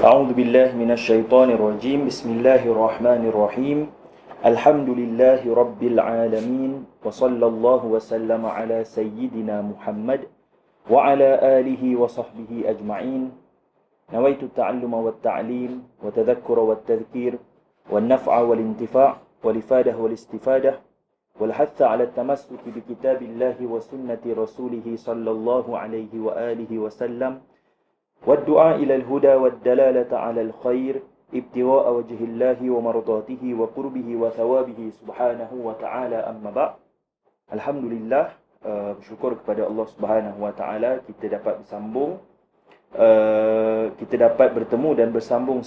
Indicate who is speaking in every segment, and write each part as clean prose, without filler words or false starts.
Speaker 1: أعوذ بالله من الشيطان الرجيم. بسم الله الرحمن الرحيم. الحمد لله رب العالمين، وصلى الله وسلم على سيدنا محمد وعلى آله وصحبه أجمعين. نويت التعلم والتعليم وتذكر والتذكير والنفع والانتفاع والإفادة والاستفادة والحث على التمسك بكتاب الله وسنة رسوله صلى الله عليه وآله وسلم، والدعاء إلى الهدى والدلالة على الخير ابتغاء وجه الله ومرضاته وقربه وثوابه سبحانه وتعالى. أما بعد. Alhamdulillah, bersyukur kepada Allah Subhanahu wa taala kita dapat bersambung, kita dapat bertemu dan bersambung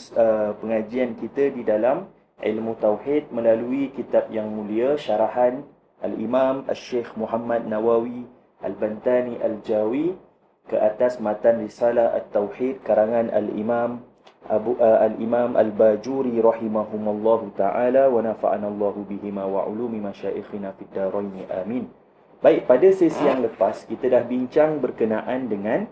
Speaker 1: pengajian kita di dalam ilmu tauhid melalui kitab yang mulia syarahan Al-Imam Al-Syekh Muhammad Nawawi Al-Bantani Al-Jawi ke atas matan Risalah At-Tauhid karangan Al-Imam Al-Imam Al-Bajuri rahimahumallahu ta'ala wa nafa'anallahu bihima wa ulumi masyaikhina fid daraini amin. Baik, pada sesi yang lepas kita dah bincang berkenaan dengan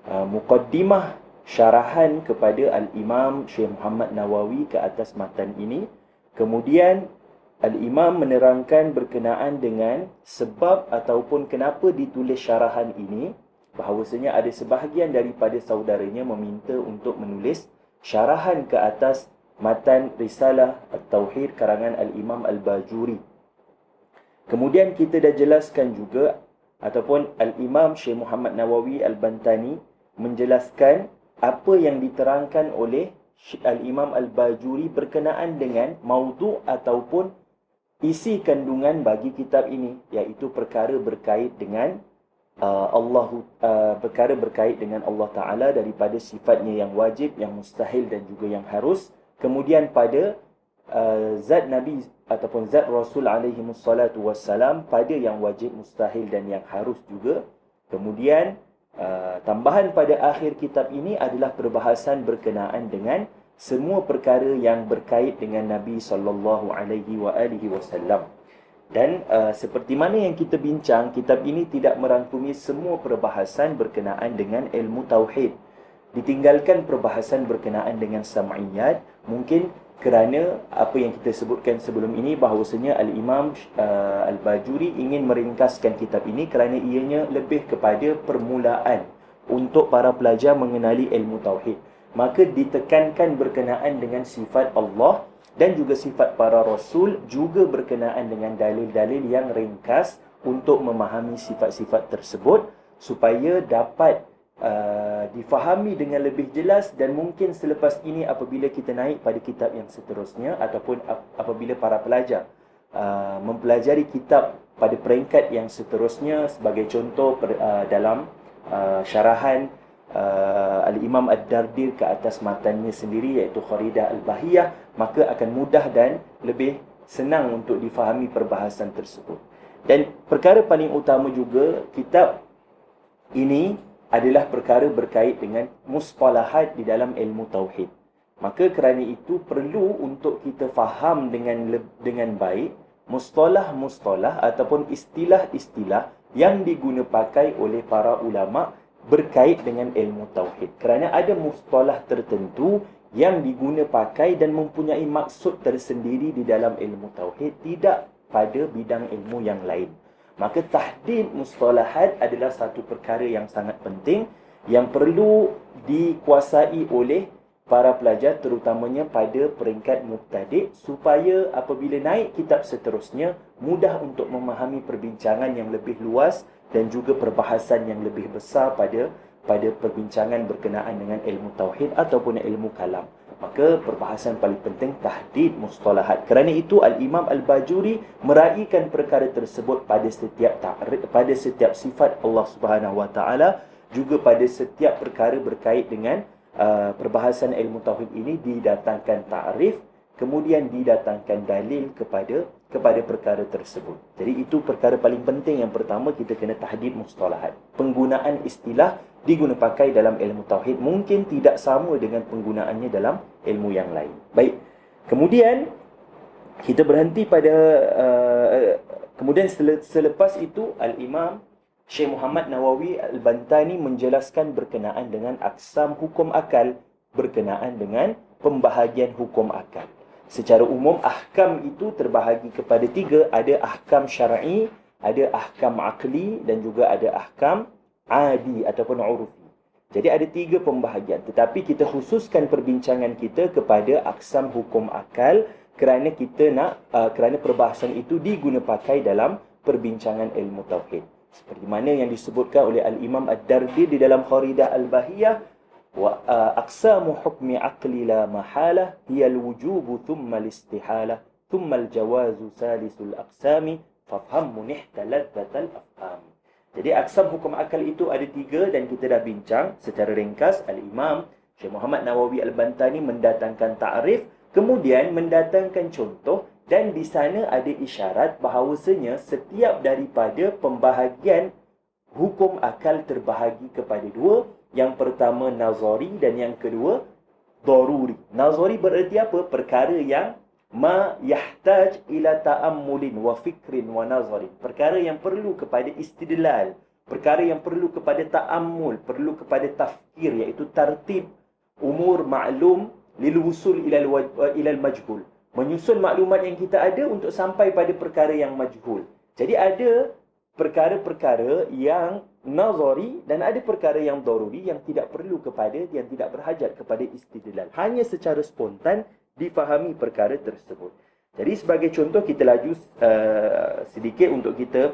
Speaker 1: muqaddimah syarahan kepada Al-Imam Syekh Muhammad Nawawi ke atas matan ini. Kemudian Al-Imam menerangkan berkenaan dengan sebab ataupun kenapa ditulis syarahan ini, bahawasanya ada sebahagian daripada saudaranya meminta untuk menulis syarahan ke atas matan Risalah At-Tauhid karangan Al-Imam Al-Bajuri. Kemudian kita dah jelaskan juga ataupun Al-Imam Syekh Muhammad Nawawi Al-Bantani menjelaskan apa yang diterangkan oleh Al-Imam Al-Bajuri berkenaan dengan maudhu' ataupun isi kandungan bagi kitab ini, iaitu perkara berkait dengan perkara berkait dengan Allah Ta'ala daripada sifatnya yang wajib, yang mustahil dan juga yang harus. Kemudian pada zat Nabi ataupun zat Rasul alaihi wassalatu wassalam, pada yang wajib, mustahil dan yang harus juga. Kemudian tambahan pada akhir kitab ini adalah perbahasan berkenaan dengan semua perkara yang berkait dengan Nabi sallallahu alaihi wasallam. Dan seperti mana yang kita bincang, kitab ini tidak merangkumi semua perbahasan berkenaan dengan ilmu tauhid. Ditinggalkan perbahasan berkenaan dengan sam'iyat, mungkin kerana apa yang kita sebutkan sebelum ini, bahawasanya Al-Imam Al-Bajuri ingin meringkaskan kitab ini kerana ianya lebih kepada permulaan untuk para pelajar mengenali ilmu tauhid. Maka ditekankan berkenaan dengan sifat Allah dan juga sifat para rasul, juga berkenaan dengan dalil-dalil yang ringkas untuk memahami sifat-sifat tersebut supaya dapat difahami dengan lebih jelas. Dan mungkin selepas ini apabila kita naik pada kitab yang seterusnya ataupun apabila para pelajar mempelajari kitab pada peringkat yang seterusnya, sebagai contoh dalam syarahan Al-Imam Ad-Dardir ke atas matannya sendiri, iaitu Kharidah Al-Bahiyah, maka akan mudah dan lebih senang untuk difahami perbahasan tersebut. Dan perkara paling utama juga, kitab ini adalah perkara berkait dengan mustalahat di dalam ilmu tauhid. Maka kerana itu perlu untuk kita faham dengan baik mustalah-mustalah ataupun istilah-istilah yang diguna pakai oleh para ulama berkait dengan ilmu tauhid. Kerana ada mustalah tertentu yang diguna pakai dan mempunyai maksud tersendiri di dalam ilmu tauhid, tidak pada bidang ilmu yang lain. Maka tahdid mustalahat adalah satu perkara yang sangat penting yang perlu dikuasai oleh para pelajar, terutamanya pada peringkat mubtadi', supaya apabila naik kitab seterusnya mudah untuk memahami perbincangan yang lebih luas dan juga perbahasan yang lebih besar pada perbincangan berkenaan dengan ilmu tauhid ataupun ilmu kalam. Maka perbahasan paling penting tahdid mustalahat. Kerana itu Al-Imam Al-Bajuri meraihkan perkara tersebut pada setiap ta'rif, pada setiap sifat Allah Subhanahu wa taala, juga pada setiap perkara berkait dengan perbahasan ilmu tauhid ini didatangkan ta'rif, kemudian didatangkan dalil kepada perkara tersebut. Jadi itu perkara paling penting. Yang pertama, kita kena tahdid mustalahat. Penggunaan istilah diguna pakai dalam ilmu tauhid mungkin tidak sama dengan penggunaannya dalam ilmu yang lain. Baik. Kemudian kita berhenti pada kemudian selepas itu Al-Imam Syekh Muhammad Nawawi Al-Bantani menjelaskan berkenaan dengan aksam hukum akal berkenaan dengan pembahagian hukum akal. Secara umum, ahkam itu terbahagi kepada 3. Ada ahkam syar'i, ada ahkam akli dan juga ada ahkam adi ataupun urufi. Jadi ada 3 pembahagian. Tetapi kita khususkan perbincangan kita kepada aksam hukum akal kerana kita kerana perbahasan itu diguna pakai dalam perbincangan ilmu tauhid. Seperti mana yang disebutkan oleh Al-Imam Ad-Dardi di dalam Kharidah Al-Bahiyah, wa aqsamu hukmi aqli la mahalah hiya al-wujubu thumma al-istihalah thumma al-jawazu salisul aqsami fafham munihta ladzatal afham. Jadi aksam hukum akal itu ada 3 dan kita dah bincang secara ringkas. Al-Imam Syekh Muhammad Nawawi Al-Bantani mendatangkan ta'rif, kemudian mendatangkan contoh, dan di sana ada isyarat bahawasanya setiap daripada pembahagian hukum akal terbahagi kepada 2. Yang pertama nazari dan yang kedua daruri. Nazari bererti apa? Perkara yang ma yahtaj ila ta'ammulin wa fikrin wa nazarin. Perkara yang perlu kepada istidlal, perkara yang perlu kepada ta'ammul, perlu kepada tafkir, iaitu tartib umur ma'lum lil wusul ila al-majhul. Menyusun maklumat yang kita ada untuk sampai pada perkara yang majhul. Jadi ada perkara-perkara yang nazari dan ada perkara yang daruri yang tidak perlu kepada, yang tidak berhajat kepada istidlal. Hanya secara spontan difahami perkara tersebut. Jadi sebagai contoh, kita laju sedikit untuk kita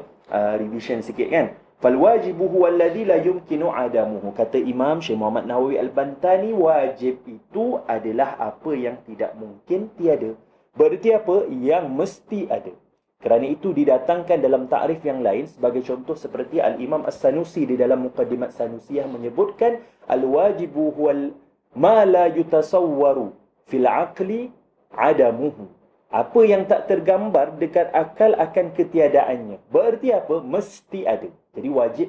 Speaker 1: revision sikit kan. Fal wajibu huwa alladhi la yumkinu adamuhu. Kata Imam Syekh Muhammad Nawawi Al-Bantani, wajib itu adalah apa yang tidak mungkin tiada. Berarti apa? Yang mesti ada. Kerana itu didatangkan dalam takrif yang lain, sebagai contoh seperti Al-Imam As-Sanusi di dalam Muqaddimat Sanusiyah menyebutkan al-wajibu huwal ma la yutasawwaru fil aqli adamuhu. Apa yang tak tergambar dekat akal akan ketiadaannya. Berarti apa? Mesti ada. Jadi wajib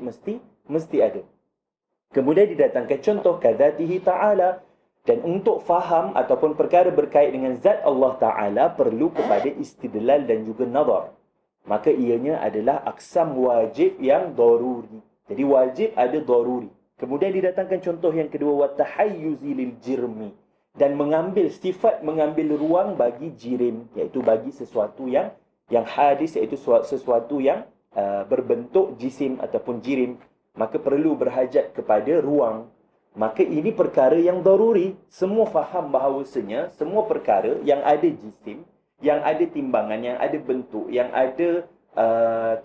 Speaker 1: mesti ada. Kemudian didatangkan contoh kadzatihi ta'ala. Dan untuk faham ataupun perkara berkait dengan zat Allah Ta'ala perlu kepada istidlal dan juga nazar. Maka ianya adalah aksam wajib yang daruri. Jadi wajib ada daruri. Kemudian didatangkan contoh yang kedua, wa tahayyuzi lil jirmi. Dan mengambil sifat, mengambil ruang bagi jirim, iaitu bagi sesuatu yang hadis, iaitu sesuatu yang berbentuk jisim ataupun jirim. Maka perlu berhajat kepada ruang. Maka ini perkara yang daruri. Semua faham bahawasanya semua perkara yang ada jisim, yang ada timbangan, yang ada bentuk, yang ada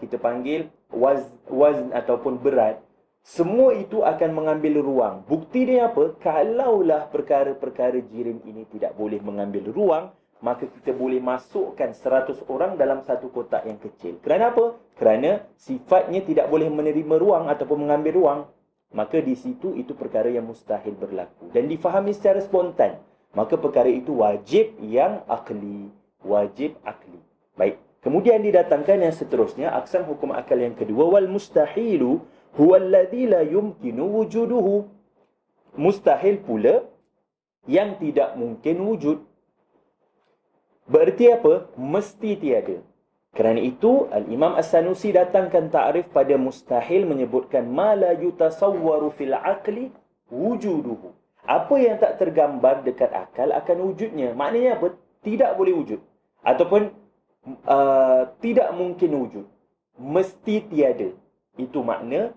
Speaker 1: kita panggil wazn ataupun berat, semua itu akan mengambil ruang. Bukti dia apa? Kalaulah perkara-perkara jirim ini tidak boleh mengambil ruang, maka kita boleh masukkan 100 orang dalam satu kotak yang kecil. Kerana apa? Kerana sifatnya tidak boleh menerima ruang ataupun mengambil ruang. Maka di situ itu perkara yang mustahil berlaku dan difahami secara spontan. Maka perkara itu wajib yang akli. Wajib akli. Baik. Kemudian didatangkan yang seterusnya, aksam hukum akal yang kedua, wal mustahilu huwa alladhi la yumkinu wujuduhu. Mustahil pula yang tidak mungkin wujud. Berarti apa? Mesti tiada. Kerana itu, Al-Imam As-Sanusi datangkan ta'rif pada mustahil menyebutkan ma la yutasawwaru fil aqli wujuduhu. Apa yang tak tergambar dekat akal akan wujudnya. Maknanya apa? Tidak boleh wujud. Ataupun tidak mungkin wujud. Mesti tiada. Itu makna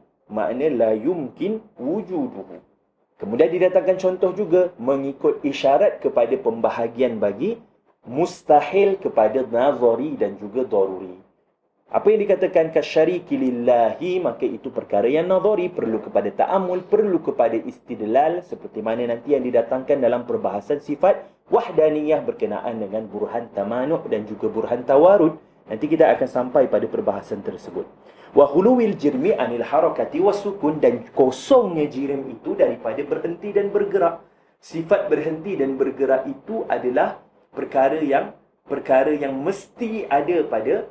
Speaker 1: la yumkin wujuduhu. Kemudian didatangkan contoh juga mengikut isyarat kepada pembahagian bagi mustahil kepada nazari dan juga daruri. Apa yang dikatakan kasyariki lillahi, maka itu perkara yang nazari, perlu kepada ta'amul, perlu kepada istidlal, seperti mana nanti yang didatangkan dalam perbahasan sifat wahdaniyah berkenaan dengan burhan tamanuh dan juga burhan tawarud. Nanti kita akan sampai pada perbahasan tersebut. Wa khuluwil jirmi anil harakati wasukun, dan kosongnya jirim itu daripada berhenti dan bergerak. Sifat berhenti dan bergerak itu adalah perkara yang mesti ada pada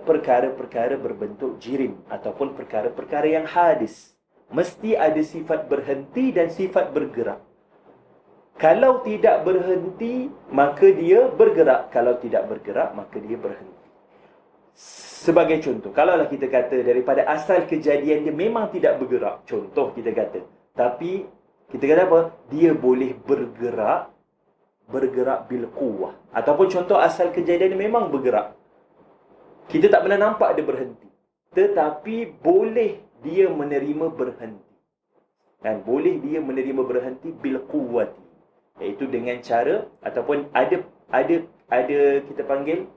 Speaker 1: perkara-perkara berbentuk jirim ataupun perkara-perkara yang hadis. Mesti ada sifat berhenti dan sifat bergerak. Kalau tidak berhenti, maka dia bergerak. Kalau tidak bergerak, maka dia berhenti. Sebagai contoh, kalaulah kita kata daripada asal kejadian dia memang tidak bergerak. Contoh kita kata. Tapi Kita kata apa? Dia boleh bergerak bil quwwah. Ataupun contoh asal kejadian memang bergerak. Kita tak pernah nampak dia berhenti. Tetapi boleh dia menerima berhenti. Dan boleh dia menerima berhenti bil quwwati. Iaitu dengan cara ataupun ada kita panggil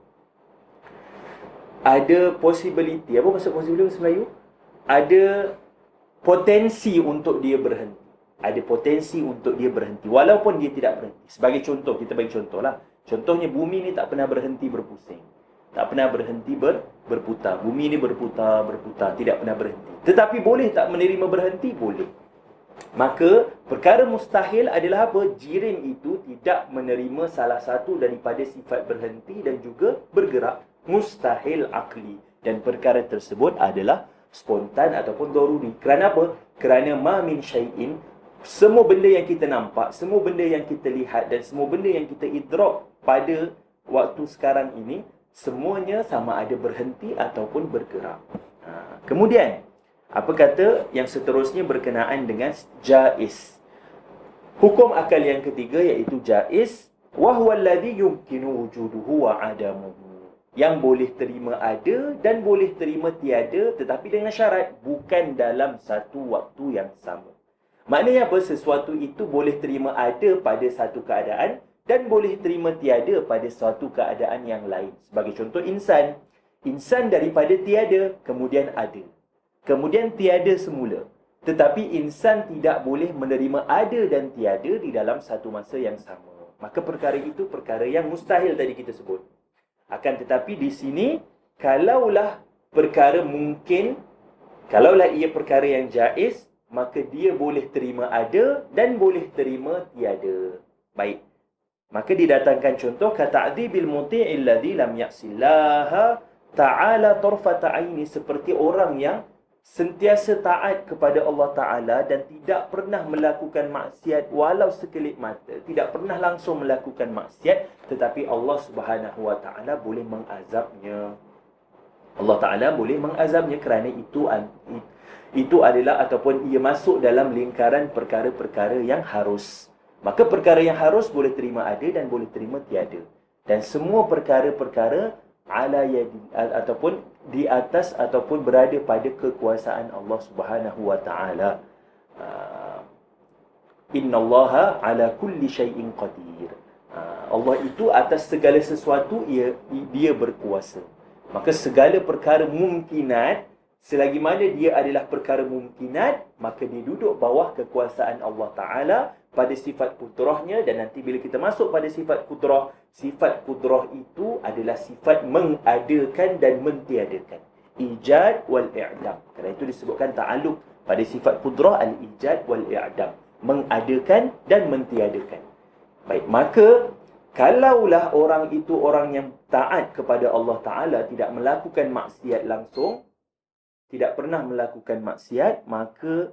Speaker 1: ada possibility. Apa maksud possibility bahasa Melayu? Ada potensi untuk dia berhenti. Ada potensi untuk dia berhenti walaupun dia tidak berhenti. Sebagai contoh, kita bagi contohlah. Contohnya bumi ni tak pernah berhenti berpusing. Tak pernah berhenti berputar. Bumi ni berputar, tidak pernah berhenti. Tetapi boleh tak menerima berhenti? Boleh. Maka perkara mustahil adalah apa? Jirim itu tidak menerima salah satu daripada sifat berhenti dan juga bergerak. Mustahil akli. Dan perkara tersebut adalah spontan ataupun daruri. Kerana apa? Kerana ma min syai'in, semua benda yang kita nampak, semua benda yang kita lihat dan semua benda yang kita idrak pada waktu sekarang ini, semuanya sama ada berhenti ataupun bergerak. Kemudian, apa kata yang seterusnya berkenaan dengan jaiz. Hukum akal yang ketiga iaitu jaiz. Wa huwa alladhi yumkinu wujuduhu wa adamuhu. Yang boleh terima ada dan boleh terima tiada, tetapi dengan syarat bukan dalam satu waktu yang sama. Maknanya apa? Sesuatu itu boleh terima ada pada satu keadaan dan boleh terima tiada pada suatu keadaan yang lain. Sebagai contoh insan. Insan daripada tiada, kemudian ada. Kemudian tiada semula. Tetapi insan tidak boleh menerima ada dan tiada di dalam satu masa yang sama. Maka perkara itu perkara yang mustahil tadi kita sebut. Akan tetapi di sini, kalaulah perkara mungkin, kalaulah ia perkara yang jaiz, maka dia boleh terima ada dan boleh terima tiada. Baik. Maka didatangkan contoh kata'dzibil muti'il ladzi lam ya'sillaha ta'ala tarfata aini, seperti orang yang sentiasa taat kepada Allah Ta'ala dan tidak pernah melakukan maksiat walau sekelip mata. Tidak pernah langsung melakukan maksiat, tetapi Allah Subhanahu Wa Ta'ala boleh mengazabnya. Allah Ta'ala boleh mengazabnya kerana itu adalah ataupun ia masuk dalam lingkaran perkara-perkara yang harus. Maka perkara yang harus boleh terima ada dan boleh terima tiada. Dan semua perkara-perkara ala yadi ataupun di atas ataupun berada pada kekuasaan Allah Subhanahu wa taala. Innallaha ala kulli syai'in qadir. Allah itu atas segala sesuatu dia berkuasa. Maka segala perkara mungkinat, selagi mana dia adalah perkara mungkinat, maka dia duduk bawah kekuasaan Allah Ta'ala pada sifat kudrahnya. Dan nanti bila kita masuk pada sifat kudrah itu adalah sifat mengadakan dan mentiadakan. Ijad wal i'dam. Kerana itu disebutkan ta'alluq pada sifat kudrah al-ijad wal i'dam. Mengadakan dan mentiadakan. Baik, maka kalaulah orang itu orang yang taat kepada Allah Ta'ala, tidak melakukan maksiat langsung, tidak pernah melakukan maksiat, maka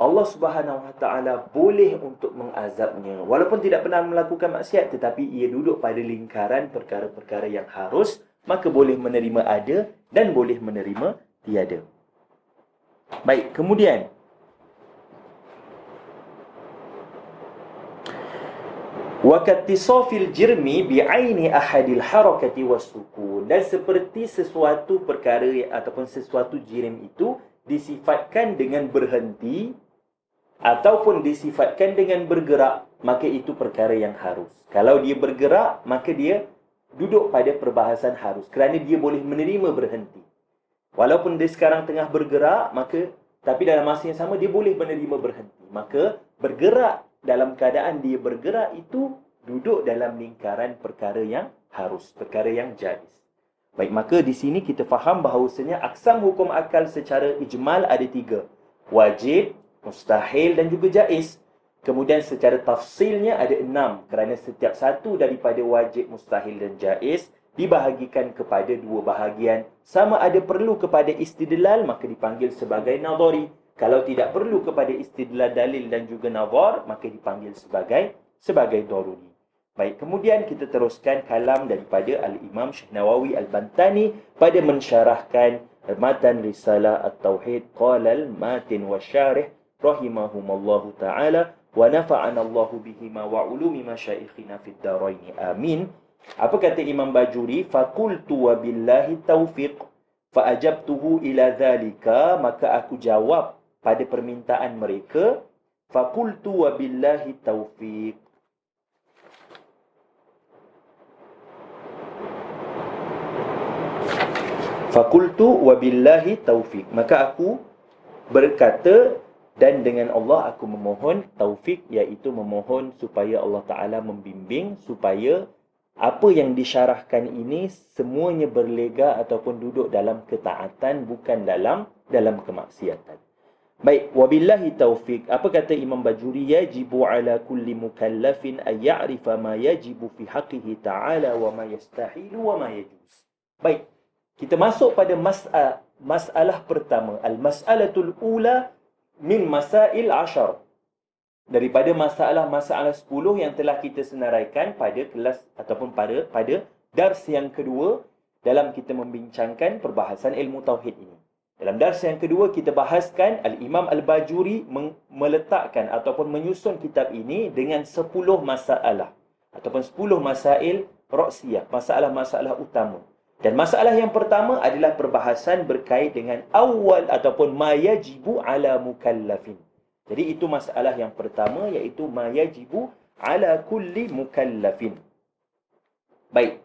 Speaker 1: Allah Subhanahu Wa Ta'ala boleh untuk mengazabnya. Walaupun tidak pernah melakukan maksiat, tetapi ia duduk pada lingkaran perkara-perkara yang harus, maka boleh menerima ada dan boleh menerima tiada. Baik, kemudian wa kattisafil jirmi bi'aini ahadil harakati was-sukun. Dan seperti sesuatu perkara ataupun sesuatu jirim itu disifatkan dengan berhenti ataupun disifatkan dengan bergerak, maka itu perkara yang harus. Kalau dia bergerak, maka dia duduk pada perbahasan harus kerana dia boleh menerima berhenti. Walaupun dia sekarang tengah bergerak, tapi dalam masa yang sama dia boleh menerima berhenti. Maka bergerak dalam keadaan dia bergerak itu duduk dalam lingkaran perkara yang harus, perkara yang jaiz. Baik, maka di sini kita faham bahawasanya aksam hukum akal secara ijmal ada 3. Wajib, mustahil dan juga jaiz. Kemudian secara tafsilnya ada 6 kerana setiap satu daripada wajib, mustahil dan jaiz dibahagikan kepada 2 bahagian. Sama ada perlu kepada istidlal, maka dipanggil sebagai nadhari. Kalau tidak perlu kepada istidlal dalil dan juga nazar, maka dipanggil sebagai daruri. Baik, kemudian kita teruskan kalam daripada Al-Imam Syekh Nawawi Al-Bantani pada mensyarahkan matan Risalah At-Tauhid. Qala al-matin wa syarih rahimahumallahu ta'ala wa nafa'ana Allahu bihima wa ulumi masyaikhina fid daraini amin. Apa kata Imam Bajuri? Faqultu wa billahi taufiq fa ajabtuhu ila dhalika, maka aku jawab pada permintaan mereka, faqultu wa billahi taufiq. Fakultu wabillahi taufik. Maka aku berkata dan dengan Allah aku memohon taufik, iaitu memohon supaya Allah Ta'ala membimbing supaya apa yang disyarahkan ini semuanya berlega ataupun duduk dalam ketaatan, bukan dalam kemaksiatan. Baik, wabillahi taufik. Apa kata Imam Bajuri? Yajibu ala kulli mukallafin an ya'rifa ma yajibu fi haqqihi ta'ala wa ma yastahilu wa ma yajuz. Baik, kita masuk pada masalah pertama. Al-mas'alatul ula min masail 10. Daripada masalah-masalah 10 yang telah kita senaraikan pada kelas ataupun pada dars yang kedua dalam kita membincangkan perbahasan ilmu tauhid ini. Dalam dars yang kedua kita bahaskan Al-Imam Al-Bajuri meletakkan ataupun menyusun kitab ini dengan 10 masalah ataupun 10 masail ra'siyah, masalah-masalah utama. Dan masalah yang pertama adalah perbahasan berkait dengan awal ataupun ma yajibu ala mukallafin. Jadi itu masalah yang pertama, iaitu ma yajibu ala kulli mukallafin. Baik.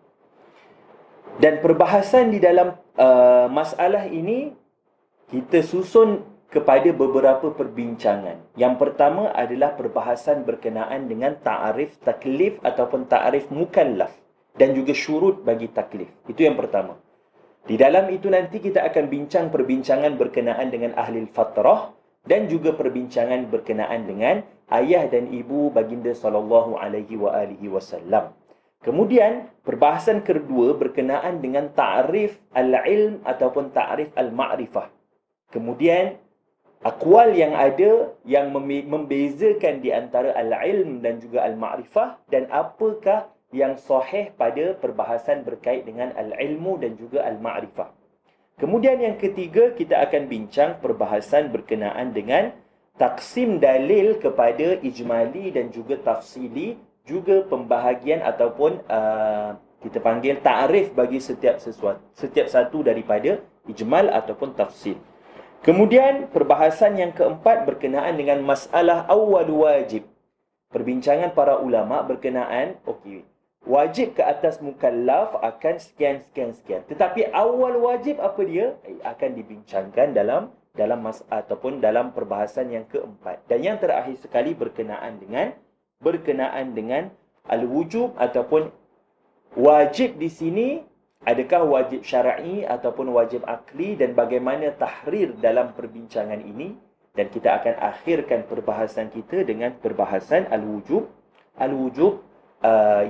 Speaker 1: Dan perbahasan di dalam masalah ini kita susun kepada beberapa perbincangan. Yang pertama adalah perbahasan berkenaan dengan ta'arif taklif ataupun ta'arif mukallaf dan juga syurut bagi taklif. Itu yang pertama. Di dalam itu nanti kita akan bincang perbincangan berkenaan dengan ahli fatrah dan juga perbincangan berkenaan dengan ayah dan ibu baginda sallallahu alaihi wasallam. Kemudian perbahasan kedua berkenaan dengan ta'rif al-ilm ataupun ta'rif al-ma'rifah. Kemudian akwal yang ada yang membezakan di antara al-ilm dan juga al-ma'rifah, dan apakah yang sahih pada perbahasan berkait dengan al-ilmu dan juga al-ma'rifah. Kemudian yang ketiga, kita akan bincang perbahasan berkenaan dengan taksim dalil kepada ijmali dan juga tafsili, juga pembahagian ataupun kita panggil ta'rif bagi setiap satu daripada ijmal ataupun tafsil. Kemudian perbahasan yang keempat berkenaan dengan masalah awal wajib. Perbincangan para ulama berkenaan, wajib ke atas mukallaf akan sekian. Tetapi awal wajib apa dia? Akan dibincangkan dalam ataupun dalam perbahasan yang keempat. Dan yang terakhir sekali berkenaan dengan al-wujub ataupun wajib di sini, adakah wajib syar'i ataupun wajib akli, dan bagaimana tahrir dalam perbincangan ini. Dan kita akan akhirkan perbahasan kita dengan perbahasan al-wujub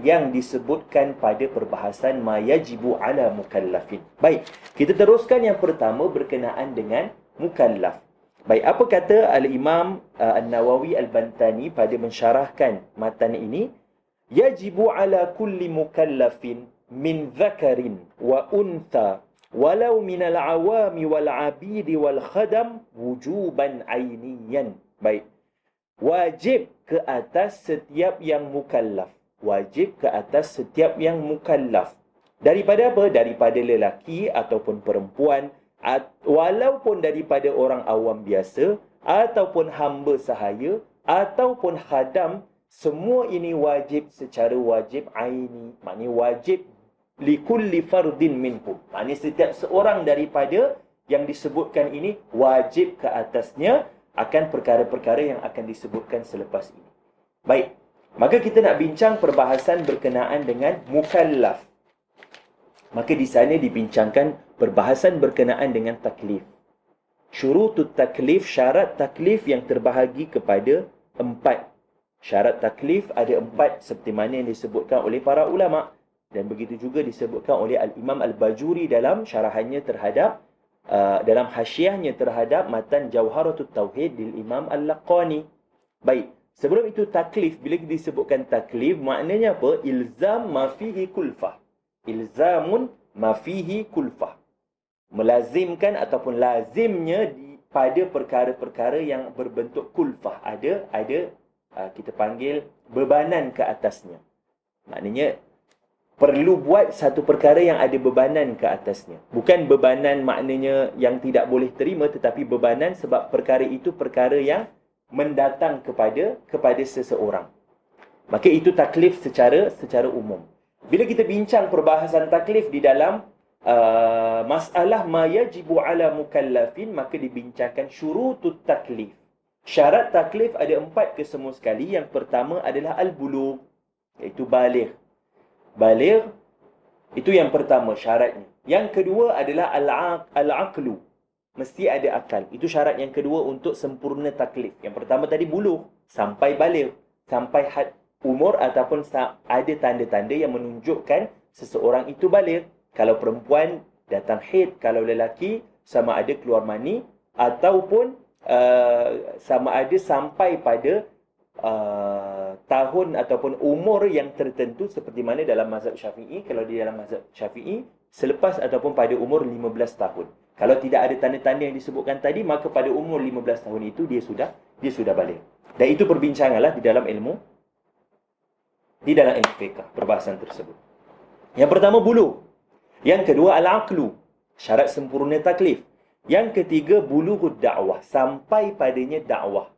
Speaker 1: yang disebutkan pada perbahasan ma yajibu ala mukallafin. Baik, kita teruskan yang pertama berkenaan dengan mukallaf. Baik, apa kata Al-Imam An-Nawawi Al-Bantani pada mensyarahkan matan ini? Yajibu ala kulli mukallafin min dhakarin wa untha walau minal awami wal abidi wal khadam wujuban ainiyan. Baik, wajib ke atas setiap yang mukallaf. Wajib ke atas setiap yang mukallaf. Daripada apa? Daripada lelaki ataupun perempuan, walaupun daripada orang awam biasa, ataupun hamba sahaya, ataupun khadam, semua ini wajib secara wajib aini. Maknanya wajib likulli fardin minhum. Maknanya setiap seorang daripada yang disebutkan ini wajib ke atasnya akan perkara-perkara yang akan disebutkan selepas ini. Baik, maka kita nak bincang perbahasan berkenaan dengan mukallaf. Maka di sana dibincangkan perbahasan berkenaan dengan taklif. Syurutut taklif, syarat taklif yang terbahagi kepada 4. Syarat taklif ada 4 seperti mana yang disebutkan oleh para ulama, dan begitu juga disebutkan oleh Al-Imam Al-Bajuri dalam syarahannya terhadap dalam hasyiahnya terhadap matan Jawharatut Tauhid di Imam Al-Laqani. Baik, sebelum itu taklif, bila disebutkan taklif, maknanya apa? Ilzam ma fihi kulfah. Ilzamun ma fihi kulfah. Melazimkan ataupun lazimnya pada perkara-perkara yang berbentuk kulfah. Ada kita panggil bebanan ke atasnya. Maknanya perlu buat satu perkara yang ada bebanan ke atasnya. Bukan bebanan maknanya yang tidak boleh terima, tetapi bebanan sebab perkara itu perkara yang mendatang kepada seseorang. Maka itu taklif secara umum. Bila kita bincang perbahasan taklif di dalam masalah ma yajibu ala mukallafin, maka dibincangkan syurutut taklif. Syarat taklif ada 4 kesemua sekali. Yang pertama adalah al-bulugh, iaitu baligh. Baligh itu yang pertama syaratnya. Yang kedua adalah al-aqlu, mesti ada akal. Itu syarat yang kedua untuk sempurna taklif. Yang pertama tadi bulugh, sampai baligh, sampai had umur ataupun ada tanda-tanda yang menunjukkan seseorang itu baligh. Kalau perempuan datang haid, kalau lelaki sama ada keluar mani, ataupun sama ada sampai pada tahun ataupun umur yang tertentu, seperti mana dalam mazhab Syafi'i. Kalau di dalam mazhab Syafi'i, selepas ataupun pada umur 15 tahun. Kalau tidak ada tanda-tanda yang disebutkan tadi, maka pada umur 15 tahun itu dia sudah baligh. Dan itu perbincanganlah di dalam ilmu fiqh, perbahasan tersebut. Yang pertama bulugh. Yang kedua al-aqlu, syarat sempurna taklif. Yang ketiga bulughud dakwah, sampai padanya dakwah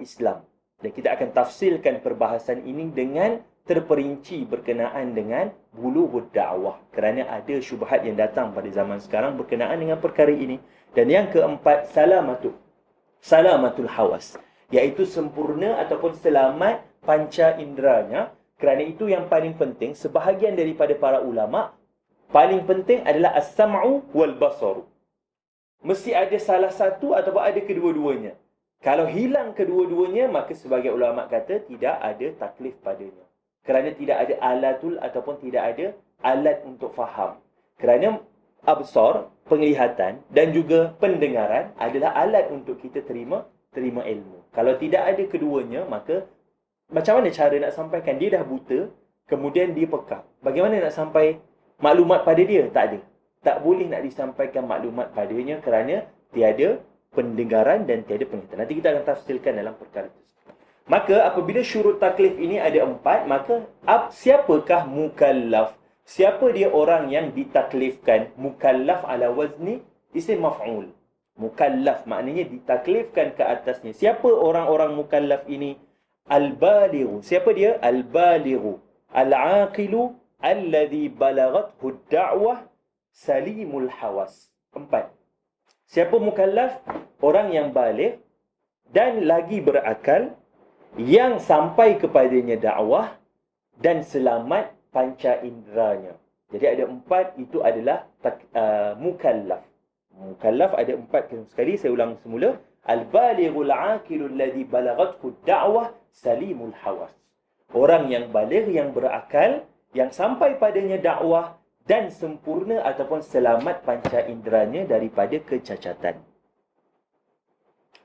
Speaker 1: Islam. Dan kita akan tafsilkan perbahasan ini dengan terperinci berkenaan dengan bulughud dakwah, kerana ada syubhat yang datang pada zaman sekarang berkenaan dengan perkara ini. Dan yang keempat salamatul hawas, iaitu sempurna ataupun selamat panca inderanya. Kerana itu yang paling penting. Sebahagian daripada para ulama, paling penting adalah as-sam'u wal basaru. Mesti ada salah satu ataupun ada kedua-duanya. Kalau hilang kedua-duanya, maka sebagai ulama kata tidak ada taklif padanya. Kerana tidak ada alatul ataupun tidak ada alat untuk faham. Kerana absar, penglihatan dan juga pendengaran adalah alat untuk kita terima ilmu. Kalau tidak ada keduanya, maka macam mana cara nak sampaikan? Dia dah buta, kemudian dia pekak. Bagaimana nak sampai maklumat pada dia? Tak ada. Tak boleh nak disampaikan maklumat padanya kerana tiada pendengaran dan tiada penglihatan. Nanti kita akan tafsirkan dalam perkara tersebut. Maka apabila syurut taklif ini ada 4, maka siapakah mukallaf? Siapa dia orang yang ditaklifkan? Mukallaf ala wazni isim maf'ul. Mukallaf maknanya ditaklifkan ke atasnya. Siapa orang-orang mukallaf ini? Al-balighu. Siapa dia? Al-balighu. Al-aqilu alladhi balaghathu ad-da'wah salimul hawas. 4. Siapa mukallaf? Orang yang baligh dan lagi berakal, yang sampai kepadanya dakwah dan selamat panca inderanya. Jadi ada 4, itu adalah mukallaf. Mukallaf ada 4 sekali. Saya ulang semula. Al-balighul aqilu alladhi balaghathu ad-da'wah salimul hawas. Orang yang baligh, yang berakal, yang sampai padanya dakwah dan sempurna ataupun selamat panca inderanya daripada kecacatan.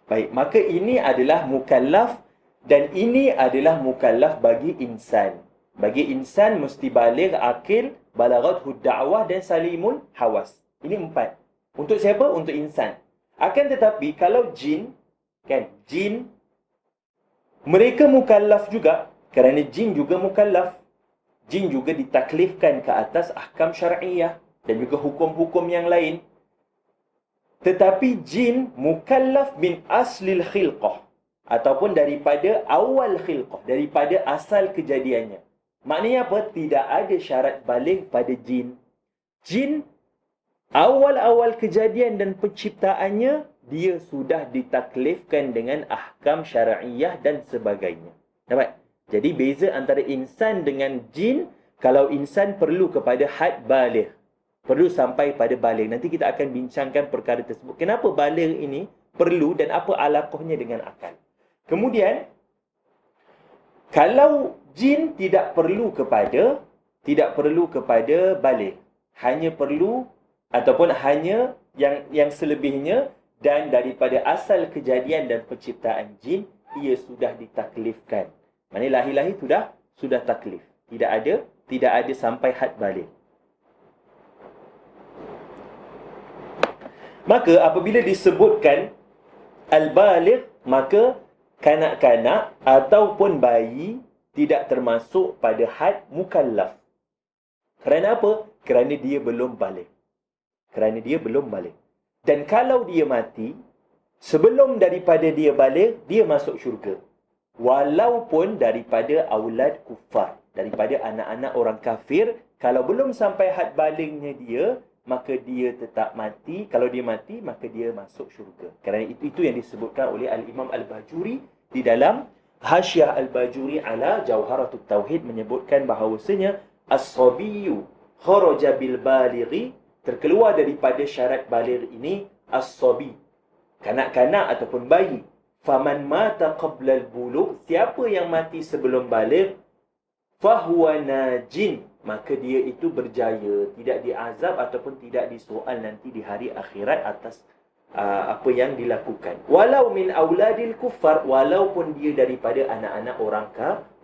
Speaker 1: Baik, maka ini adalah mukallaf, dan ini adalah mukallaf bagi insan. Bagi insan mesti baligh, akil, balaghathu da'wah dan salimul hawas. Ini 4. Untuk siapa? Untuk insan. Akan tetapi kalau jin, jin mereka mukallaf juga, kerana jin juga mukallaf. Jin juga ditaklifkan ke atas ahkam syar'iyah dan juga hukum-hukum yang lain. Tetapi jin mukallaf min aslil khilqah, ataupun daripada awal khilqah, daripada asal kejadiannya. Maknanya apa? Tidak ada syarat baligh pada jin. Jin awal-awal kejadian dan penciptaannya, dia sudah ditaklifkan dengan ahkam syar'iyah dan sebagainya. Dapat? Jadi beza antara insan dengan jin, kalau insan perlu kepada had baligh, perlu sampai pada baligh. Nanti kita akan bincangkan perkara tersebut. Kenapa baligh ini perlu dan apa alaqahnya dengan akal. Kemudian, kalau jin tidak perlu kepada baligh, hanya perlu ataupun hanya yang selebihnya, dan daripada asal kejadian dan penciptaan jin, ia sudah ditaklifkan. Maknanya lahir-lahir sudah taklif. Tidak ada sampai had baligh. Maka apabila disebutkan al-baligh, maka kanak-kanak ataupun bayi tidak termasuk pada had mukallaf. Kerana apa? Kerana dia belum balik. Kerana dia belum balik. Dan kalau dia mati, sebelum daripada dia balik, dia masuk syurga. Walaupun daripada aulad kufar, daripada anak-anak orang kafir, kalau belum sampai had balignya dia, maka dia tetap mati. Kalau dia mati, maka dia masuk syurga. Kerana itu yang disebutkan oleh Al-Imam Al-Bajuri di dalam Hasyiah Al-Bajuri ala Jawharatut Tauhid, menyebutkan bahawasanya as-sabiyyu kharaja bil balighi, terkeluar daripada syarat baligh ini as-sabi, kanak-kanak ataupun bayi. Faman mata qabla al-bulugh, siapa yang mati sebelum baligh, fahuwa najin, maka dia itu berjaya, tidak diazab ataupun tidak disoal nanti di hari akhirat atas apa yang dilakukan. Walau min auladil kuffar, walaupun dia daripada anak-anak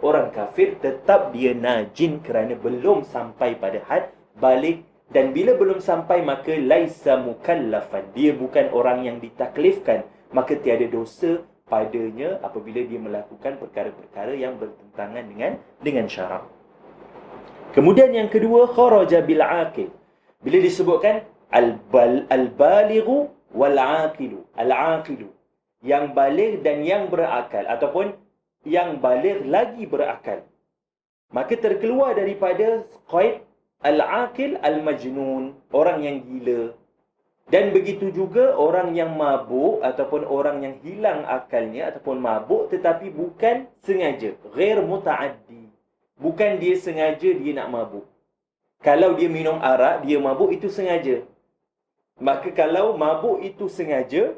Speaker 1: orang kafir, tetap dia najin kerana belum sampai pada had baligh. Dan bila belum sampai, maka laisa mukallafan, dia bukan orang yang ditaklifkan, maka tiada dosa padanya apabila dia melakukan perkara-perkara yang bertentangan dengan syarak. Kemudian yang kedua, kharaja bil aqil. Bila disebutkan al-balighu wal aqilu, al-aqilu, yang baligh dan yang berakal, ataupun yang baligh lagi berakal, maka terkeluar daripada qaid al-aqil al-majnun, orang yang gila. Dan begitu juga orang yang mabuk ataupun orang yang hilang akalnya ataupun mabuk tetapi bukan sengaja, ghair muta'addi. Bukan dia sengaja dia nak mabuk. Kalau dia minum arak, dia mabuk, itu sengaja. Maka kalau mabuk itu sengaja,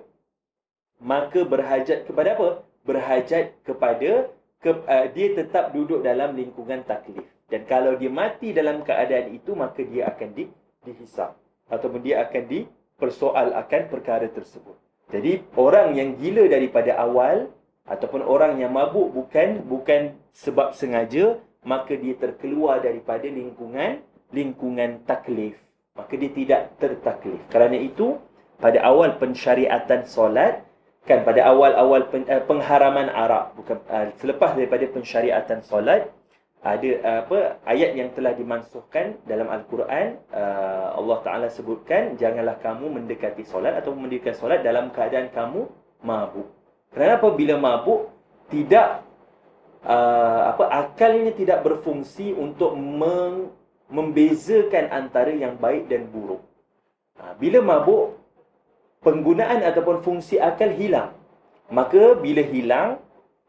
Speaker 1: maka berhajat kepada apa? Berhajat kepada dia tetap duduk dalam lingkungan taklif. Dan kalau dia mati dalam keadaan itu, maka dia akan dihisab ataupun dia akan dipersoal akan perkara tersebut. Jadi orang yang gila daripada awal ataupun orang yang mabuk bukan sebab sengaja, maka dia terkeluar daripada lingkungan taklif. Maka dia tidak tertaklif. Kerana itu pada awal pensyariatan solat, kan pada awal-awal pengharaman arak, bukan selepas daripada pensyariatan solat, ada ayat yang telah dimansuhkan dalam Al-Quran. Allah Ta'ala sebutkan, janganlah kamu mendekati solat atau mendirikan solat dalam keadaan kamu mabuk. Kenapa? Bila mabuk, tidak akalnya tidak berfungsi untuk membezakan antara yang baik dan buruk. Bila mabuk, penggunaan ataupun fungsi akal hilang. Maka bila hilang,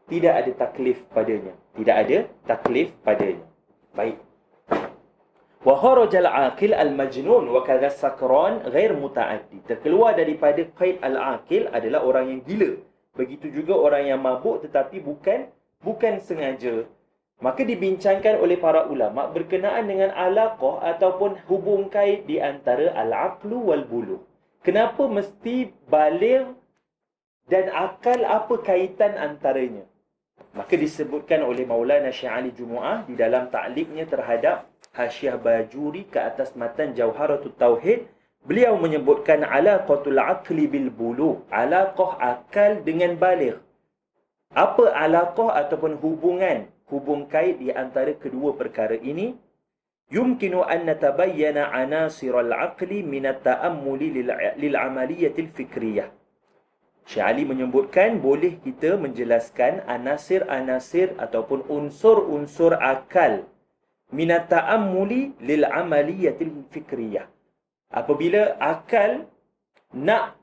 Speaker 1: tidak ada taklif padanya. Tidak ada taklif padanya. Baik. Wa kharajal aqil al-majnun wa kadha sakran ghair muta'addi. Terkeluar daripada qaid al-aqil adalah orang yang gila. Begitu juga orang yang mabuk tetapi bukan sengaja. Maka dibincangkan oleh para ulama berkenaan dengan alaqah ataupun hubung kait di antara al-aqlu wal bulugh. Kenapa mesti baligh dan akal, apa kaitan antaranya? Maka disebutkan oleh Maulana Syekh Ali Jumu'ah di dalam ta'liqnya terhadap Hasyiah Bajuri ke atas matan Jawharatut Tauhid. Beliau menyebutkan alaqatul aqli bil bulugh, alaqah akal dengan baligh. Apa alaqah ataupun hubung kait di antara kedua perkara ini? Yumkinu an natabayyana anasirul aqli min at-ta'ammuli lil amaliyatil fikriyah. Syekh Ali menyebutkan boleh kita menjelaskan anasir-anasir ataupun unsur-unsur akal minat ta'ammuli lil amaliyatil fikriyah. Apabila akal nak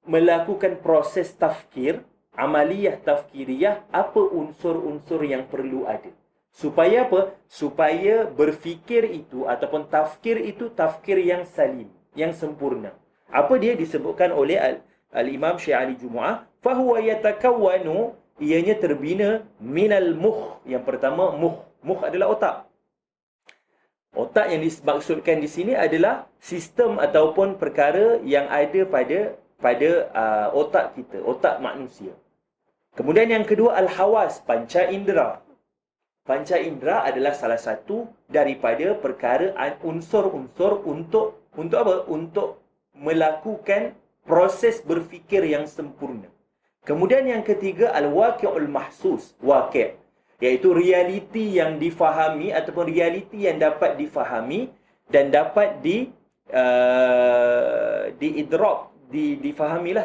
Speaker 1: melakukan proses tafkir, amaliyah tafkiriyah, apa unsur-unsur yang perlu ada? Supaya apa? Supaya berfikir itu ataupun tafkir itu tafkir yang salim, yang sempurna. Apa dia disebutkan oleh Al-Imam Syekh Ali Jumu'ah, fahuwa yatakawwanu, ianya terbina minal mukh. Yang pertama mukh adalah otak. Otak yang dimaksudkan di sini adalah sistem ataupun perkara yang ada pada otak kita, otak manusia. Kemudian yang kedua, al-hawas, panca indera. Panca indera adalah salah satu daripada perkara unsur-unsur untuk apa? Untuk melakukan proses berfikir yang sempurna. Kemudian yang ketiga, al-waqi'ul mahsus, waqi', iaitu realiti yang difahami ataupun realiti yang dapat difahami dan dapat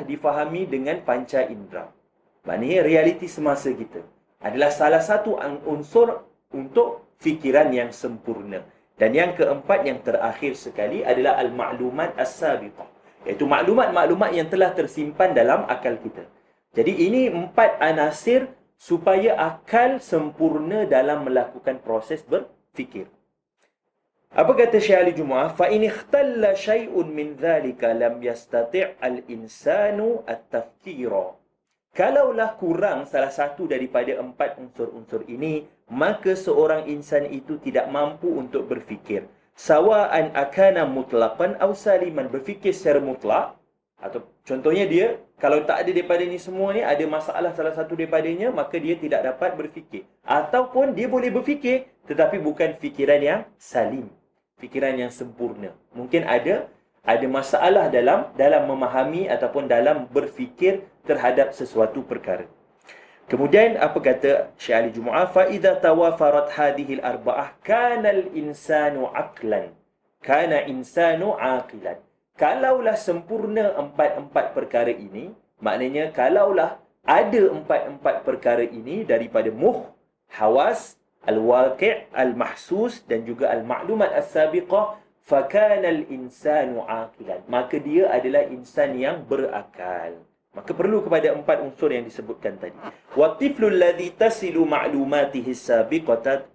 Speaker 1: difahami dengan panca indera. Maknanya realiti semasa kita adalah salah satu unsur untuk fikiran yang sempurna. Dan yang keempat, yang terakhir sekali adalah al-ma'lumat as-sabiqah, iaitu maklumat-maklumat yang telah tersimpan dalam akal kita. Jadi ini 4 anasir supaya akal sempurna dalam melakukan proses berfikir. Apa kata Syekh Ali Jumu'ah? Fa in ikhtalla syai'un min dhalika lam yastati' al-insanu at-tafkira. Kalaulah kurang salah satu daripada 4 unsur-unsur ini, maka seorang insan itu tidak mampu untuk berfikir. Sawa'an akana mutlaqan aw saliman, berfikir secara mutlak, atau contohnya dia kalau tak ada daripada ni semua ni, ada masalah salah satu daripadanya, maka dia tidak dapat berfikir. Ataupun dia boleh berfikir tetapi bukan fikiran yang salim, fikiran yang sempurna. Mungkin ada masalah dalam memahami ataupun dalam berfikir terhadap sesuatu perkara. Kemudian apa kata Syekh Ali Jumu'ah? Fa idza tawafarat hadhihi al-arba'ah kana al-insanu aqlan, kana insanu aqilan. Kalaulah sempurna 4 perkara ini, maknanya kalaulah ada 4 perkara ini daripada hawas, al-waqi', al-mahsus dan juga al-ma'lumat as-sabiqah, fakana al-insanu aqilan, maka dia adalah insan yang berakal. Maka perlu kepada 4 unsur yang disebutkan tadi. Wa tiflul ladzi tasilu ma'lumatihi sabiqata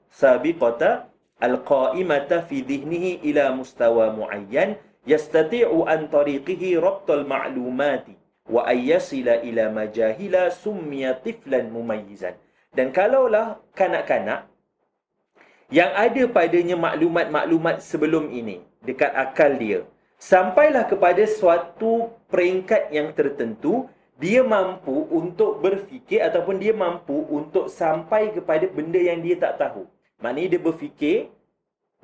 Speaker 1: al-qa'imata fi dhihnihi ila mustawa muayyan yastati'u an tariqihi rabtal ma'lumati wa ayyasila ila majahila summiya tiflan mumayyizan. Dan kalaulah kanak-kanak yang ada padanya maklumat-maklumat sebelum ini dekat akal dia, sampailah kepada suatu peringkat yang tertentu, dia mampu untuk berfikir ataupun dia mampu untuk sampai kepada benda yang dia tak tahu. Maknanya dia berfikir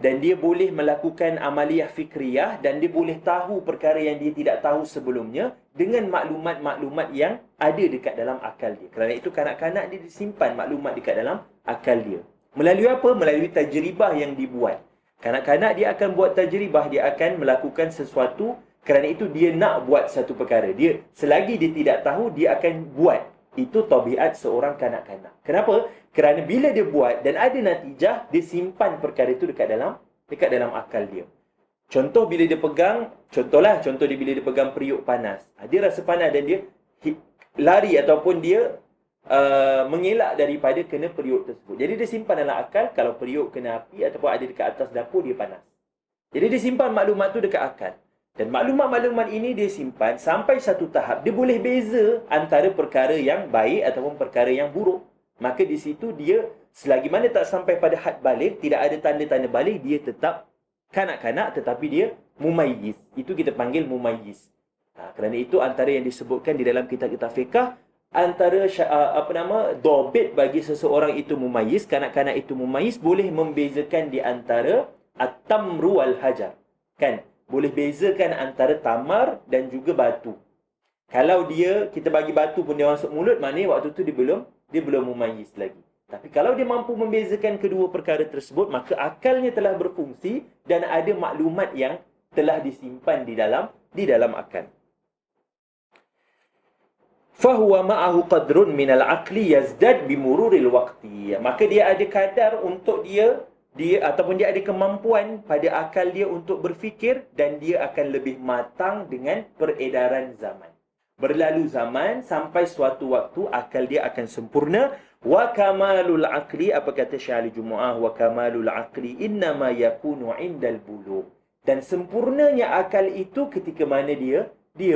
Speaker 1: dan dia boleh melakukan amaliyah fikriyah dan dia boleh tahu perkara yang dia tidak tahu sebelumnya dengan maklumat-maklumat yang ada dekat dalam akal dia. Kerana itu kanak-kanak dia disimpan maklumat dekat dalam akal dia. Melalui apa? Melalui tajribah yang dibuat. Kanak-kanak dia akan buat tajribah, dia akan melakukan sesuatu kerana itu dia nak buat satu perkara. Dia selagi dia tidak tahu, dia akan buat. Itu tabiat seorang kanak-kanak. Kenapa? Kerana bila dia buat dan ada natijah, dia simpan perkara itu dekat dalam akal dia. Contoh bila dia pegang, contoh dia bila dia pegang periuk panas. Dia rasa panas dan dia lari ataupun dia mengelak daripada kena periuk tersebut. Jadi dia simpan dalam akal, kalau periuk kena api ataupun ada dekat atas dapur, dia panas. Jadi dia simpan maklumat tu dekat akal. Dan maklumat-maklumat ini dia simpan sampai satu tahap, dia boleh beza antara perkara yang baik ataupun perkara yang buruk. Maka di situ dia, selagi mana tak sampai pada had balik, tidak ada tanda-tanda balik, dia tetap kanak-kanak tetapi dia mumayyiz. Itu kita panggil mumayyiz. Kerana itu antara yang disebutkan di dalam kitab-kitab fiqh, antara dobit bagi seseorang itu mumayyiz, kanak-kanak itu mumayyiz, boleh membezakan di antara at-tamru wal hajar. Kan? Boleh bezakan antara tamar dan juga batu. Kalau kita bagi batu pun dia masuk mulut, maknanya waktu tu dia belum mumayyiz lagi. Tapi kalau dia mampu membezakan kedua perkara tersebut, maka akalnya telah berfungsi dan ada maklumat yang telah disimpan di dalam akal. Fahuwa ma'ahu qadrun minal aqli yazdad bimururil waqti. Maka dia ada kadar untuk dia ataupun dia ada kemampuan pada akal dia untuk berfikir dan dia akan lebih matang dengan peredaran zaman. Berlalu zaman sampai suatu waktu akal dia akan sempurna. Wa kamalul aqli, apa kata Syekh Ali Jumu'ah, wa kamalul aqli innama yakunu indal bulugh. Dan sempurnanya akal itu ketika mana dia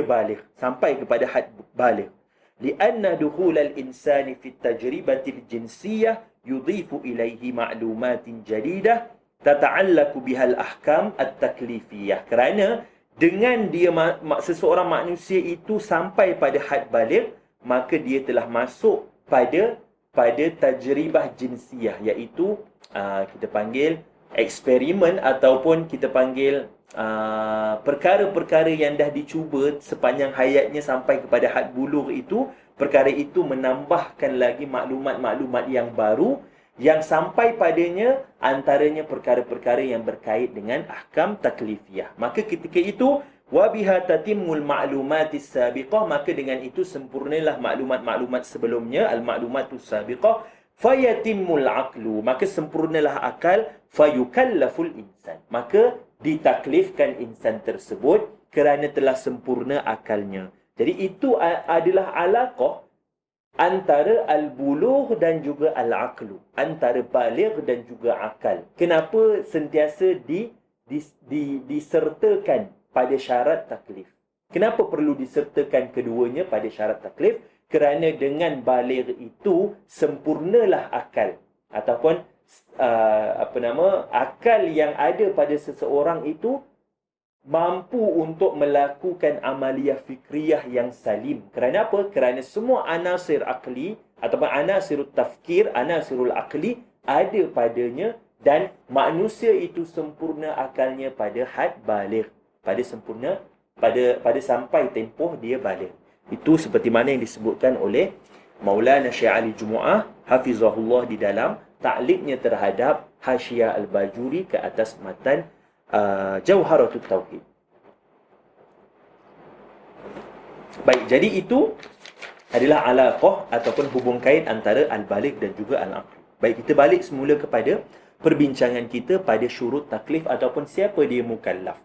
Speaker 1: baligh, sampai kepada had baligh. Lianna dukhul al-insani fi at-tajribati al-jinsiyah yudhifu ilaihi ma'lumatin jadidah tata'allaku bihal ahkam at-taklifiyah. Kerana dengan dia seseorang manusia itu sampai pada had baligh, maka dia telah masuk pada tajribah jinsiyah, iaitu kita panggil eksperimen ataupun kita panggil perkara-perkara yang dah dicuba sepanjang hayatnya sampai kepada had bulugh itu, perkara itu menambahkan lagi maklumat-maklumat yang baru yang sampai padanya antaranya perkara-perkara yang berkait dengan ahkam taklifiyah. Maka ketika itu wabiha tatimul ma'lumatis sabiqah, maka dengan itu sempurnalah maklumat-maklumat sebelumnya, al-maklumatus sabiqah, fayatimul aqlu, maka sempurnalah akal, fayukallaful insan, maka ditaklifkan insan tersebut kerana telah sempurna akalnya. Jadi itu adalah alaqah antara al-bulugh dan juga al-aqlu, antara baligh dan juga akal. Kenapa sentiasa disertakan pada syarat taklif? Kenapa perlu disertakan keduanya pada syarat taklif? Kerana dengan baligh itu sempurnalah akal, ataupun akal yang ada pada seseorang itu mampu untuk melakukan amaliyah fikriyah yang salim. Kerana apa? Kerana semua anasir akli ataupun anasirut tafkir, anasirul akli ada padanya, dan manusia itu sempurna akalnya pada had baligh, pada sempurna pada sampai tempoh dia baligh. Itu seperti mana yang disebutkan oleh Maulana Syekh Ali Jumu'ah hafizahullah di dalam ta'liqnya terhadap Hasyiah Al-Bajuri ke atas matan Jawharatut Tauhid. Baik, jadi itu adalah alaqah ataupun hubung kait antara al-baligh dan juga al-aql. Baik, kita balik semula kepada perbincangan kita pada syurut taklif ataupun siapa dia mukallaf.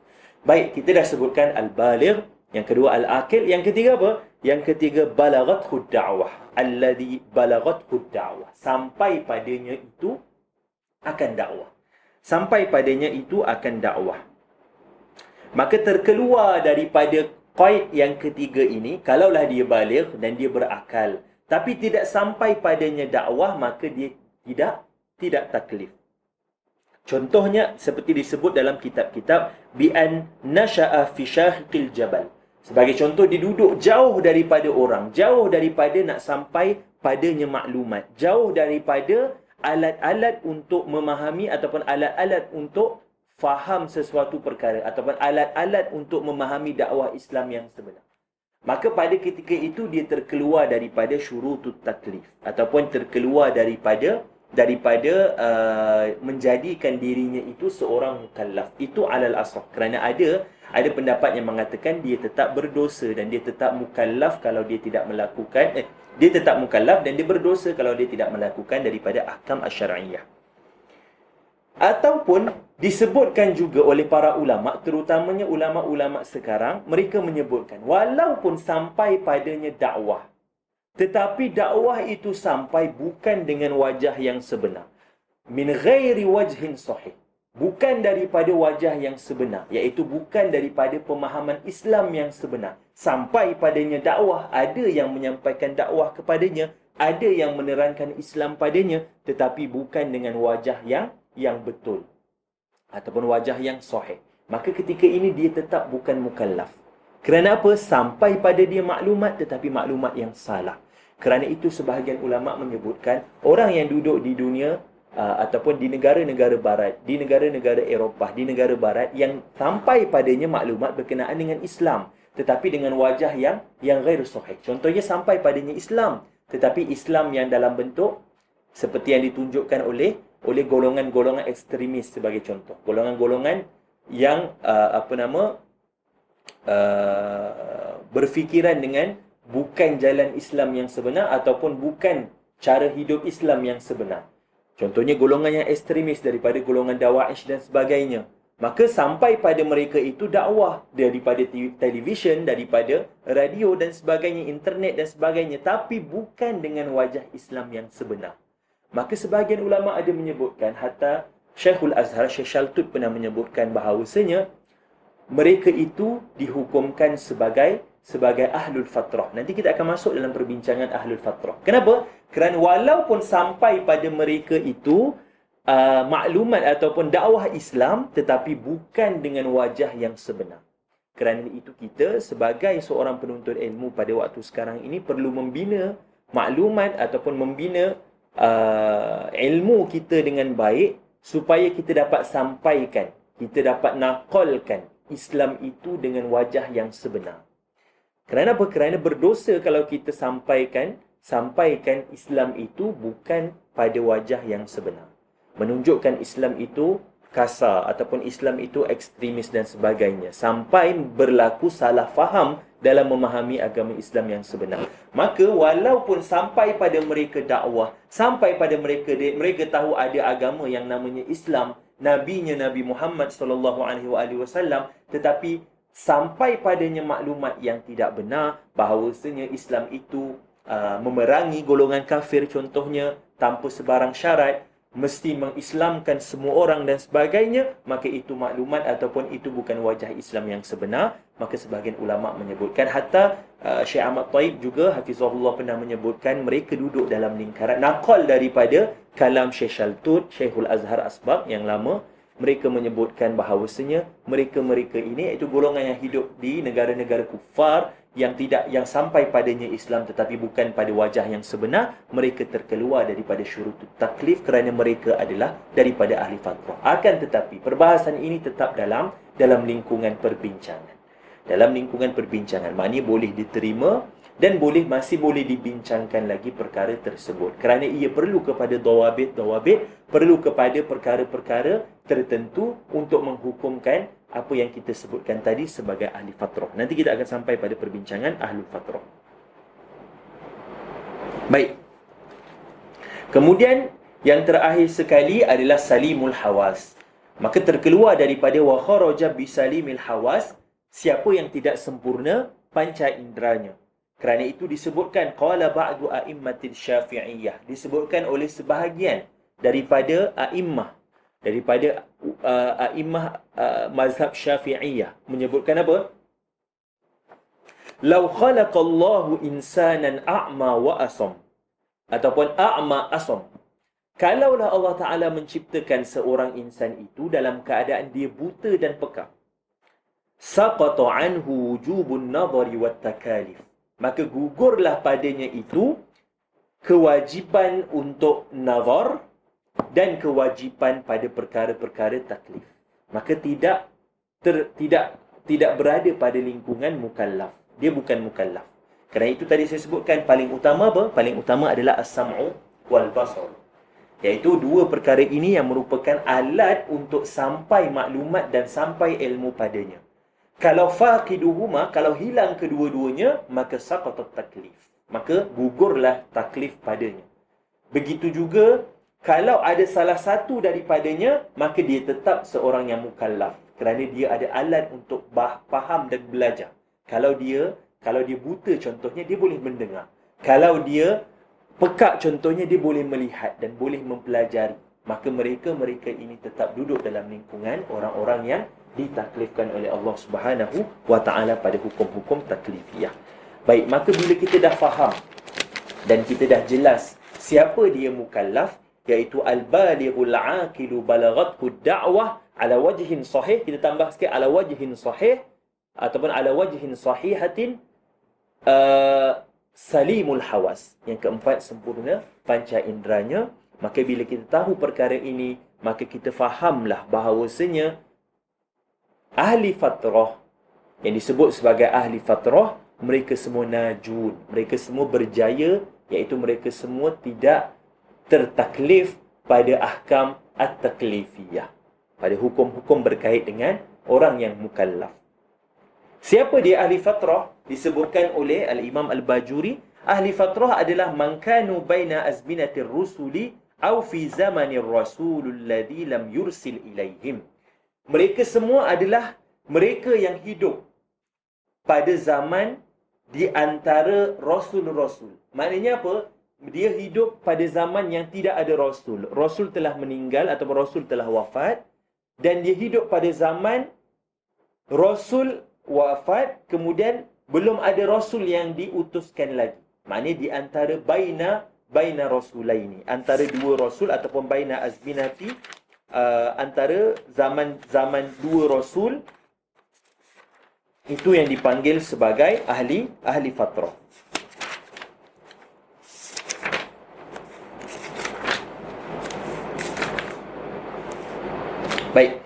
Speaker 1: Baik, kita dah sebutkan al-baligh, yang kedua al-aqil, yang ketiga apa? Yang ketiga balaghathu da'wah, alladhi balaghathu da'wah, sampai padanya itu akan dakwah. Sampai padanya itu akan dakwah. Maka terkeluar daripada qaid yang ketiga ini, kalaulah dia baligh dan dia berakal tapi tidak sampai padanya dakwah, maka dia tidak taklif. Contohnya seperti disebut dalam kitab-kitab, bi an nasha'a fi syahiqil jabal. Sebagai contoh, dia duduk jauh daripada orang, jauh daripada nak sampai padanya maklumat, jauh daripada alat-alat untuk memahami ataupun alat-alat untuk faham sesuatu perkara ataupun alat-alat untuk memahami dakwah Islam yang sebenar. Maka pada ketika itu dia terkeluar daripada syurutut taklif ataupun terkeluar daripada menjadikan dirinya itu seorang mukallaf. Itu alal asah. Kerana ada pendapat yang mengatakan dia tetap berdosa dan dia tetap mukallaf kalau dia tidak melakukan dia tetap mukallaf dan dia berdosa kalau dia tidak melakukan daripada ahkam asy-syar'iyyah. Ataupun disebutkan juga oleh para ulama, terutamanya ulama-ulama sekarang, mereka menyebutkan walaupun sampai padanya dakwah, tetapi dakwah itu sampai bukan dengan wajah yang sebenar, min ghairi wajhin sahih, bukan daripada wajah yang sebenar, iaitu bukan daripada pemahaman Islam yang sebenar. Sampai padanya dakwah, ada yang menyampaikan dakwah kepadanya, ada yang menerangkan Islam padanya, tetapi bukan dengan wajah yang betul ataupun wajah yang sahih. Maka ketika ini dia tetap bukan mukallaf. Kerana apa? Sampai pada dia maklumat tetapi maklumat yang salah. Kerana itu sebahagian ulama menyebutkan orang yang duduk di dunia ataupun di negara-negara barat, di negara-negara Eropah, di negara barat yang sampai padanya maklumat berkenaan dengan Islam tetapi dengan wajah yang ghair sahih. Contohnya sampai padanya Islam tetapi Islam yang dalam bentuk seperti yang ditunjukkan oleh golongan-golongan ekstremis sebagai contoh. Golongan-golongan yang berfikiran dengan bukan jalan Islam yang sebenar ataupun bukan cara hidup Islam yang sebenar. Contohnya golongan yang ekstremis daripada golongan Dawa'ish dan sebagainya. Maka sampai pada mereka itu dakwah daripada televisyen, daripada radio dan sebagainya, internet dan sebagainya, tapi bukan dengan wajah Islam yang sebenar. Maka sebahagian ulama ada menyebutkan, hatta Syekhul Azhar, Syekh Shaltut pernah menyebutkan bahawasanya mereka itu dihukumkan sebagai ahlul fatrah. Nanti kita akan masuk dalam perbincangan ahlul fatrah. Kenapa? Kerana walaupun sampai pada mereka itu maklumat ataupun dakwah Islam, tetapi bukan dengan wajah yang sebenar. Kerana itu kita sebagai seorang penuntut ilmu pada waktu sekarang ini perlu membina maklumat ataupun membina ilmu kita dengan baik supaya kita dapat sampaikan, kita dapat naqalkan Islam itu dengan wajah yang sebenar. Kerana apa? Kerana berdosa kalau kita sampaikan Islam itu bukan pada wajah yang sebenar. Menunjukkan Islam itu kasar ataupun Islam itu ekstremis dan sebagainya, sampai berlaku salah faham dalam memahami agama Islam yang sebenar. Maka walaupun sampai pada mereka dakwah, sampai pada mereka tahu ada agama yang namanya Islam, nabinya Nabi Muhammad SAW, tetapi sampai padanya maklumat yang tidak benar bahawasanya Islam itu memerangi golongan kafir contohnya tanpa sebarang syarat, mesti mengislamkan semua orang dan sebagainya, maka itu maklumat ataupun itu bukan wajah Islam yang sebenar. Maka sebahagian ulama menyebutkan, hatta Syekh Ahmad Taib juga hafizahullah pernah menyebutkan, mereka duduk dalam lingkaran naqal daripada kalam Syekh Shaltut, Syekhul Azhar Asbaq yang lama. Mereka menyebutkan bahawasanya mereka-mereka ini iaitu golongan yang hidup di negara-negara kufar yang sampai padanya Islam tetapi bukan pada wajah yang sebenar, mereka terkeluar daripada syurutut taklif kerana mereka adalah daripada ahli fatrah. Akan tetapi perbahasan ini tetap dalam lingkungan perbincangan. Dalam lingkungan perbincangan, maknanya boleh diterima dan masih boleh dibincangkan lagi perkara tersebut. Kerana ia perlu kepada dawabit, perlu kepada perkara-perkara tertentu untuk menghukumkan apa yang kita sebutkan tadi sebagai ahli fatrah. Nanti kita akan sampai pada perbincangan ahli fatrah. Baik. Kemudian yang terakhir sekali adalah salimul hawas. Maka terkeluar daripada wa kharaja bi salimil hawas, siapa yang tidak sempurna panca inderanya. Kerana itu disebutkan qala ba'du a'immatil syafi'iyah, disebutkan oleh sebahagian daripada a'immah, daripada a'immah mazhab syafi'iyah, menyebutkan apa? Lau khalaqallahu insanan a'ma wa asam, ataupun a'ma asam. Kalaulah Allah Ta'ala menciptakan seorang insan itu dalam keadaan dia buta dan peka, saqata anhu wujubun nadhari wat takalif, maka gugurlah padanya itu kewajipan untuk nazar dan kewajipan pada perkara-perkara taklif. Maka tidak berada pada lingkungan mukallaf. Dia bukan mukallaf. Kerana itu tadi saya sebutkan paling utama apa? Paling utama adalah as-sam'u wal basar. Iaitu dua perkara ini yang merupakan alat untuk sampai maklumat dan sampai ilmu padanya. Kalau faqiduhuma, kalau hilang kedua-duanya, maka saqatat taklif, maka gugurlah taklif padanya. Begitu juga kalau ada salah satu daripadanya, maka dia tetap seorang yang mukallaf kerana dia ada alat untuk faham dan belajar. Kalau dia buta contohnya, dia boleh mendengar. Kalau dia pekak contohnya, dia boleh melihat dan boleh mempelajari. Maka mereka ini tetap duduk dalam lingkungan orang-orang yang ditaklifkan oleh Allah Subhanahu wa Ta'ala pada hukum-hukum taklifiyah. Baik, maka bila kita dah faham dan kita dah jelas siapa dia mukallaf, iaitu al-balighul aqilu balaghathu da'wah ala wajhin sahih, kita tambah sikit ala wajhin sahih ataupun ala wajhin sahihatin, salimul hawas. Yang keempat, sempurna panca inderanya. Maka bila kita tahu perkara ini, maka kita fahamlah bahawasanya ahli fatrah, yang disebut sebagai ahli fatrah, mereka semua najun, mereka semua berjaya, iaitu mereka semua tidak tertaklif pada ahkam at-taklifiyah, pada hukum-hukum berkait dengan orang yang mukallaf. Siapa dia ahli fatrah? Disebutkan oleh Al-Imam Al-Bajuri, ahli fatrah adalah man kanu baina azminatir rusuli aw fi zamanir rasulul ladzi lam yursil ilaihim. Mereka semua adalah mereka yang hidup pada zaman di antara rasul-rasul. Maknanya apa? Dia hidup pada zaman yang tidak ada rasul. Rasul telah meninggal atau rasul telah wafat, dan dia hidup pada zaman rasul wafat, kemudian belum ada rasul yang diutuskan lagi. Maknanya di antara baina rasulaini, antara dua rasul ataupun baina azminati, antara zaman dua rasul, itu yang dipanggil sebagai ahli fatrah. Baik.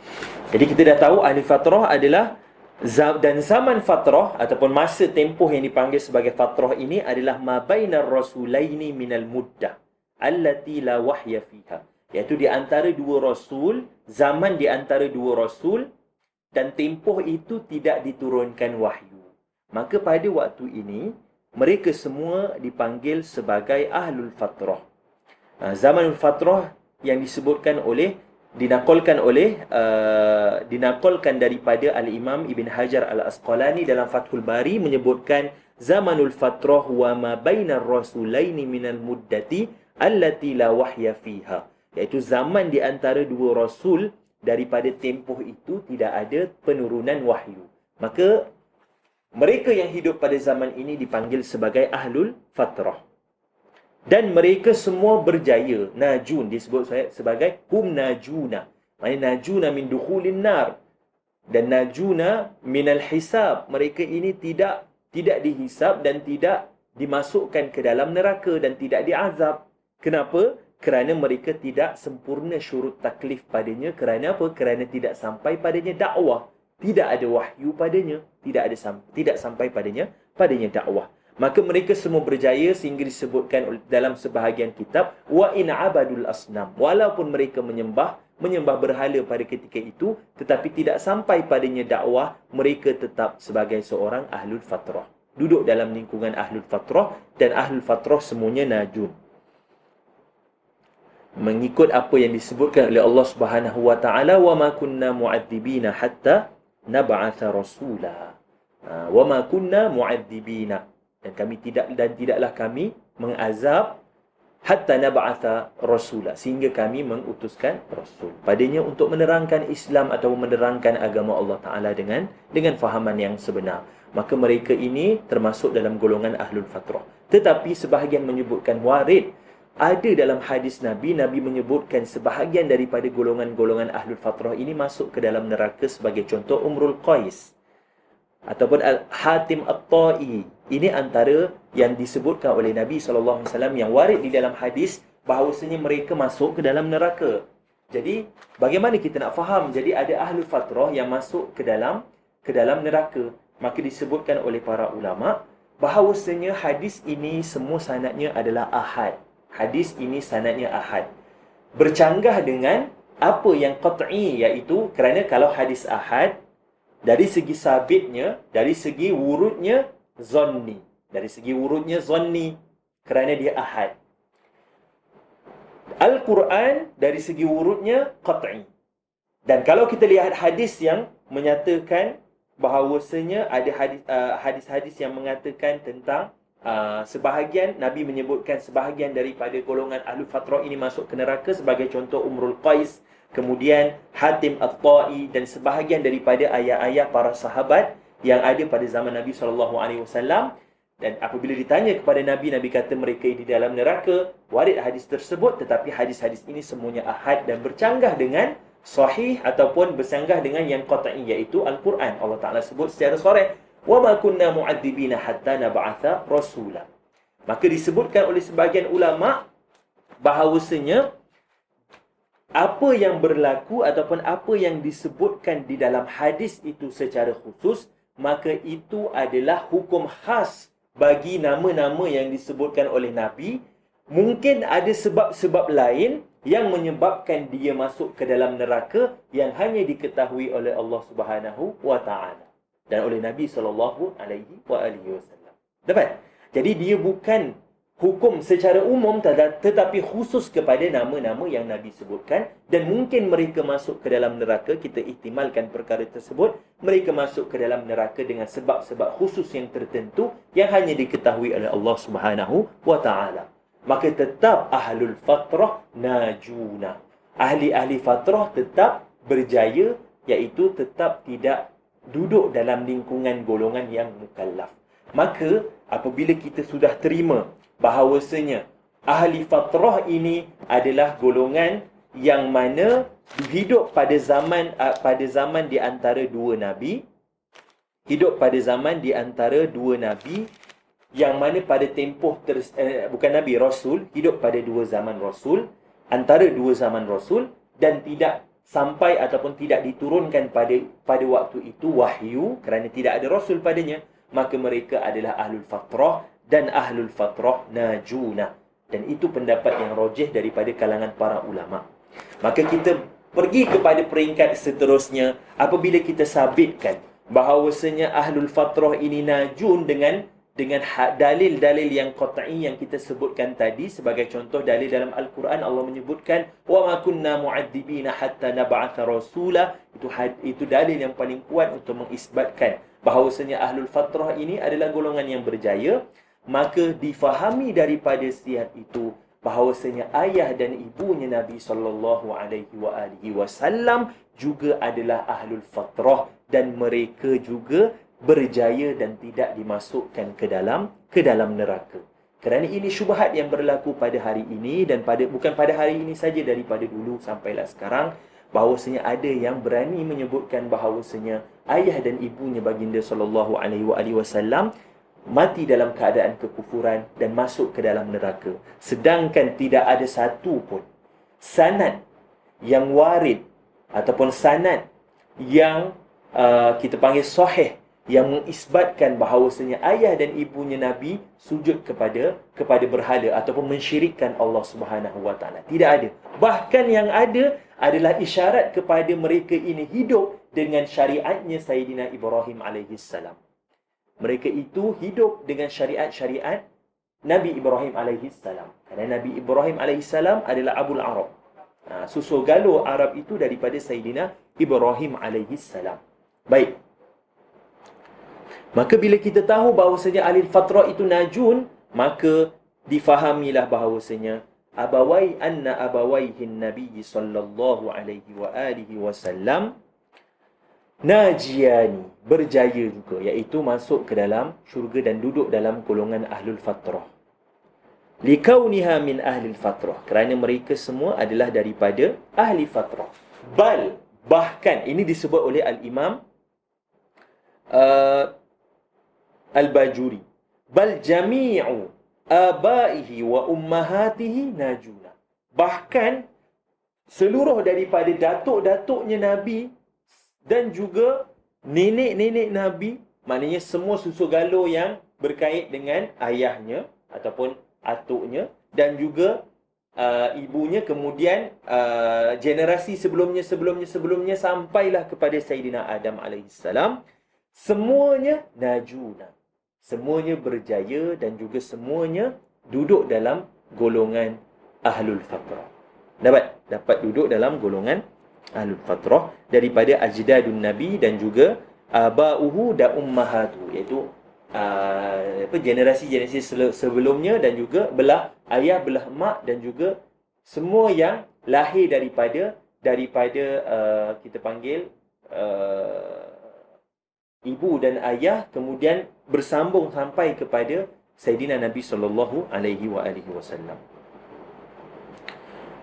Speaker 1: Jadi kita dah tahu ahli fatrah adalah Dan zaman fatrah ataupun masa tempoh yang dipanggil sebagai fatrah ini adalah ma bainar rasulaini minal muddah allati la wahya fiha, iaitu di antara dua rasul, zaman di antara dua rasul dan tempoh itu tidak diturunkan wahyu. Maka pada waktu ini mereka semua dipanggil sebagai ahlul fatrah. Zamanul fatrah yang disebutkan oleh dinakalkan daripada Al-Imam Ibn Hajar Al-Asqalani dalam Fathul Bari menyebutkan zamanul fatrah wa ma bainar rasulaini minal muddati allati la wahya fiha, iaitu zaman di antara dua rasul daripada tempoh itu tidak ada penurunan wahyu. Maka mereka yang hidup pada zaman ini dipanggil sebagai ahlul fatrah. Dan mereka semua berjaya. Najun disebut sebagai hum najuna. Maksudnya najuna min dukhulin nar. Dan najuna minal hisab. Mereka ini tidak dihisab dan tidak dimasukkan ke dalam neraka dan tidak diazab. Kenapa? Kerana mereka tidak sempurna syurut taklif padanya. Kerana apa? Kerana tidak sampai padanya dakwah. Tidak ada wahyu padanya. Tidak sampai padanya dakwah. Maka mereka semua berjaya sehingga disebutkan dalam sebahagian kitab wa in abadul asnam, walaupun mereka menyembah berhala pada ketika itu tetapi tidak sampai padanya dakwah, mereka tetap sebagai seorang ahlul fatrah, duduk dalam lingkungan ahlul fatrah, dan ahlul fatrah semuanya najun mengikut apa yang disebutkan oleh Allah Subhanahu wa taala, wa ma kunna mu'adzibina hatta nab'atha rasula. Wa ma kunna mu'adzibina, tidaklah kami mengazab hatta nab'atha rasula, sehingga kami mengutuskan rasul padanya untuk menerangkan Islam atau menerangkan agama Allah Taala dengan fahaman yang sebenar. Maka mereka ini termasuk dalam golongan ahlul fatrah. Tetapi sebahagian menyebutkan warid ada dalam hadis Nabi menyebutkan sebahagian daripada golongan-golongan ahlul fatrah ini masuk ke dalam neraka, sebagai contoh Umrul Qais ataupun Hatim At-Ta'i. Ini antara yang disebutkan oleh Nabi SAW yang warid di dalam hadis bahawasanya mereka masuk ke dalam neraka. Jadi bagaimana kita nak faham? Jadi ada ahlul fatrah yang masuk ke dalam neraka. Maka disebutkan oleh para ulama bahawasanya hadis ini semua sanadnya adalah ahad. Hadis ini sanadnya ahad. Bercanggah dengan apa yang qat'i, iaitu kerana kalau hadis ahad dari segi sabitnya, dari segi wurudnya zanni. Dari segi wurudnya zanni kerana dia ahad. Al-Quran dari segi wurudnya qat'i. Dan kalau kita lihat hadis yang menyatakan bahawasanya ada hadis-hadis yang mengatakan tentang sebahagian, Nabi menyebutkan sebahagian daripada golongan ahlul fatrah ini masuk ke neraka, sebagai contoh Umrul Qais, kemudian Hatim At-Ta'i, dan sebahagian daripada ayah-ayah para sahabat yang ada pada zaman Nabi SAW. Dan apabila ditanya kepada Nabi, Nabi kata mereka di dalam neraka. Warid hadis tersebut, tetapi hadis-hadis ini semuanya ahad dan bercanggah dengan sahih ataupun bercanggah dengan yang qat'i, iaitu Al-Quran. Allah Ta'ala sebut secara sharih, wa ma kunna mu'adzibina hatta nab'atha rasula. Maka disebutkan oleh sebahagian ulama bahawasanya apa yang berlaku ataupun apa yang disebutkan di dalam hadis itu secara khusus, maka itu adalah hukum khas bagi nama-nama yang disebutkan oleh Nabi. Mungkin ada sebab-sebab lain yang menyebabkan dia masuk ke dalam neraka yang hanya diketahui oleh Allah Subhanahu wa taala dan oleh Nabi sallallahu alaihi wasallam. Dapat? Jadi dia bukan hukum secara umum tetapi khusus kepada nama-nama yang Nabi sebutkan, dan mungkin mereka masuk ke dalam neraka, kita ihtimalkan perkara tersebut, mereka masuk ke dalam neraka dengan sebab-sebab khusus yang tertentu yang hanya diketahui oleh Allah Subhanahu wa taala. Maka tetap ahlul fatrah najuna. Ahli-ahli fatrah tetap berjaya, iaitu tetap tidak duduk dalam lingkungan golongan yang mukallaf. Maka apabila kita sudah terima bahawasanya ahli fatrah ini adalah golongan yang mana hidup pada zaman di antara dua nabi, yang mana pada tempoh bukan nabi, rasul, hidup pada dua zaman rasul, antara dua zaman rasul, dan tidak sampai ataupun tidak diturunkan pada waktu itu wahyu, kerana tidak ada rasul padanya, maka mereka adalah ahlul fatrah, dan ahlul fatrah najuna. Dan itu pendapat yang rajih daripada kalangan para ulama. Maka kita pergi kepada peringkat seterusnya apabila kita sabitkan bahawasanya ahlul fatrah ini najun dengan dalil-dalil yang qat'i yang kita sebutkan tadi. Sebagai contoh, dalil dalam Al-Quran Allah menyebutkan wa ma kunna mu'adzibina hatta nab'atha rasula. Itu dalil yang paling kuat untuk mengisbatkan bahawasanya ahlul fatrah ini adalah golongan yang berjaya. Maka difahami daripada sihat itu bahawasanya ayah dan ibunya Nabi SAW juga adalah ahlul fatrah, dan mereka juga berjaya dan tidak dimasukkan ke dalam neraka. Kerana ini syubhat yang berlaku pada hari ini, dan bukan pada hari ini saja, daripada dulu sampailah sekarang, bahawasanya ada yang berani menyebutkan bahawasanya ayah dan ibunya baginda SAW mati dalam keadaan kekufuran dan masuk ke dalam neraka. Sedangkan tidak ada satu pun sanad yang warid ataupun sanad yang kita panggil sahih yang mengisbatkan bahawasanya ayah dan ibunya Nabi sujud kepada berhala ataupun mensyirikkan Allah Subhanahu wa taala. Tidak ada. Bahkan yang ada adalah isyarat kepada mereka ini hidup dengan syariatnya Sayyidina Ibrahim alaihi salam. Mereka itu hidup dengan syariat-syariat Nabi Ibrahim alaihi salam. Kerana Nabi Ibrahim alaihi salam adalah Abul Arab. Susul galur Arab itu daripada Sayyidina Ibrahim alaihi salam. Baik. Maka bila kita tahu bahawasanya ahli fatrah itu najun, maka difahamilah bahawasanya anna abawaihin Nabi sallallahu alaihi wa alihi wasallam najiyani, berjaya juga, iaitu masuk ke dalam syurga dan duduk dalam golongan ahlul fatrah. Likauniha min ahlil fatrah, kerana mereka semua adalah daripada ahli fatrah. Bahkan ini disebut oleh al-Imam Al-Bajuri, bal jami'u abaihi wa ummahatihi najuna. Bahkan seluruh daripada datuk-datuknya Nabi dan juga nenek-nenek Nabi, maknanya semua susu galur yang berkait dengan ayahnya ataupun atuknya, dan juga ibunya, kemudian generasi sebelumnya sampailah kepada Sayyidina Adam alaihissalam, semuanya najuna, semuanya berjaya dan juga semuanya duduk dalam golongan ahlul fatrah. Dapat duduk dalam golongan ahlul fatrah daripada ajdadun Nabi dan juga aba'uhu da ummahatu, iaitu generasi-generasi sebelumnya, dan juga belah ayah, belah mak, dan juga semua yang lahir daripada kita panggil ibu dan ayah, kemudian bersambung sampai kepada Sayyidina Nabi sallallahu alaihi wasallam.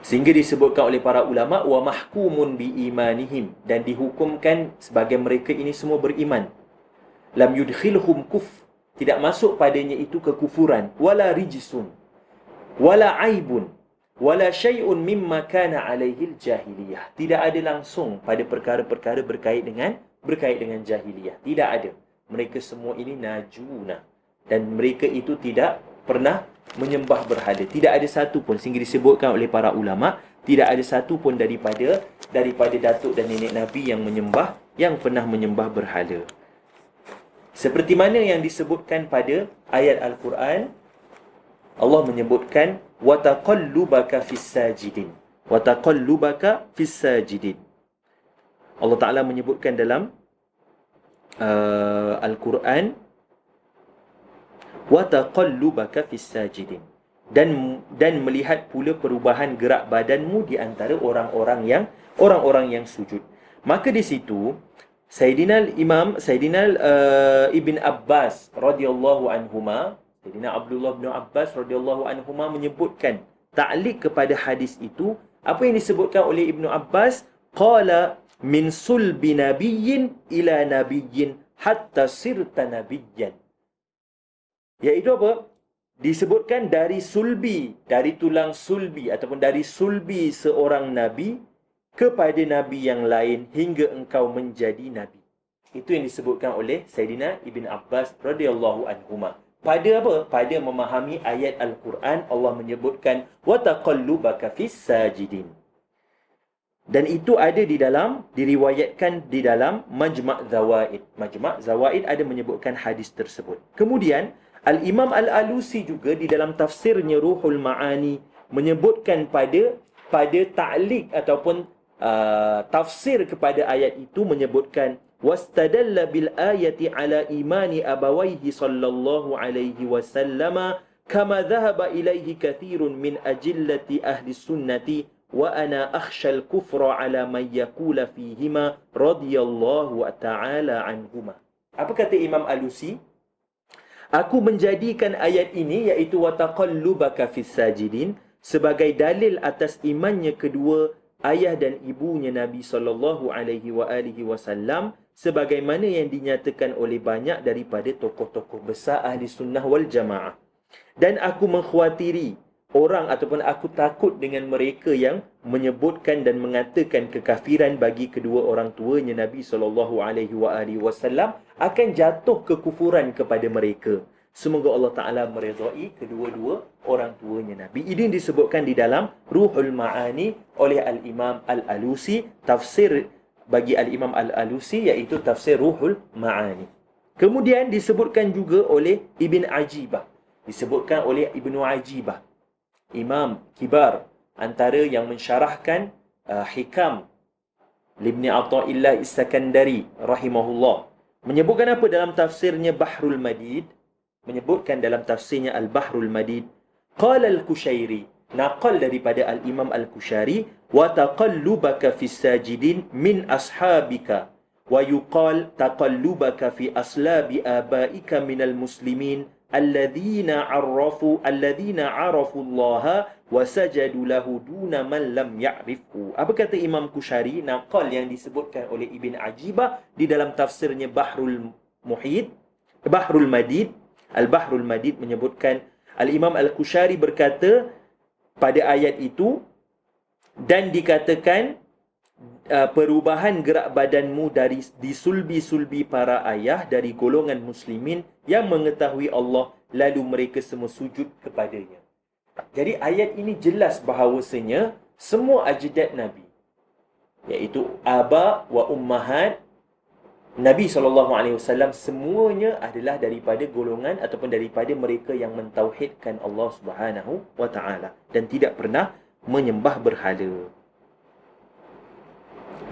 Speaker 1: Sehingga disebutkan oleh para ulama wa mahkumun bi imanihim, dan dihukumkan sebagai mereka ini semua beriman. Lam yudkhilhum tidak masuk padanya itu kekufuran, wala rijsun, wala aibun, wala syai'un mimma kana alaihi jahiliyah. Tidak ada langsung pada perkara-perkara berkait dengan jahiliyah. Tidak ada. Mereka semua ini najuna, dan mereka itu tidak pernah menyembah berhala. Tidak ada satu pun, sehingga disebutkan oleh para ulama, tidak ada satu pun daripada datuk dan nenek Nabi yang pernah menyembah berhala. Seperti mana yang disebutkan pada ayat Al-Quran, Allah menyebutkan wa taqallubaka fis sajidin. Wa taqallubaka fis sajidin. Allah Ta'ala menyebutkan dalam Al-Quran wa taqallubaka fis sajidin, dan melihat pula perubahan gerak badanmu di antara orang-orang yang sujud. Maka di situ Sayyidina Ibn Abbas radhiyallahu anhuma, Sayyidina Abdullah bin Abbas radhiyallahu anhuma menyebutkan ta'liq kepada hadis itu. Apa yang disebutkan oleh Ibnu Abbas? Qala min sulbi nabiyyin ila nabiyyin hatta sirta nabiyyan. Iaitu apa? Disebutkan dari tulang sulbi ataupun dari sulbi seorang nabi kepada nabi yang lain hingga engkau menjadi nabi. Itu yang disebutkan oleh Sayyidina Ibn Abbas radhiyallahu anhuma. Pada apa? Pada memahami ayat Al-Quran, Allah menyebutkan wa taqallubaka fis sajidin. Dan itu ada diriwayatkan di dalam Majma' Zawaid. Majma' Zawaid ada menyebutkan hadis tersebut. Kemudian Al-Imam Al-Alusi juga di dalam tafsirnya Ruhul Ma'ani menyebutkan pada ta'liq ataupun tafsir kepada ayat itu menyebutkan wastadalla bil ayati ala imani abawaihi sallallahu alaihi wasallam kama dhahaba ilaihi kathirun min ajillati ahli sunnati wa ana akhshal kufra ala man yaqula fihima radhiyallahu ta'ala anhuma. Apa kata Imam Alusi? Aku menjadikan ayat ini iaitu wa taqallubaka fis sajidin sebagai dalil atas imannya kedua ayah dan ibunya Nabi sallallahu alaihi wasallam sebagaimana yang dinyatakan oleh banyak daripada tokoh-tokoh besar ahli sunnah wal jamaah. Dan aku mengkhawatiri orang ataupun aku takut dengan mereka yang menyebutkan dan mengatakan kekafiran bagi kedua orang tuanya Nabi sallallahu alaihi wasallam akan jatuh kekufuran kepada mereka. Semoga Allah Ta'ala meridai kedua-dua orang tuanya Nabi. Ini disebutkan di dalam Ruhul Ma'ani oleh Al-Imam Al-Alusi. Tafsir bagi Al-Imam Al-Alusi iaitu tafsir Ruhul Ma'ani. Kemudian disebutkan juga oleh Ibn Ajibah. Disebutkan oleh Ibnu Ajibah, Imam Kibar, antara yang mensyarahkan Hikam Ibn Athaillah As-Sakandari rahimahullah. Menyebutkan apa dalam tafsirnya Bahrul Madid? Menyebutkan dalam tafsirnya Al-Bahrul Madid, qala Al-Kushairi, naqal daripada Al-Imam Al-Kushari, wa taqallubaka fis sajidin min ashabika wa yuqal taqallubaka fi aslabi abaika minal muslimin alladhina arafu Allah wa sajadu lahu duna man lam ya'rifhu. Apa kata Imam Kushari? Naqal yang disebutkan oleh Ibn Ajibah di dalam tafsirnya Bahrul Madid. Al-Bahrul Madid menyebutkan Al-Imam Al-Kushari berkata pada ayat itu, dan dikatakan perubahan gerak badanmu dari disulbi-sulbi para ayah dari golongan muslimin yang mengetahui Allah, lalu mereka semua sujud kepadanya. Jadi ayat ini jelas bahawasanya semua ajdad Nabi, iaitu aba wa ummahat Nabi SAW, semuanya adalah daripada golongan ataupun daripada mereka yang mentauhidkan Allah Subhanahu wa Ta'ala dan tidak pernah menyembah berhala.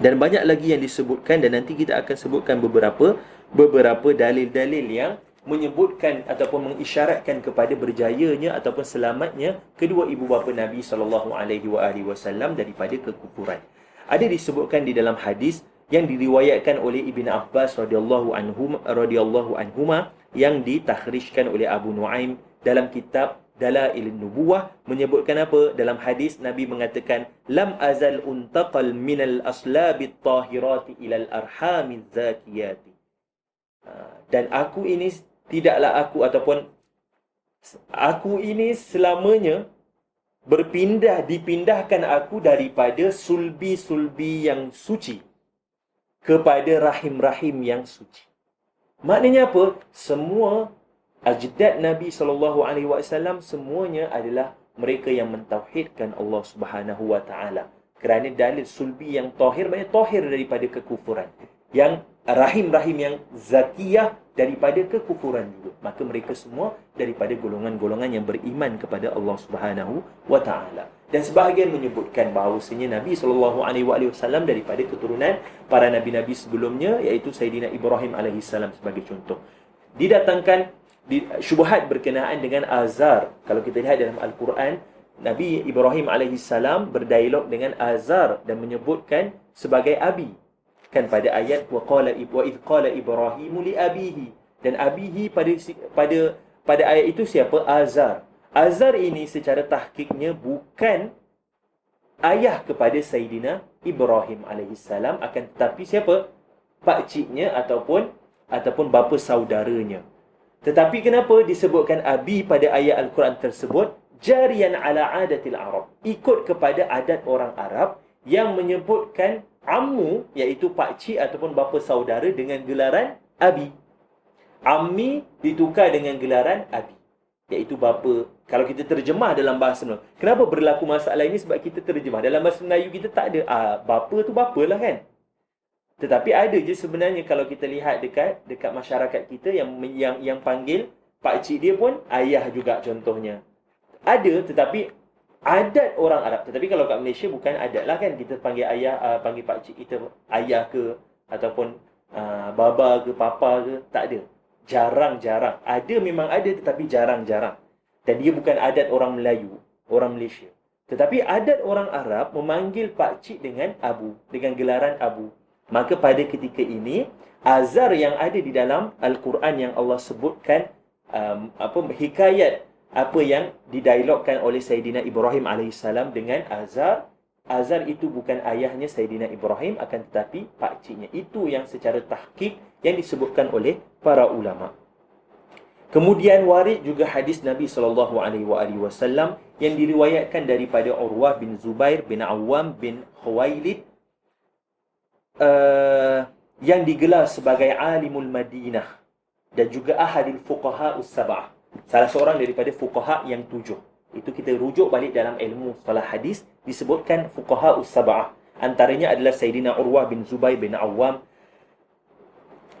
Speaker 1: Dan banyak lagi yang disebutkan, dan nanti kita akan sebutkan beberapa dalil-dalil yang menyebutkan ataupun mengisyaratkan kepada berjayanya ataupun selamatnya kedua ibu bapa Nabi SAW daripada kekufuran. Ada disebutkan di dalam hadis yang diriwayatkan oleh Ibn Abbas radhiyallahu anhuma yang ditakhrijkan oleh Abu Nuaim dalam kitab Dalailun Nubuwah, menyebutkan apa? Dalam hadis Nabi mengatakan, lam azal untaqal minal aslabit tahirati ilal arhamiz zakiyati. Dan aku ini selamanya dipindahkan aku daripada sulbi-sulbi yang suci kepada rahim-rahim yang suci. Maknanya apa? Semua ajdad Nabi SAW semuanya adalah mereka yang mentauhidkan Allah Subhanahu wa Ta'ala. Kerana dalil sulbi yang tahir, maknanya tahir daripada kekufuran. Yang rahim-rahim yang zakiyah daripada kekufuran juga. Maka mereka semua daripada golongan-golongan yang beriman kepada Allah Subhanahu wa Ta'ala. Dan sebahagian menyebutkan bahawasanya Nabi SAW daripada keturunan para nabi-nabi sebelumnya, iaitu Sayyidina Ibrahim AS sebagai contoh. Didatangkan syubhat berkenaan dengan Azar. Kalau kita lihat dalam Al-Quran, Nabi Ibrahim AS berdialog dengan Azar dan menyebutkan sebagai abi. Kan pada ayat wa idh qala Ibrahimu li abihi, dan abihi pada ayat itu siapa? Azar. Azar ini secara tahqiqnya bukan ayah kepada Sayyidina Ibrahim AS, akan tetapi siapa? Pakciknya ataupun bapa saudaranya. Tetapi kenapa disebutkan abi pada ayat Al-Quran tersebut? Jariyan ala adatil Arab, ikut kepada adat orang Arab yang menyebutkan ammu, iaitu pakcik ataupun bapa saudara dengan gelaran abi. Ammi ditukar dengan gelaran abi, iaitu bapa. Kalau kita terjemah dalam bahasa Melayu, kenapa berlaku masalah ini? Sebab kita terjemah dalam bahasa Melayu kita tak ada bapa tu bapa lah kan. Tetapi ada je sebenarnya kalau kita lihat dekat masyarakat kita yang panggil pakcik dia pun ayah juga contohnya. Ada, tetapi adat orang Arab. Tetapi kalau kat Malaysia bukan adat lah kan. Kita panggil ayah, panggil pakcik kita ayah ke, ataupun baba ke, papa ke. Tak ada. Jarang-jarang. Ada, memang ada, tetapi jarang-jarang. Dan dia bukan adat orang Melayu, orang Malaysia. Tetapi adat orang Arab memanggil pakcik dengan abu, dengan gelaran abu. Maka pada ketika ini, azar yang ada di dalam Al-Quran yang Allah sebutkan, hikayat apa yang didialogkan oleh Sayyidina Ibrahim AS dengan Azar. Azar itu bukan ayahnya Sayyidina Ibrahim, akan tetapi pakciknya. Itu yang secara tahqiq yang disebutkan oleh para ulama. Kemudian warid juga hadis Nabi SAW yang diriwayatkan daripada Urwah bin Zubair bin Awam bin Khuwailid, yang digelar sebagai Alimul Madinah dan juga ahadil fuqaha us-sab'ah, salah seorang daripada fuqaha yang 7. Itu kita rujuk balik dalam ilmu salah hadis, disebutkan fuqaha us-sab'ah. Antaranya adalah Sayyidina Urwah bin Zubair bin Awam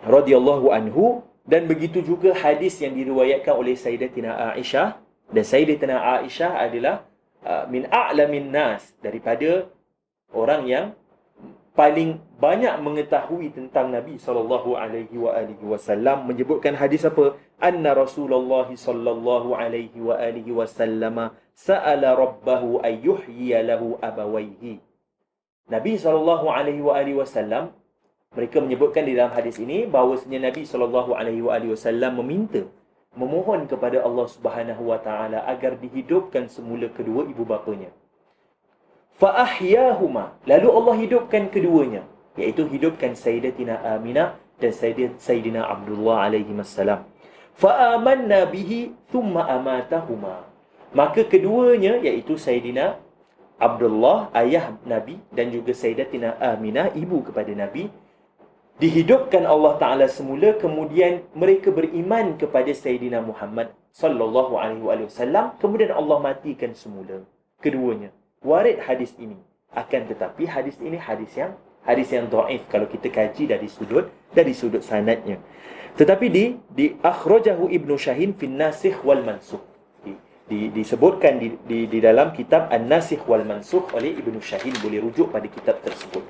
Speaker 1: radhiyallahu anhu, dan begitu juga hadis yang diriwayatkan oleh Sayyidatina Aisyah. Dan Sayyidatina Aisyah adalah min a'lamin nas, daripada orang yang paling banyak mengetahui tentang Nabi SAW, menyebutkan hadis apa? Anna Rasulullah SAW sa'ala rabbahu ayyuhyiya lahu abawaihi. Nabi SAW, mereka menyebutkan di dalam hadis ini bahawasanya Nabi SAW memohon kepada Allah Subhanahu Wa Taala agar dihidupkan semula kedua ibu bapanya. Fa'ahyahuma, lalu Allah hidupkan keduanya, iaitu hidupkan Sayyidatina Aminah dan Sayyidina Abdullah alaihimassalam. Fa'amanna bihi thumma amatahuma, maka keduanya, iaitu Sayyidina Abdullah ayah Nabi dan juga Sayyidatina Aminah ibu kepada Nabi, dihidupkan Allah Ta'ala semula, kemudian mereka beriman kepada Sayyidina Muhammad sallallahu alaihi wasallam, kemudian Allah matikan semula keduanya. Warid hadis ini. Akan tetapi hadis ini hadis yang dhaif kalau kita kaji dari sudut sanadnya. Tetapi di akhrajahu Ibnu Syahin fi Nasikh wal Mansukh. Disebutkan di dalam kitab An-Nasikh wal Mansukh oleh Ibnu Syahin, boleh rujuk pada kitab tersebut.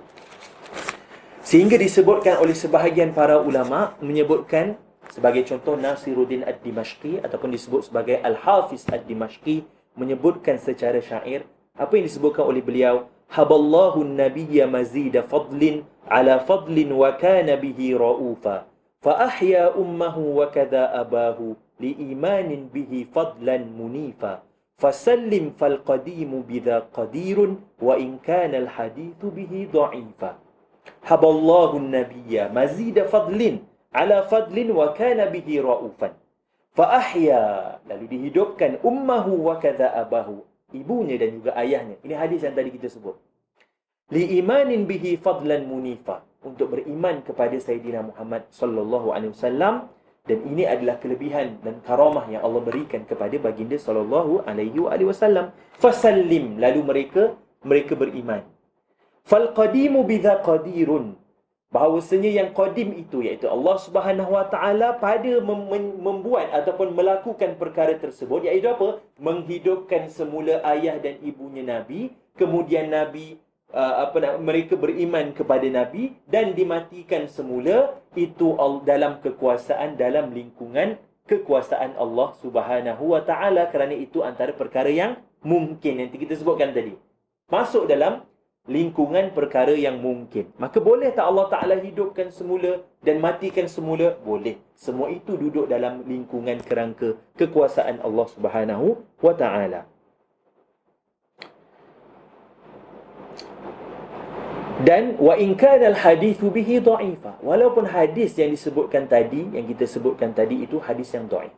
Speaker 1: Sehingga disebutkan oleh sebahagian para ulama, menyebutkan sebagai contoh Nasiruddin Ad-Dimashqi ataupun disebut sebagai Al-Hafiz Ad-Dimashqi, menyebutkan secara syair apa yang disebutkan oleh beliau, haballahu an-nabiyya mazida fadlin ala fadlin wa kana bihi ra'ufa fa ahya ummuhu wa kadha abahu li imanin bihi fadlan munifa fasallim fal qadimu bidha qadirun wa in kana al hadithu bihi dha'ifa. Haballahu an-nabiyya mazida fadlin ala fadlin wa kana bihi ra'ufan fa ahya, lalu dihidupkan ummuhu wa kadha abahu, ibunya dan juga ayahnya. Ini hadis yang tadi kita sebut. Li imanin bihi fadlan munifa, untuk beriman kepada Sayyidina Muhammad sallallahu alaihi wasallam, dan ini adalah kelebihan dan karamah yang Allah berikan kepada baginda sallallahu alaihi wasallam. Fasallim, lalu mereka beriman. Fal qadimu bidza qadirun, bahawasanya yang qadim itu, iaitu Allah Subhanahu Wa Taala, pada membuat ataupun melakukan perkara tersebut, iaitu apa? Menghidupkan semula ayah dan ibunya Nabi, kemudian Nabi mereka beriman kepada Nabi dan dimatikan semula, itu dalam kekuasaan, dalam lingkungan kekuasaan Allah Subhanahu Wa Taala, kerana itu antara perkara yang mungkin yang kita sebutkan tadi, masuk dalam lingkungan perkara yang mungkin. Maka boleh tak Allah Ta'ala hidupkan semula dan matikan semula? Boleh. Semua itu duduk dalam lingkungan kerangka kekuasaan Allah Subhanahu Wa Ta'ala. Dan wa in kana al-hadithu bihi dha'ifa, walaupun hadis yang disebutkan tadi, yang kita sebutkan tadi itu hadis yang dhaif.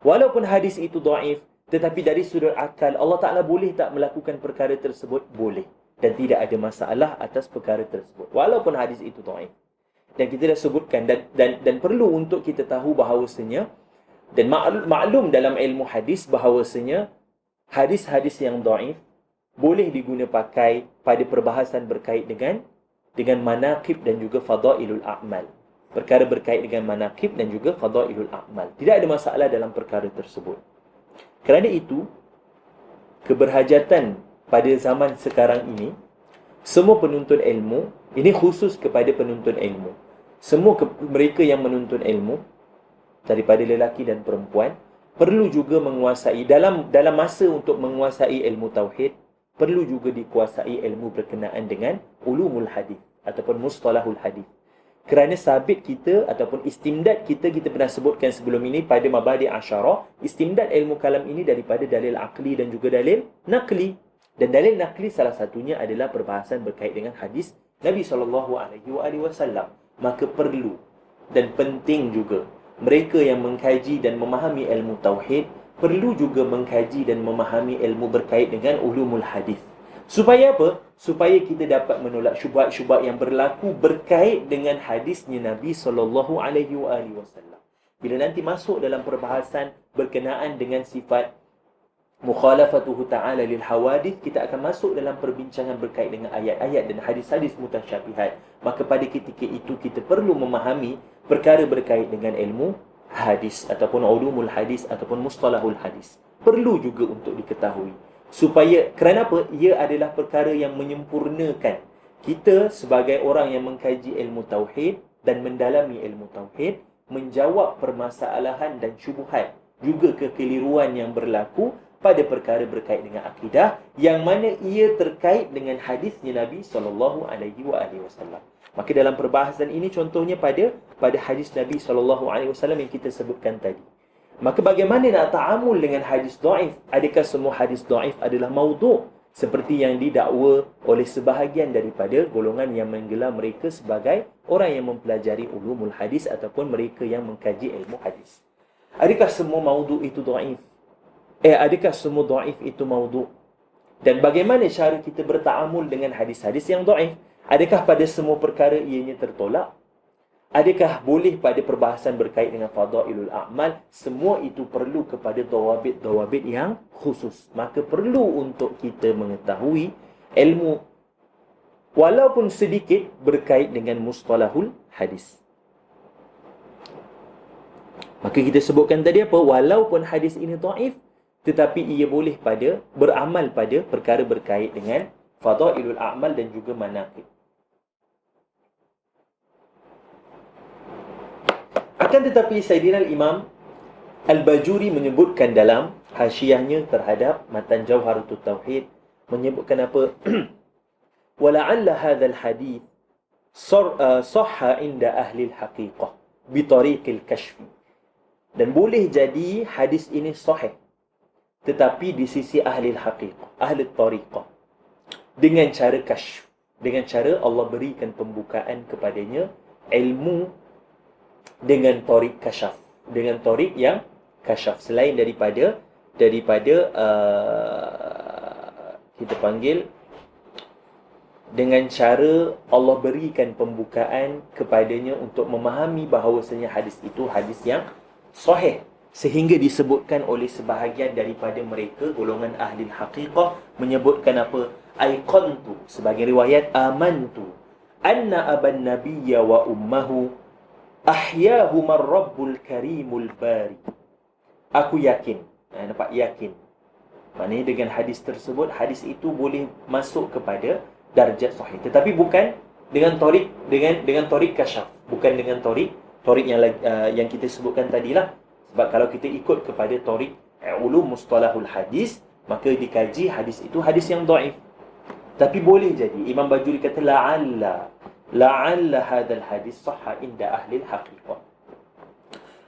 Speaker 1: Walaupun hadis itu dhaif, tetapi dari sudut akal Allah Ta'ala boleh tak melakukan perkara tersebut? Boleh. dan tidak ada masalah atas perkara tersebut walaupun hadis itu dhaif. Dan kita dah sebutkan dan perlu untuk kita tahu bahawasanya dan maklum dalam ilmu hadis bahawasanya hadis-hadis yang dhaif boleh diguna pakai pada perbahasan berkait dengan manaqib dan juga fadailul a'mal. Perkara berkait dengan manaqib dan juga fadailul a'mal. Tidak ada masalah dalam perkara tersebut. Kerana itu, keberhajatan pada zaman sekarang ini, semua penuntut ilmu, ini khusus kepada penuntut ilmu. Semua mereka yang menuntut ilmu, daripada lelaki dan perempuan, perlu juga menguasai, dalam masa untuk menguasai ilmu tauhid, perlu juga dikuasai ilmu berkenaan dengan ulumul hadis ataupun mustalahul hadis. Kerana sabit kita ataupun istimdad kita pernah sebutkan sebelum ini pada mabadi' asyarah, istimdad ilmu kalam ini daripada dalil aqli dan juga dalil naqli. Dan dalil naqli salah satunya adalah perbahasan berkait dengan hadis Nabi SAW. Maka perlu dan penting juga mereka yang mengkaji dan memahami ilmu tauhid perlu juga mengkaji dan memahami ilmu berkait dengan ulumul hadis. Supaya apa? Supaya kita dapat menolak syubhat-syubhat yang berlaku berkait dengan hadisnya Nabi SAW. Bila nanti masuk dalam perbahasan berkenaan dengan sifat mukhalafatuhu ta'ala lil hawadith, kita akan masuk dalam perbincangan berkait dengan ayat-ayat dan hadis-hadis mutasyabihat. Maka pada ketika itu kita perlu memahami perkara berkait dengan ilmu hadis ataupun ulumul hadis ataupun mustalahul hadis. Perlu juga untuk diketahui. Supaya, kerana apa? Ia adalah perkara yang menyempurnakan kita sebagai orang yang mengkaji ilmu tauhid dan mendalami ilmu tauhid, menjawab permasalahan dan syubhat, juga kekeliruan yang berlaku pada perkara berkait dengan akidah, yang mana ia terkait dengan hadisnya Nabi SAW. Maka dalam perbahasan ini contohnya pada hadis Nabi SAW yang kita sebutkan tadi. Maka bagaimana nak ta'amul dengan hadis dhaif? Adakah semua hadis dhaif adalah maudhu'? Seperti yang didakwa oleh sebahagian daripada golongan yang menggelar mereka sebagai orang yang mempelajari ulumul hadis ataupun mereka yang mengkaji ilmu hadis. Adakah semua maudhu' itu dhaif? Adakah semua dhaif itu maudhu'? Dan bagaimana cara kita berta'amul dengan hadis-hadis yang dhaif? Adakah pada semua perkara ianya tertolak? Adakah boleh pada perbahasan berkait dengan fadailul a'mal? Semua itu perlu kepada dawabit-dawabit yang khusus. Maka perlu untuk kita mengetahui ilmu walaupun sedikit berkait dengan mustalahul hadis. Maka kita sebutkan tadi apa? Walaupun hadis ini dhaif, tetapi ia boleh beramal pada perkara berkait dengan fadailul a'mal dan juga manaqib. Akan tetapi Sayyidina Imam Al-Bajuri menyebutkan dalam hasyiahnya terhadap matan Jawharatul Tauhid, menyebutkan apa? Wala'alla hadzal hadith sahha inda ahli al-haqiqah bi tariqil kashfi. Dan boleh jadi hadis ini sahih, tetapi di sisi ahli al-haqiqah, ahli tariqah, dengan cara kashf, dengan cara Allah berikan pembukaan kepadanya ilmu dengan tarik kasyaf, dengan tarik yang kasyaf, selain daripada kita panggil dengan cara Allah berikan pembukaan kepadanya untuk memahami bahawasanya hadis itu hadis yang sahih, sehingga disebutkan oleh sebahagian daripada mereka golongan ahli haqiqah menyebutkan apa? Aiqantu, sebagai riwayat, amantu anna aban nabiyya wa ummahu ahyahumar rabbul karimul bari. Aku yakin. Nampak? Yakin. Maknanya dengan hadis tersebut, hadis itu boleh masuk kepada darjat sahih, tetapi bukan dengan tarik dengan tarik kasyaf, bukan dengan tarik yang kita sebutkan tadilah. Sebab kalau kita ikut kepada tarik ulum mustalahul hadis, maka dikaji hadis itu hadis yang dhaif. Tapi boleh jadi Imam Bajuri kata la'alla hadzal hadis sahha inda ahli al-haqiqah.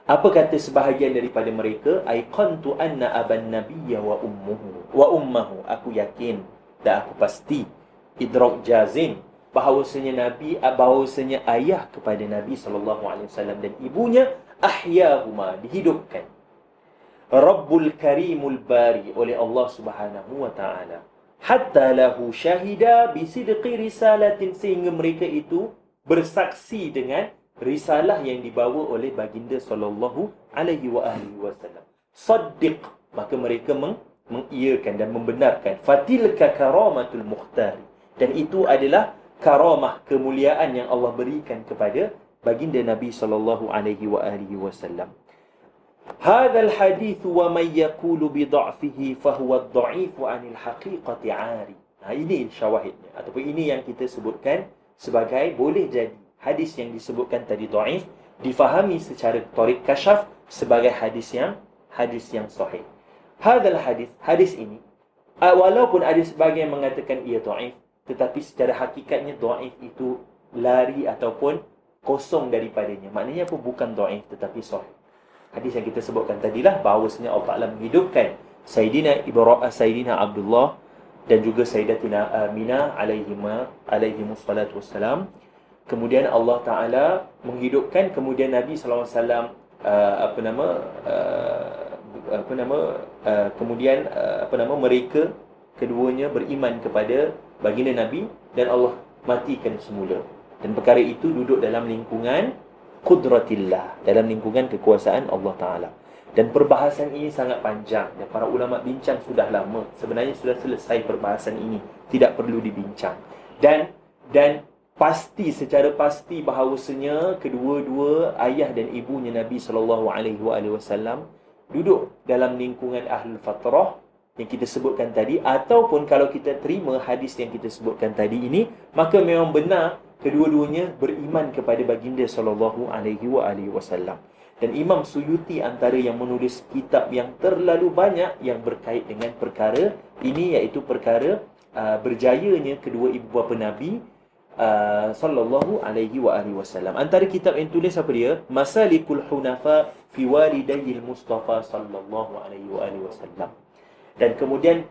Speaker 1: Apa kata sebahagian daripada mereka? Aiqantu anna aban nabiyya wa ummuhu. Aku yakin dan aku pasti, idrak jazim, bahawasanya ayah kepada Nabi SAW dan ibunya ahyahuma, dihidupkan, Rabbul Karimul Bari, oleh Allah Subhanahu wa taala. hatta lahu syahida bisidqi risalatin, sehingga mereka itu bersaksi dengan risalah yang dibawa oleh baginda sallallahu alaihi wasallam. Saddiq, maka mereka mengiyakan dan membenarkan. Fatilka karamatul mukhtari, dan itu adalah karamah, kemuliaan yang Allah berikan kepada baginda Nabi sallallahu alaihi wasallam. Hadzal hadits wa may yaqulu bi dha'fihi fa huwa ad-dha'if 'anil haqiqati 'ari. Ini syawahidnya, ataupun ini yang kita sebutkan sebagai boleh jadi hadis yang disebutkan tadi dhaif difahami secara tarik kasyaf sebagai hadis yang sahih. Hadzal hadis ini, walaupun ada sebahagian mengatakan ia dhaif, tetapi secara hakikatnya dhaif itu lari ataupun kosong daripadanya. Maknanya apa? Bukan dhaif tetapi sahih. Hadis yang kita sebutkan tadilah bahawasanya Allah Ta'ala menghidupkan Sayyidina Abdullah dan juga Sayyidatina Aminah alaihimus salatu wassalam. Kemudian Allah Ta'ala menghidupkan, kemudian Nabi SAW mereka keduanya beriman kepada baginda Nabi dan Allah matikan semula. Dan perkara itu duduk dalam lingkungan qudratillah, dalam lingkungan kekuasaan Allah Ta'ala. Dan perbahasan ini sangat panjang dan para ulama bincang sudah lama. Sebenarnya sudah selesai perbahasan ini, tidak perlu dibincang. Dan secara pasti bahawasanya kedua-dua ayah dan ibunya Nabi SAW duduk dalam lingkungan ahlul fatrah yang kita sebutkan tadi. Ataupun kalau kita terima hadis yang kita sebutkan tadi ini, maka memang benar kedua-duanya beriman kepada baginda sallallahu alaihi wasallam. Dan Imam Suyuti antara yang menulis kitab yang terlalu banyak yang berkait dengan perkara ini, iaitu perkara berjayanya kedua ibu bapa Nabi sallallahu alaihi wasallam. Antara kitab yang tulis apa dia? Masalikul Hunafa fi walidayil Mustafa sallallahu alaihi wasallam. Dan kemudian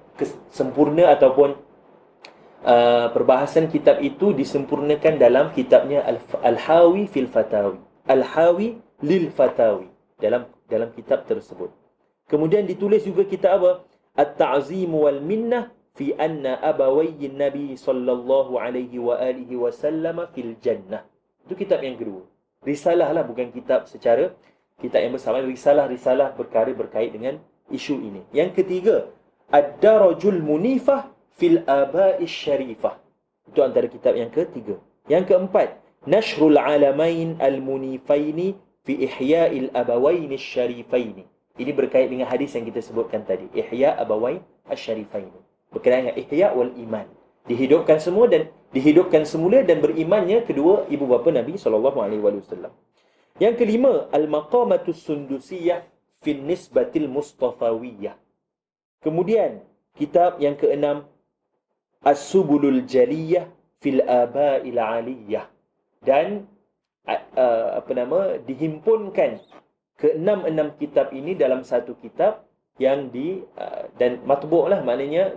Speaker 1: sempurna ataupun perbahasan kitab itu disempurnakan dalam kitabnya Al-Hawi fil Fatawi. Al-Hawi lil Fatawi, dalam kitab tersebut. Kemudian ditulis juga kitab apa? At-Ta'zim wal Minnah fi anna abawayyin Nabi sallallahu alaihi wasallam fil jannah. Itu kitab yang kedua. Risalah lah, bukan kitab secara kitab yang bersama. Risalah perkara berkait dengan isu ini. Yang ketiga, Ad-Darajul Munifah fil Aba'is Syarifah. Itu antara kitab yang ketiga. Yang keempat, Nashrul Alamain Al-Munifaini fi Ihya'il Abawain Syarifaini. Ini berkait dengan hadis yang kita sebutkan tadi, Ihya' Abawain Syarifaini. Berkaitan dengan Ihya' wal Iman. Dihidupkan semula dan berimannya kedua ibu bapa Nabi SAW. Yang kelima, Al-Maqamatus Sundusiyah fi Nisbatil Mustafawiyah. Kemudian kitab yang keenam, As-Subulul Jaliyah fil Aba'il Aliyah. Dan dihimpunkan keenam kitab ini dalam satu kitab yang dan matbu' lah, maknanya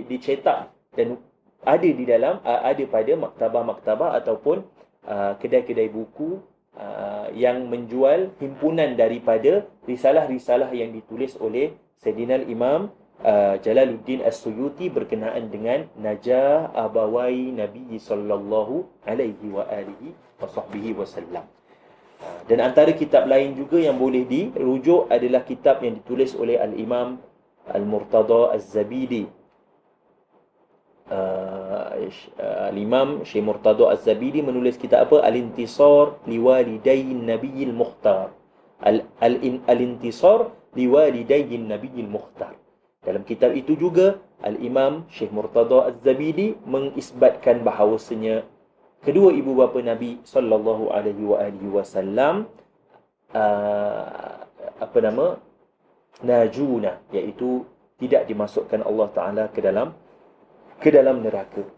Speaker 1: dicetak dan ada di dalam ada pada maktabah-maktabah ataupun kedai-kedai buku yang menjual himpunan daripada risalah-risalah yang ditulis oleh Sayyidina Imam Jalaluddin As-Suyuti berkenaan dengan Najah Abawai Nabi sallallahu alaihi wa alihi wasallam. Dan antara kitab lain juga yang boleh dirujuk adalah kitab yang ditulis oleh Al-Imam Al-Murtada Az-Zabidi. Al-Imam Syekh Murtada Az-Zabidi menulis kitab apa? Al-Intisar Liwalidayin Nabiyil Mukhtar. Al-Intisar Liwalidayin Nabiyil Mukhtar. Dalam kitab itu juga Al-Imam Syekh Murtada Az-Zabidi mengisbatkan bahawasanya kedua ibu bapa Nabi sallallahu alaihi wasallam najuna, iaitu tidak dimasukkan Allah Taala ke dalam neraka.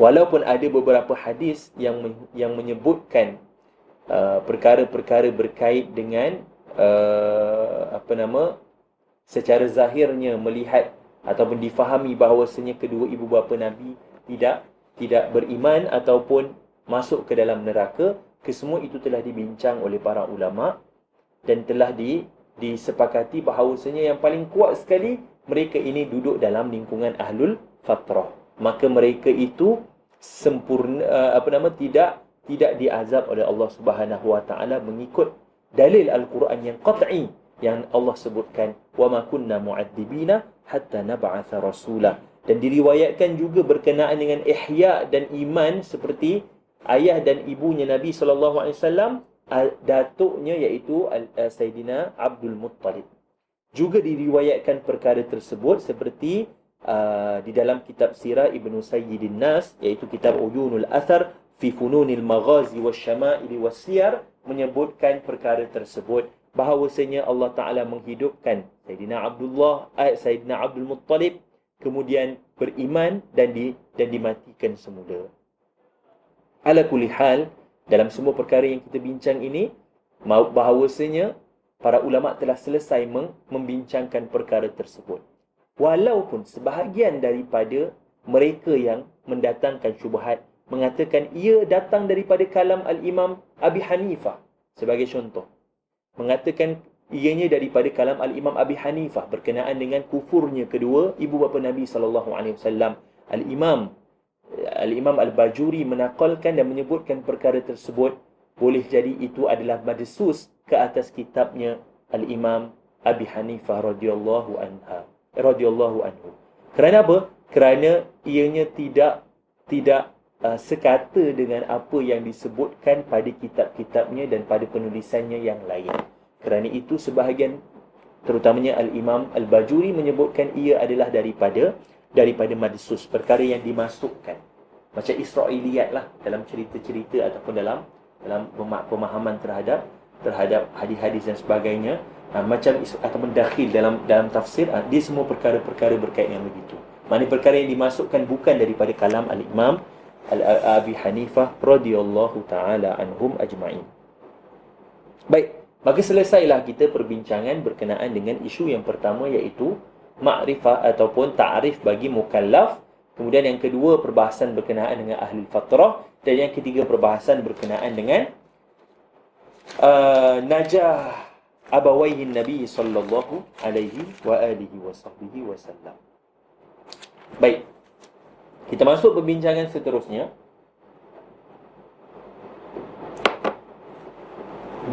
Speaker 1: Walaupun ada beberapa hadis yang menyebutkan perkara-perkara berkait dengan secara zahirnya melihat ataupun difahami bahawasanya kedua ibu bapa Nabi tidak beriman ataupun masuk ke dalam neraka. Kesemua itu telah dibincang oleh para ulama dan telah disepakati bahawasanya yang paling kuat sekali mereka ini duduk dalam lingkungan ahlul fatrah. Maka mereka itu sempurna tidak diazab oleh Allah Subhanahu wa taala mengikut dalil Al-Quran yang qat'i yang Allah sebutkan, wa ma kunna mu'adzibina hatta nab'atha rasula. Dan diriwayatkan juga berkenaan dengan ihya dan iman seperti ayah dan ibunya Nabi sallallahu alaihi wasallam, datuknya iaitu Sayyidina Abdul Muttalib. Juga diriwayatkan perkara tersebut seperti di dalam kitab Sirah Ibnu Sayyidin Nas, iaitu kitab Uyunul Athar fi Fununil Maghazi wasyama'ili wasyiyar, menyebutkan perkara tersebut bahawasanya Allah Ta'ala menghidupkan Sayyidina Abdul Muttalib, kemudian beriman dan dimatikan semula. Ala kulli hal, dalam semua perkara yang kita bincang ini, bahawasanya para ulama telah selesai membincangkan perkara tersebut. Walaupun sebahagian daripada mereka yang mendatangkan syubhat mengatakan ia datang daripada kalam Al-Imam Abi Hanifah, sebagai contoh, mengatakan ianya daripada kalam Al-Imam Abi Hanifah berkenaan dengan kufurnya kedua ibu bapa Nabi SAW. Al-Imam Al-Bajuri menakalkan dan menyebutkan perkara tersebut. Boleh jadi itu adalah madsus ke atas kitabnya Al-Imam Abi Hanifah radhiyallahu anhu. Kerana apa? Kerana ianya tidak sekata dengan apa yang disebutkan pada kitab-kitabnya dan pada penulisannya yang lain. Kerana itu sebahagian, terutamanya Al-Imam Al-Bajuri, menyebutkan ia adalah daripada madsus, perkara yang dimasukkan. Macam Israiliyat lah, dalam cerita-cerita ataupun dalam pemahaman terhadap hadis-hadis dan sebagainya. Macam ataupun dakhil dalam tafsir, dia semua perkara-perkara berkaitan dengan begitu. Maknanya perkara yang dimasukkan bukan daripada kalam Al-Imam Abi Hanifah radhiyallahu ta'ala anhum ajma'in. Baik, maka selesailah kita perbincangan berkenaan dengan isu yang pertama, iaitu ma'rifah ataupun ta'rif bagi mukallaf. Kemudian yang kedua, perbahasan berkenaan dengan ahli fatrah. Dan yang ketiga, perbahasan berkenaan dengan najah abawaihin Nabi sallallahu alaihi wa alihi wa sahbihi wasallam. Baik, kita masuk perbincangan seterusnya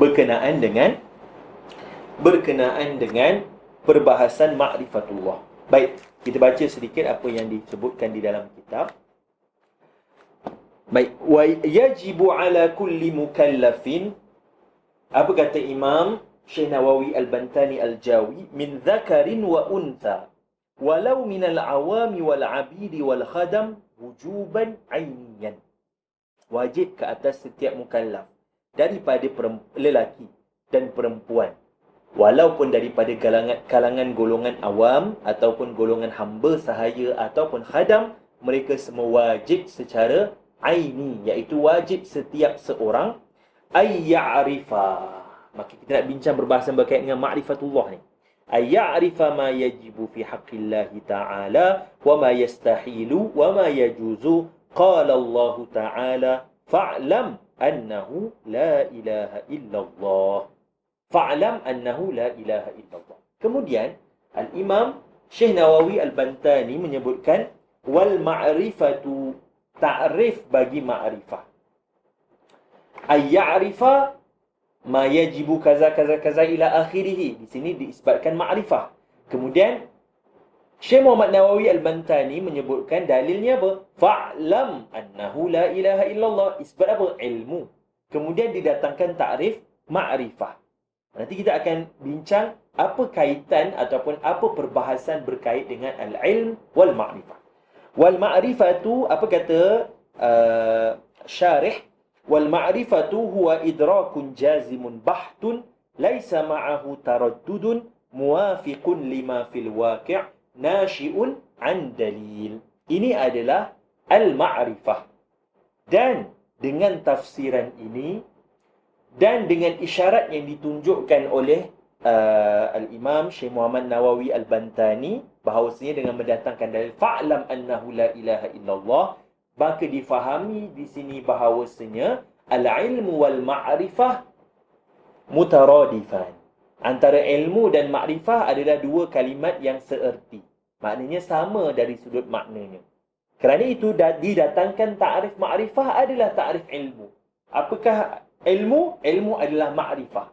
Speaker 1: berkenaan dengan perbahasan ma'rifatullah. Baik, kita baca sedikit apa yang disebutkan di dalam kitab. Baik, wa yajibu ala kulli mukallafin, apa kata Imam Syekh Nawawi Al-Bantani Al-Jawi, min dhakarin wa untha walau min al-awami wal abidi wal khadam wujuban ainiyan. Wajib ke atas setiap mukallaf daripada lelaki dan perempuan, walaupun daripada kalangan golongan awam ataupun golongan hamba sahaya ataupun khadam, mereka semua wajib secara aini, iaitu wajib setiap seorang ayya'rifa. Maka kita nak bincang perbahasan berkaitan dengan ma'rifatullah ni. Ayya'rifa ma yajibu fi haqqillahi ta'ala wa ma yastahilu wa ma yajuzu. Qala Allah ta'ala fa'lam annahu la ilaha illallah. Fa'lam annahu la ilaha illallah. Kemudian Al-Imam Syekh Nawawi Al-Bantani menyebutkan wal ma'rifatu, ta'rif bagi ma'rifah. Ayya'rifa ma yajibu kaza kaza kaza ila akhirih. Di sini diisbatkan ma'rifah. Kemudian Syekh Muhammad Nawawi Al-Bantani menyebutkan dalilnya apa? Fa'lam annahu la ilaha illallah. Isbat apa? Ilmu. Kemudian didatangkan ta'rif ma'rifah. Nanti kita akan bincang apa kaitan ataupun apa perbahasan berkait dengan al-ilm wal ma'rifah. Wal ma'rifatu, apa kata syarih, wal ma'rifatu huwa idrakun jazimun bahtun laisa ma'ahu taraddudun muwafiqun lima fil waqi' nashi'un an dalil. Ini adalah al-ma'rifah. Dan dengan tafsiran ini dan dengan isyarat yang ditunjukkan oleh Al-Imam Syekh Muhammad Nawawi Al-Bantani, bahawasanya dengan mendatangkan dalil fa'lam annahu la ilaha illallah, maka difahami di sini bahawasanya al-ilmu wal ma'rifah mutaradifan. Antara ilmu dan makrifah adalah dua kalimat yang seerti. Maknanya sama dari sudut maknanya. Kerana itu didatangkan ta'rif makrifah adalah ta'rif ilmu. Apakah ilmu? Ilmu adalah makrifah.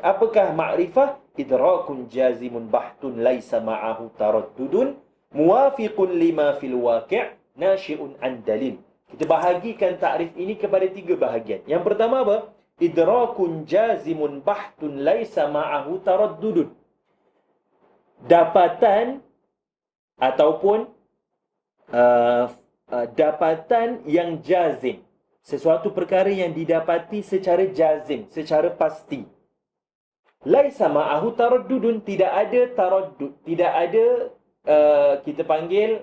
Speaker 1: Apakah makrifah? Idrakun jazimun bahtun laisa ma'ahu taraddudun muwafiqun lima fil waqi' nasyi'un an dalil. Kita bahagikan ta'rif ini kepada tiga bahagian. Yang pertama apa? Idrakun jazimun bahtun laisa ma'ahu taraddudun. Dapatan ataupun dapatan yang jazim. Sesuatu perkara yang didapati secara jazim, secara pasti. Laisa ma'ahu taraddudun, tidak ada taraddud, tidak ada kita panggil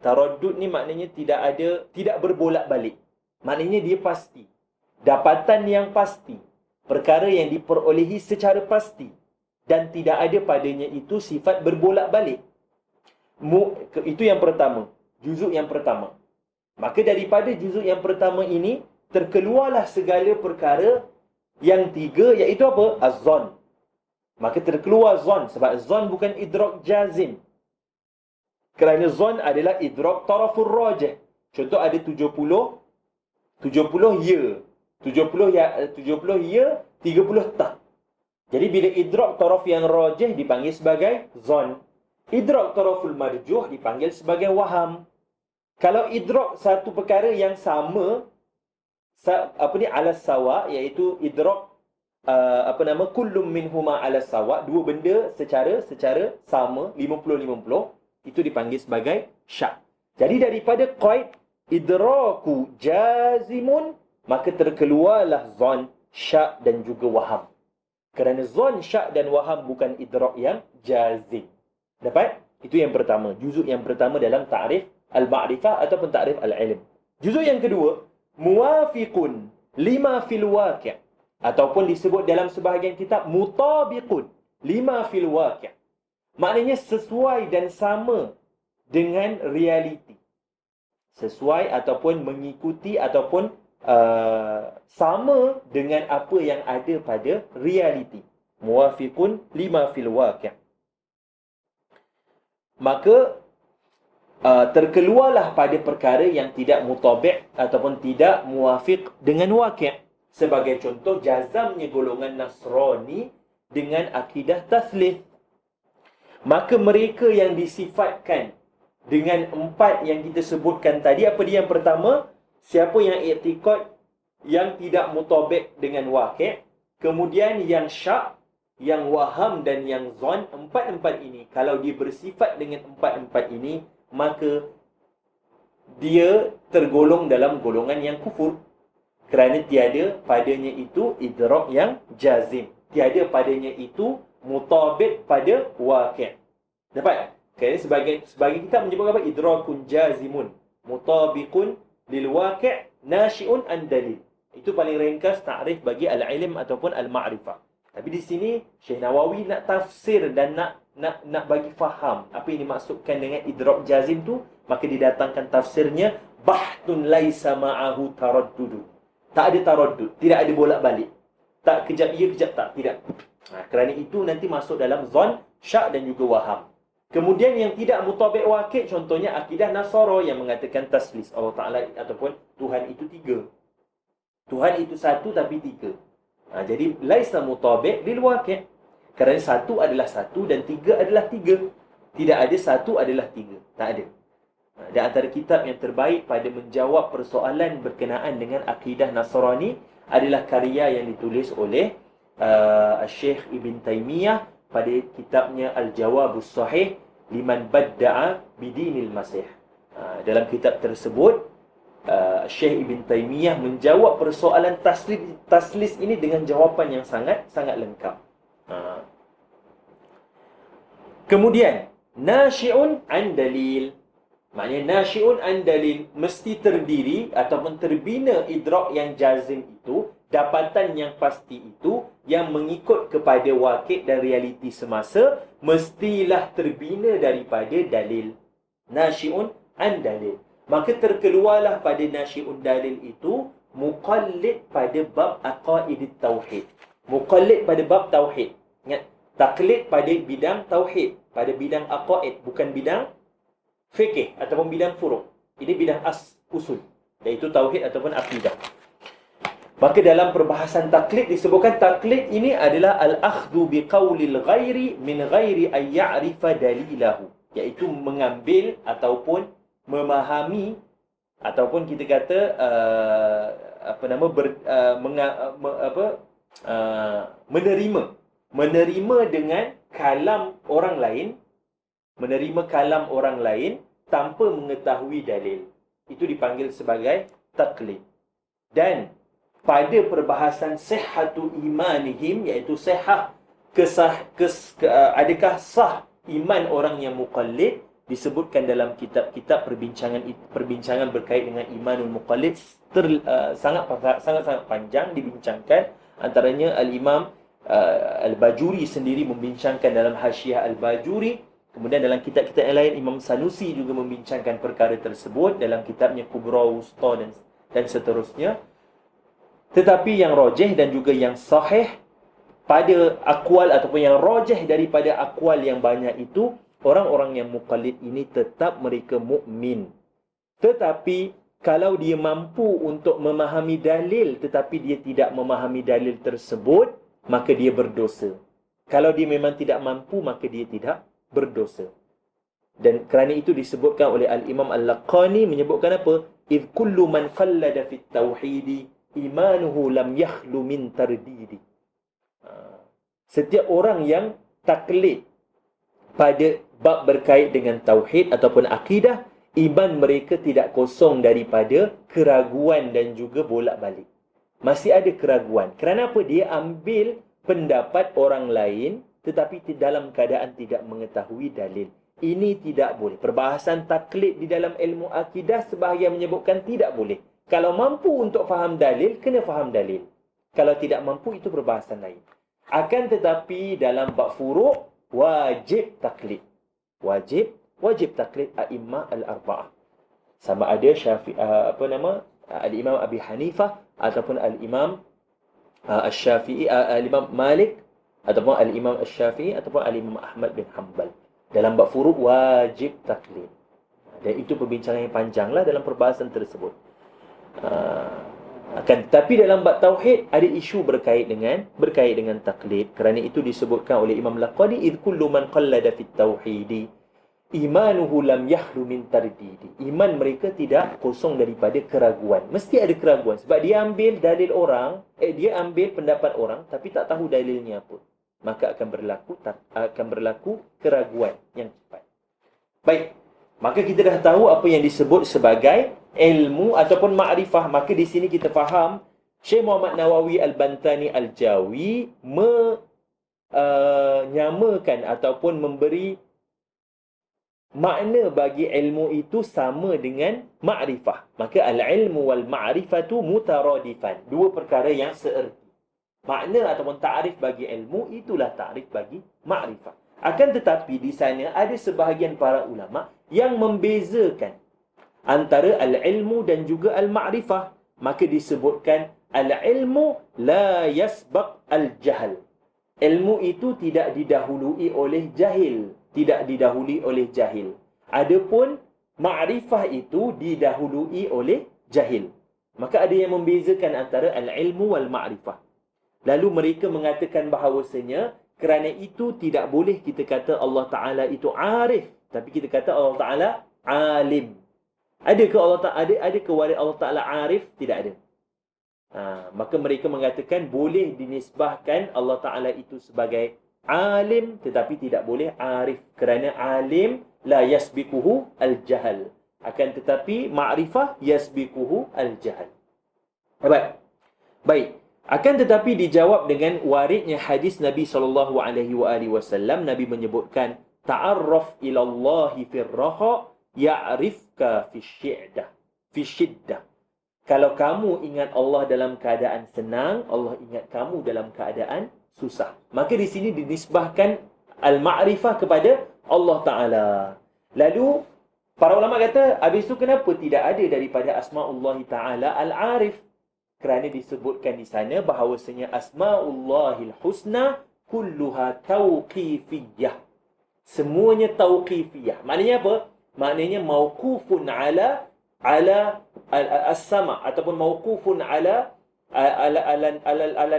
Speaker 1: taraddud ni maknanya tidak berbolak-balik. Maknanya dia pasti. Dapatan yang pasti, perkara yang diperolehi secara pasti dan tidak ada padanya itu sifat berbolak-balik. Itu yang pertama, juzuk yang pertama. Maka daripada juzuk yang pertama ini terkeluarlah segala perkara yang tiga, iaitu apa? Az-zon. Maka terkeluar zon, sebab zon bukan idrak jazim. Kerana zon adalah idrak tarafur rajih. Contoh ada 70 ya. 70 ya, 30 tak. Jadi bila idrak taraf yang rajih dipanggil sebagai zon. Idrak taraful marjuh dipanggil sebagai waham. Kalau idrak satu perkara yang sama, ala sawa, iaitu idrak kullum minhuma ala sawa, dua benda secara sama, 50-50, itu dipanggil sebagai syak. Jadi daripada qaid idraku jazimun, maka terkeluarlah zon, syak dan juga waham. Kerana zon, syak dan waham bukan idrak yang jazim. Dapat? Itu yang pertama. Juzuk yang pertama dalam ta'rif al-ma'rifah ataupun ta'rif al-ilm. Juzuk yang kedua, muwafiqun lima fil waqi', ataupun disebut dalam sebahagian kitab mutabiqun lima fil waqi'. Maknanya sesuai dan sama dengan realiti. Sesuai ataupun mengikuti ataupun sama dengan apa yang ada pada realiti. Muwafiqun lima fil waqi'. Maka terkeluarlah pada perkara yang tidak mutabi' ataupun tidak muwafiq dengan waqi'. Sebagai contoh, jazamnya golongan Nasrani dengan akidah taslith. Maka mereka yang disifatkan dengan empat yang kita sebutkan tadi, apa dia yang pertama? Siapa yang i'tiqad yang tidak mutabi' dengan waqi', kemudian yang syak, yang waham dan yang zon, empat-empat ini, kalau dia bersifat dengan empat-empat ini, maka dia tergolong dalam golongan yang kufur. Kerana tiada padanya itu idrak yang jazim. Tiada padanya itu mutabik pada waqi'. Dapat? Kerana sebagai kita menyebut apa? Idrakun jazimun mutabiqun lil waqi' nasyi'un an dalil. Itu paling ringkas ta'rif bagi al-ilm ataupun al-ma'rifah. Tapi di sini Syekh Nawawi nak tafsir dan nak bagi faham apa yang dimaksudkan dengan idrak jazim tu, maka didatangkan tafsirnya bahtun laisa ma'ahu taraddud. Tak ada taraddud, tidak ada bolak-balik. Tak kejap ya, kejap tak, tidak. Kerana itu nanti masuk dalam zon, syak dan juga waham. Kemudian yang tidak mutabik waqi', contohnya akidah Nasara yang mengatakan taslis Allah Ta'ala ataupun Tuhan itu tiga. Tuhan itu satu tapi tiga. Jadi laisa mutabik lil waqi'. Kerana satu adalah satu dan tiga adalah tiga. Tidak ada satu adalah tiga. Tak ada. Dan antara kitab yang terbaik pada menjawab persoalan berkenaan dengan akidah Nasrani adalah karya yang ditulis oleh Syekh Ibn Taymiyah pada kitabnya Al-Jawabus Sahih liman badda'a bidinil Masih. Dalam kitab tersebut Syekh Ibn Taymiyah menjawab persoalan taslis ini dengan jawapan yang sangat lengkap. Kemudian nasyi'un an dalil. Maknanya nasyi'un an dalil, mesti terdiri ataupun terbina idrak yang jazim itu, dapatan yang pasti itu, yang mengikut kepada waqi' dan realiti semasa, mestilah terbina daripada dalil. Nasyi'un an dalil. Maka terkeluarlah pada nasyi'un dalil itu muqallid pada bab aqaidit tauhid. Muqallid pada bab tauhid. Ingat, taklid pada bidang tauhid, pada bidang aqaid, bukan bidang fikih ataupun bidang furu'. Ini bidang usul, iaitu tauhid ataupun akidah. Maka dalam perbahasan taklid disebutkan taklid ini adalah al-akhdhu biqaulil ghairi min ghairi ay ya'rifa dalilahu, iaitu mengambil ataupun memahami ataupun kita kata menerima dengan kalam orang lain, menerima kalam orang lain tanpa mengetahui dalil. Itu dipanggil sebagai taklid. Dan pada perbahasan sihhatu imanihim, iaitu sihah adakah sah iman orang yang muqallid, disebutkan dalam kitab-kitab perbincangan berkait dengan imanul muqallid sangat-sangat panjang dibincangkan. Antaranya al-Imam Al-Bajuri sendiri membincangkan dalam Hasyiah Al-Bajuri. Kemudian dalam kitab-kitab yang lain Imam Sanusi juga membincangkan perkara tersebut dalam kitabnya Kubra, Wusta dan seterusnya. Tetapi yang rajih dan juga yang sahih pada akwal ataupun yang rajih daripada akwal yang banyak itu, orang-orang yang muqallid ini tetap mereka mukmin. Tetapi kalau dia mampu untuk memahami dalil tetapi dia tidak memahami dalil tersebut, maka dia berdosa. Kalau dia memang tidak mampu, maka dia tidak berdosa. Dan kerana itu disebutkan oleh Al-Imam Al-Laqani, menyebutkan apa? Idh kullu man qallada fit tauhidi imanuhu lam yakhlu min tardidi. Setiap orang yang taklid pada bab berkait dengan tauhid ataupun akidah, iman mereka tidak kosong daripada keraguan dan juga bolak-balik. Masih ada keraguan. Kerana apa? Dia ambil pendapat orang lain tetapi dalam keadaan tidak mengetahui dalil. Ini tidak boleh. Perbahasan taklid di dalam ilmu akidah sebahagian menyebutkan tidak boleh. Kalau mampu untuk faham dalil, kena faham dalil. Kalau tidak mampu, itu perbahasan lain. Akan tetapi dalam bab furu' wajib taklid. Wajib taklid a'immah al-arba'ah. Sama ada al-Imam Abi Hanifah ataupun al-Imam Asy-Syafi'i, al-Imam Malik ataupun al-Imam Asy-Syafi'i ataupun al-Imam Ahmad bin Hanbal. Dalam bab furu' wajib taklid. Dan itu perbincangan yang panjanglah dalam perbahasan tersebut. Akan tetapi dalam bab tauhid ada isu berkait dengan taklid. Kerana itu disebutkan oleh Imam Laqani, idh kullu man qallada fit tauhidi imanuhu lam yakhlu min tardidi. Iman mereka tidak kosong daripada keraguan. Mesti ada keraguan sebab dia ambil dalil orang, dia ambil pendapat orang tapi tak tahu dalilnya apa. Maka akan berlaku keraguan yang cepat. Baik. Maka kita dah tahu apa yang disebut sebagai ilmu ataupun ma'rifah. Maka di sini kita faham Syekh Muhammad Nawawi Al-Bantani Al-Jawi menyamakan ataupun memberi makna bagi ilmu itu sama dengan ma'rifah. Maka al-ilmu wal ma'rifatu mutaradifan. Dua perkara yang seerti. Makna ataupun ta'rif bagi ilmu itulah ta'rif bagi ma'rifah. Akan tetapi di sana ada sebahagian para ulama yang membezakan antara al-ilmu dan juga al-ma'rifah. Maka disebutkan al-ilmu la yasbaq al-jahl. Ilmu itu tidak didahului oleh jahil. Tidak didahului oleh jahil. Adapun ma'rifah itu didahului oleh jahil. Maka ada yang membezakan antara al-ilmu wal-ma'rifah. Lalu mereka mengatakan bahawasanya kerana itu tidak boleh kita kata Allah Ta'ala itu arif. Tapi kita kata Allah Ta'ala alim. Adakah Allah Ta'ala, adakah warid Allah Ta'ala arif? Tidak ada. Maka mereka mengatakan boleh dinisbahkan Allah Ta'ala itu sebagai alim tetapi tidak boleh arif. Kerana alim la yasbikuhu al-jahal. Akan tetapi ma'rifah yasbikuhu al-jahal. Baik. Akan tetapi dijawab dengan waridnya hadis Nabi SAW. Nabi menyebutkan, ta'arraf ilallahi firraha ya'rifka fi syiddah. Kalau kamu ingat Allah dalam keadaan senang, Allah ingat kamu dalam keadaan susah. Maka di sini dinisbahkan al-ma'rifah kepada Allah Ta'ala. Lalu para ulama kata, habis itu kenapa tidak ada daripada asma'ullah Ta'ala al-arif? Kerana disebutkan di sana bahawasanya Asma'ullahil Husna kulluha tauqifiyah. Semuanya tauqifiyah. Maknanya apa? Maknanya mauqufun ala as-sama' ataupun mauqufun ala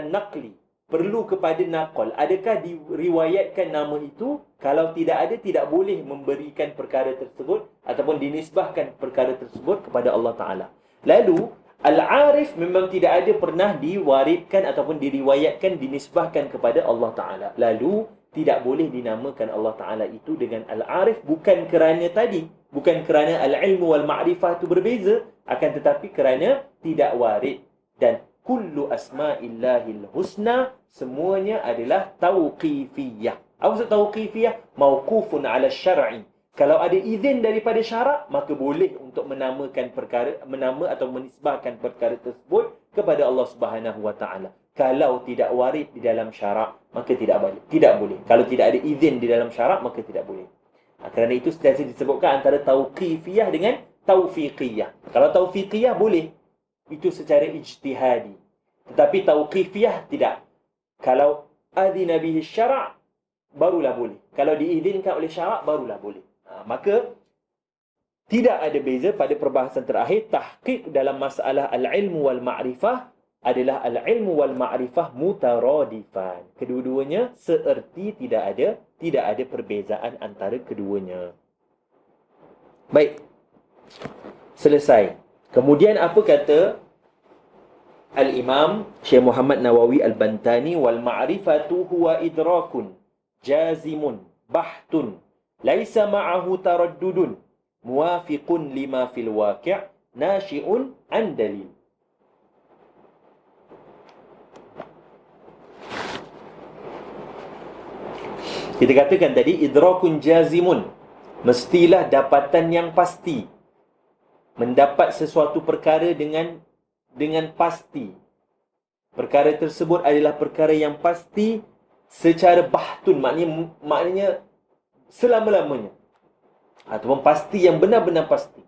Speaker 1: naqli. Perlu kepada naqal. Adakah diriwayatkan nama itu? Kalau tidak ada, tidak boleh memberikan perkara tersebut ataupun dinisbahkan perkara tersebut kepada Allah Ta'ala. Lalu, Al-Arif memang tidak ada pernah diwaritkan ataupun diriwayatkan, dinisbahkan kepada Allah Ta'ala. Lalu, tidak boleh dinamakan Allah Ta'ala itu dengan Al-Arif, bukan kerana tadi, bukan kerana Al-Ilmu wal-Ma'rifah itu berbeza, akan tetapi kerana tidak warid. Dan kullu asma'illahil husna, semuanya adalah tauqifiyah. Apa maksud tauqifiyah? Mauqufun ala syar'i. Kalau ada izin daripada syarak, maka boleh untuk menamakan perkara, menama atau menisbahkan perkara tersebut kepada Allah Subhanahu wa taala. Kalau tidak warid di dalam syarak, maka tidak boleh. Kalau tidak ada izin di dalam syarak, maka tidak boleh. Kerana itu sentiasa disebutkan antara tauqifiyah dengan taufiqiyah. Kalau taufiqiyah boleh, itu secara ijtihadi. Tetapi tauqifiyah tidak. Kalau adzina bihi syara', barulah boleh. Kalau diizinkan oleh syarak, barulah boleh. Maka tidak ada beza pada perbahasan terakhir. Tahqiq dalam masalah al-ilmu wal ma'rifah adalah al-ilmu wal ma'rifah mutaradifan. Kedua-duanya seerti, tidak ada perbezaan antara keduanya. Baik. Selesai. Kemudian apa kata Al-Imam Syekh Muhammad Nawawi Al-Bantani? Wal ma'rifatu huwa idrakun jazimun bahtun laisa ma'ahu taraddudun muwafiqun lima fil waqi' nashi'un an dalil. Kita katakan tadi idrakun jazimun, mestilah dapatan yang pasti. Mendapat sesuatu perkara dengan pasti. Perkara tersebut adalah perkara yang pasti secara bahtun, maknanya selama-lamanya. Ataupun pasti yang benar-benar pasti.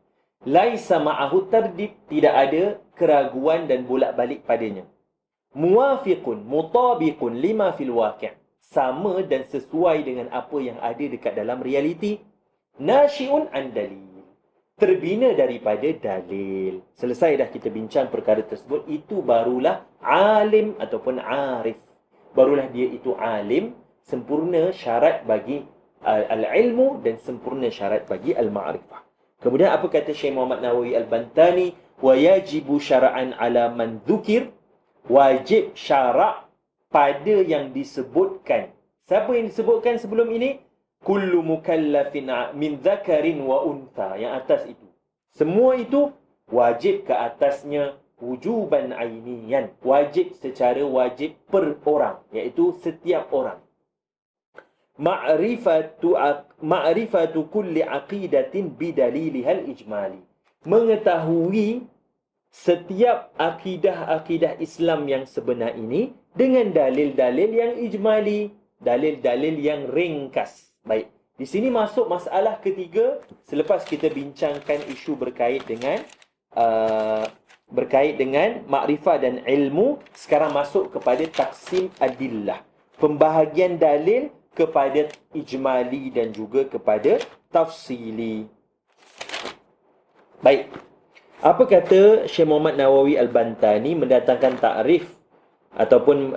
Speaker 1: Laisa ma'ahu tardid, tidak ada keraguan dan bolak-balik padanya. Muwafiqun, mutabiqun lima fil waqi', sama dan sesuai dengan apa yang ada dekat dalam realiti. Nashi'un an dalil, terbina daripada dalil. Selesai dah kita bincang perkara tersebut. Itu barulah alim ataupun arif. Barulah dia itu alim, sempurna syarat bagi al-ilmu dan sempurna syarat bagi al-ma'rifah. Kemudian apa kata Syekh Muhammad Nawawi Al-Bantani? Wa yajibu syara'an ala man dzukir, wajib syarak pada yang disebutkan. Siapa yang disebutkan sebelum ini? Kullu mukallafin min dzakarin wa untha. Yang atas itu. Semua itu wajib ke atasnya wujuban ainiyan. Wajib secara wajib per orang. Iaitu setiap orang. Ma'rifatu kulli aqidatin bidalilihal ijmali. Mengetahui setiap akidah-akidah Islam yang sebenar ini dengan dalil-dalil yang ijmali. Dalil-dalil yang ringkas. Baik. Di sini masuk masalah ketiga selepas kita bincangkan isu berkait dengan makrifah dan ilmu. Sekarang masuk kepada taksim adillah, pembahagian dalil kepada ijmali dan juga kepada tafsili. Baik. Apa kata Syekh Muhammad Nawawi Al-Bantani mendatangkan takrif ataupun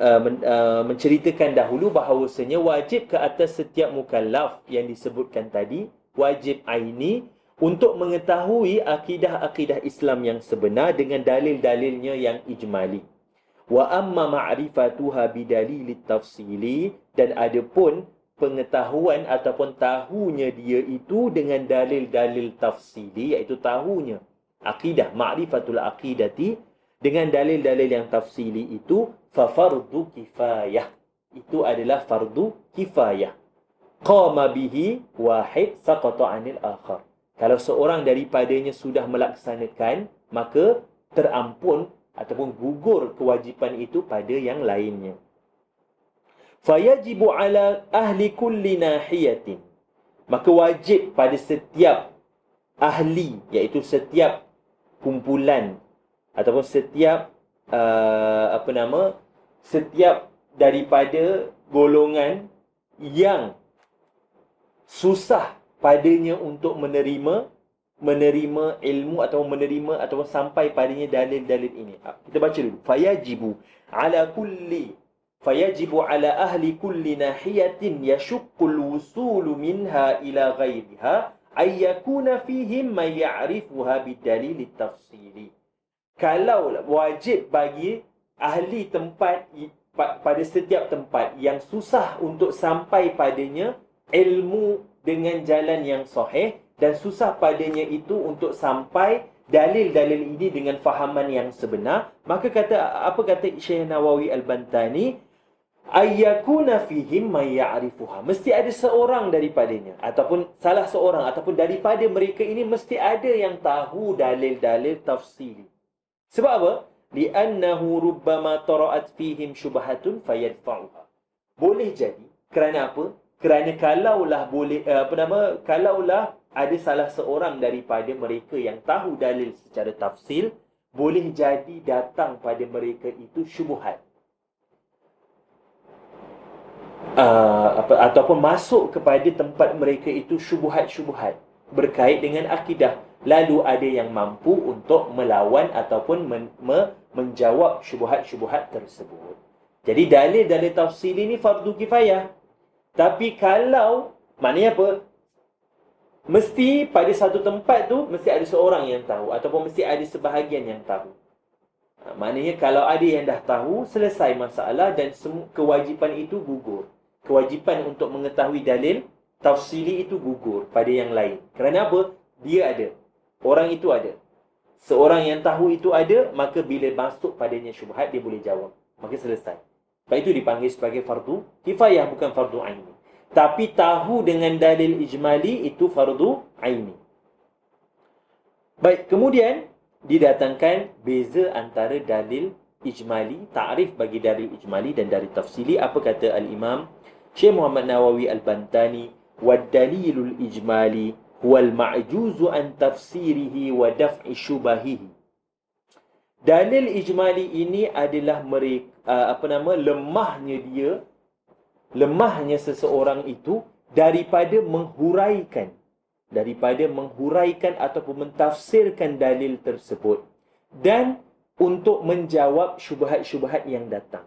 Speaker 1: menceritakan dahulu bahawasanya wajib ke atas setiap mukallaf yang disebutkan tadi, wajib aini, untuk mengetahui akidah-akidah Islam yang sebenar dengan dalil-dalilnya yang ijmali. Wa amma ma'rifatuha bidalilit tafsili, dan adapun pengetahuan ataupun tahunya dia itu dengan dalil-dalil tafsili, iaitu tahunya akidah, ma'rifatul aqidati dengan dalil-dalil yang tafsili itu, fa fardu kifayah. Itu adalah fardu kifayah. Qama bihi wahid saqata 'anil akhar. Kalau seorang daripadanya sudah melaksanakan, maka terampun ataupun gugur kewajipan itu pada yang lainnya. Fayajibu ala ahli kulli nahiyatin. Maka wajib pada setiap ahli, iaitu setiap kumpulan ataupun setiap setiap daripada golongan yang susah padanya untuk menerima ilmu atau menerima atau sampai padanya dalil-dalil ini. Kita baca dulu. Fayajibu ala ahli kulli nahiyatin yashuqqul wusulu minha ila ghairiha ay yakuna fihim man ya'rifuha bidalil tafsili. Kalau wajib bagi ahli tempat pada setiap tempat yang susah untuk sampai padanya ilmu dengan jalan yang sahih dan susah padanya itu untuk sampai dalil-dalil ini dengan fahaman yang sebenar, maka apa kata Syekh Nawawi Al-Bantani, ayyakuna fihim man ya'rifuha, mesti ada seorang daripadanya ataupun salah seorang ataupun daripada mereka ini mesti ada yang tahu dalil-dalil tafsili. Sebab apa? Li'annahu rubbama tara'at fihim syubhatun fayadfa'uha. Boleh jadi kerana apa? Kerana kalaulah ada salah seorang daripada mereka yang tahu dalil secara tafsil, boleh jadi datang pada mereka itu syubhat. Ataupun masuk kepada tempat mereka itu syubhat-syubhat berkait dengan akidah. Lalu ada yang mampu untuk melawan ataupun menjawab syubhat-syubhat tersebut. Jadi dalil-dalil tafsil ini fardu kifayah. Tapi kalau, maknanya apa? Mesti pada satu tempat tu mesti ada seorang yang tahu ataupun mesti ada sebahagian yang tahu. Maknanya kalau ada yang dah tahu, selesai masalah dan kewajipan itu gugur. Kewajipan untuk mengetahui dalil tafsili itu gugur pada yang lain. Kerana apa? Dia ada. Orang itu ada. Seorang yang tahu itu ada, maka bila masuk padanya syubhat, dia boleh jawab. Maka selesai. Sebab itu dipanggil sebagai fardu kifayah, bukan fardu aini. Tapi tahu dengan dalil ijmali itu fardu aini. Baik, kemudian didatangkan beza antara dalil ijmali, ta'rif bagi dalil ijmali dan dalil tafsili. Apa kata Al-Imam Syekh Muhammad Nawawi Al-Bantani? Wad-dalilul ijmali huwal ma'juzu an tafsirihi wa daf'i syubahihi. Dalil ijmali ini adalah lemahnya seseorang itu daripada menghuraikan ataupun mentafsirkan dalil tersebut dan untuk menjawab syubhat-syubhat yang datang.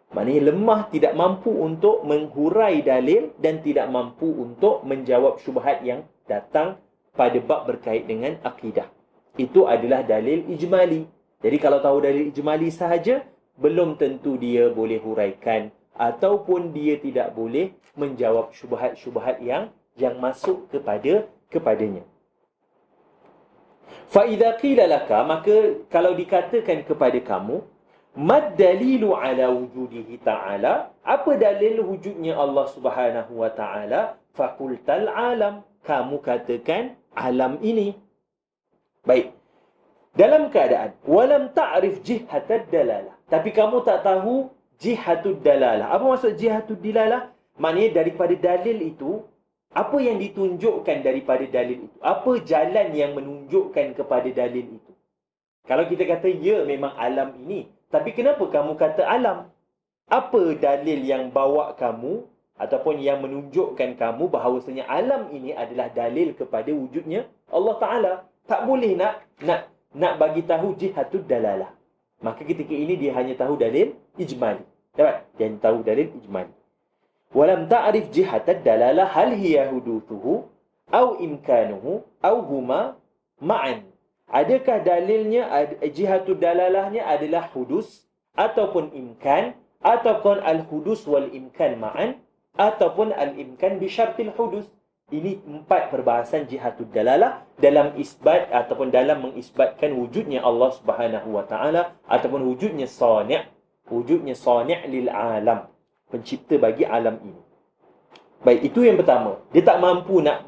Speaker 1: Maknanya lemah, tidak mampu untuk menghurai dalil dan tidak mampu untuk menjawab syubhat yang datang pada bab berkait dengan akidah. Itu adalah dalil ijmali. Jadi kalau tahu dalil ijmali sahaja, belum tentu dia boleh huraikan ataupun dia tidak boleh menjawab syubhat-syubhat yang masuk kepadanya. Fa idza qila laka, maka kalau dikatakan kepada kamu, mad dalilu ala wujudihi ta'ala, apa dalil wujudnya Allah Subhanahu wa ta'ala? Fakultal alam, kamu katakan alam ini. Baik. Dalam keadaan walam ta'rif jihatad dalalah, tapi kamu tak tahu jihatud dalalah. Apa maksud jihatud dalalah? Maknanya daripada dalil itu, apa yang ditunjukkan daripada dalil itu? Apa jalan yang menunjukkan kepada dalil itu? Kalau kita kata, ya memang alam ini, tapi kenapa kamu kata alam? Apa dalil yang bawa kamu ataupun yang menunjukkan kamu bahawasanya alam ini adalah dalil kepada wujudnya Allah Ta'ala? Tak boleh nak bagi tahu jihatud dalalah. Maka ketika ini dia hanya tahu dalil ijmali. Dapat? Dia hanya tahu dalil ijmali. Walam ta'rif jihatad dalalah hal hiya huduthuhu au imkanuhu au huma ma'an. Adakah dalilnya, jihatud dalalahnya adalah hudus ataupun imkan, ataupun al-hudus wal imkan ma'an, ataupun al-imkan bisyartil hudus. Ini 4 perbahasan jihatud dalalah dalam isbat ataupun dalam mengisbatkan wujudnya Allah Subhanahu wa taala ataupun wujudnya sani' lil alam, pencipta bagi alam ini. Baik, itu yang pertama. Dia tak mampu nak